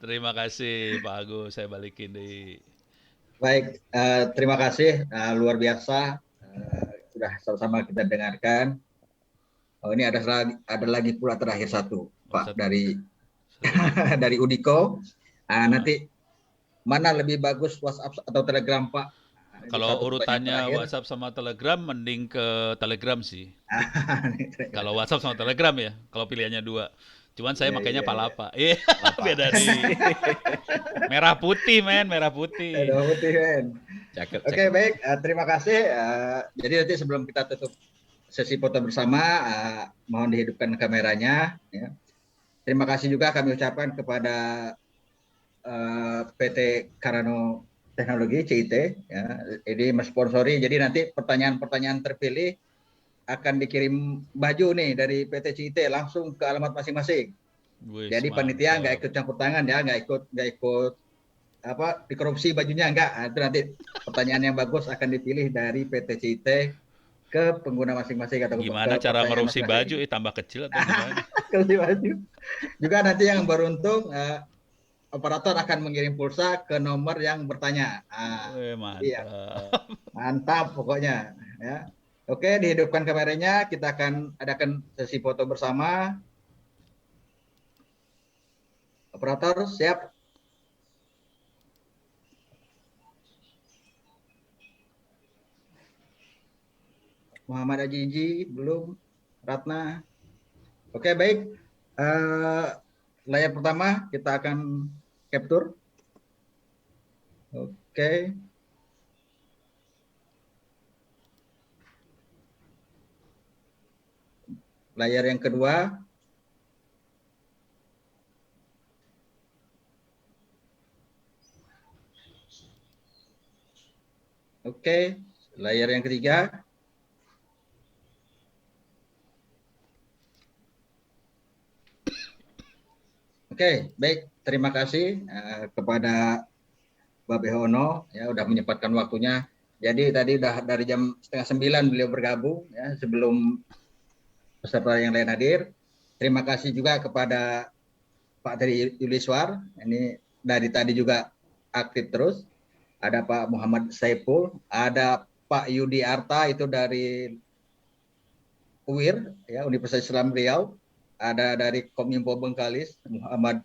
Terima kasih Pak Agus, saya balikin di. Baik, terima kasih, luar biasa, sudah sama-sama kita dengarkan. Oh, ini ada lagi pula terakhir satu, Pak, dari dari Udiko. Nanti mana lebih bagus WhatsApp atau Telegram, Pak? Kalau urutannya WhatsApp sama Telegram, mending ke Telegram sih. Kalau WhatsApp sama Telegram ya, kalau pilihannya 2. Cuman saya makanya Palapa. Iya, beda nih. Merah putih, men. Merah putih. Merah putih, men. Oke, baik. Terima kasih. Jadi nanti sebelum kita tutup sesi foto bersama, mohon dihidupkan kameranya. Ya. Terima kasih juga kami ucapkan kepada PT Karano Teknologi CIT, ya, ini mensponsori. Jadi nanti pertanyaan-pertanyaan terpilih akan dikirim baju nih dari PT CIT langsung ke alamat masing-masing. Jadi panitia nggak ikut campur tangan ya, nggak ikut apa dikorupsi bajunya nggak. Itu nanti pertanyaan yang bagus akan dipilih dari PT CIT ke pengguna masing-masing atau gimana cara korupsi baju? Tambah kecil atau gimana? Korupsi baju. Juga nanti yang beruntung operator akan mengirim pulsa ke nomor yang bertanya. Mantap. Iya. Mantap pokoknya. Ya. Oke, dihidupkan kameranya. Kita akan adakan sesi foto bersama. Operator, siap? Muhammad Ajiji, belum. Ratna. Oke, baik. Layar pertama kita akan capture. Oke. Layar yang kedua. Oke. Layar yang ketiga. Oke, baik. Terima kasih kepada Mbak Behono ya udah menyempatkan waktunya. Jadi tadi udah dari jam 8:30 beliau bergabung ya sebelum peserta yang lain hadir. Terima kasih juga kepada Pak Teddy Yuliswar. Ini dari tadi juga aktif terus. Ada Pak Muhammad Saiful, ada Pak Yudi Arta itu dari UIR ya Universitas Islam Riau. Ada dari Kominfo Bengkalis Muhammad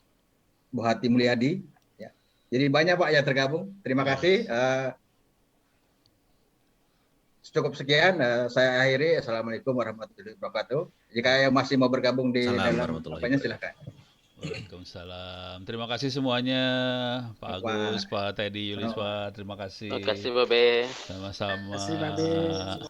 Buhati Mulyadi. Ya. Jadi banyak Pak yang tergabung. Terima kasih. Cukup sekian. Saya akhiri. Assalamualaikum warahmatullahi wabarakatuh. Jika yang masih mau bergabung di dalam apanya silakan. Waalaikumsalam. Terima kasih semuanya, Pak Agus, Pak Teddy Yuliswar. Terima kasih. Terima kasih, Babe. Sama-sama. Terima kasih, Babe.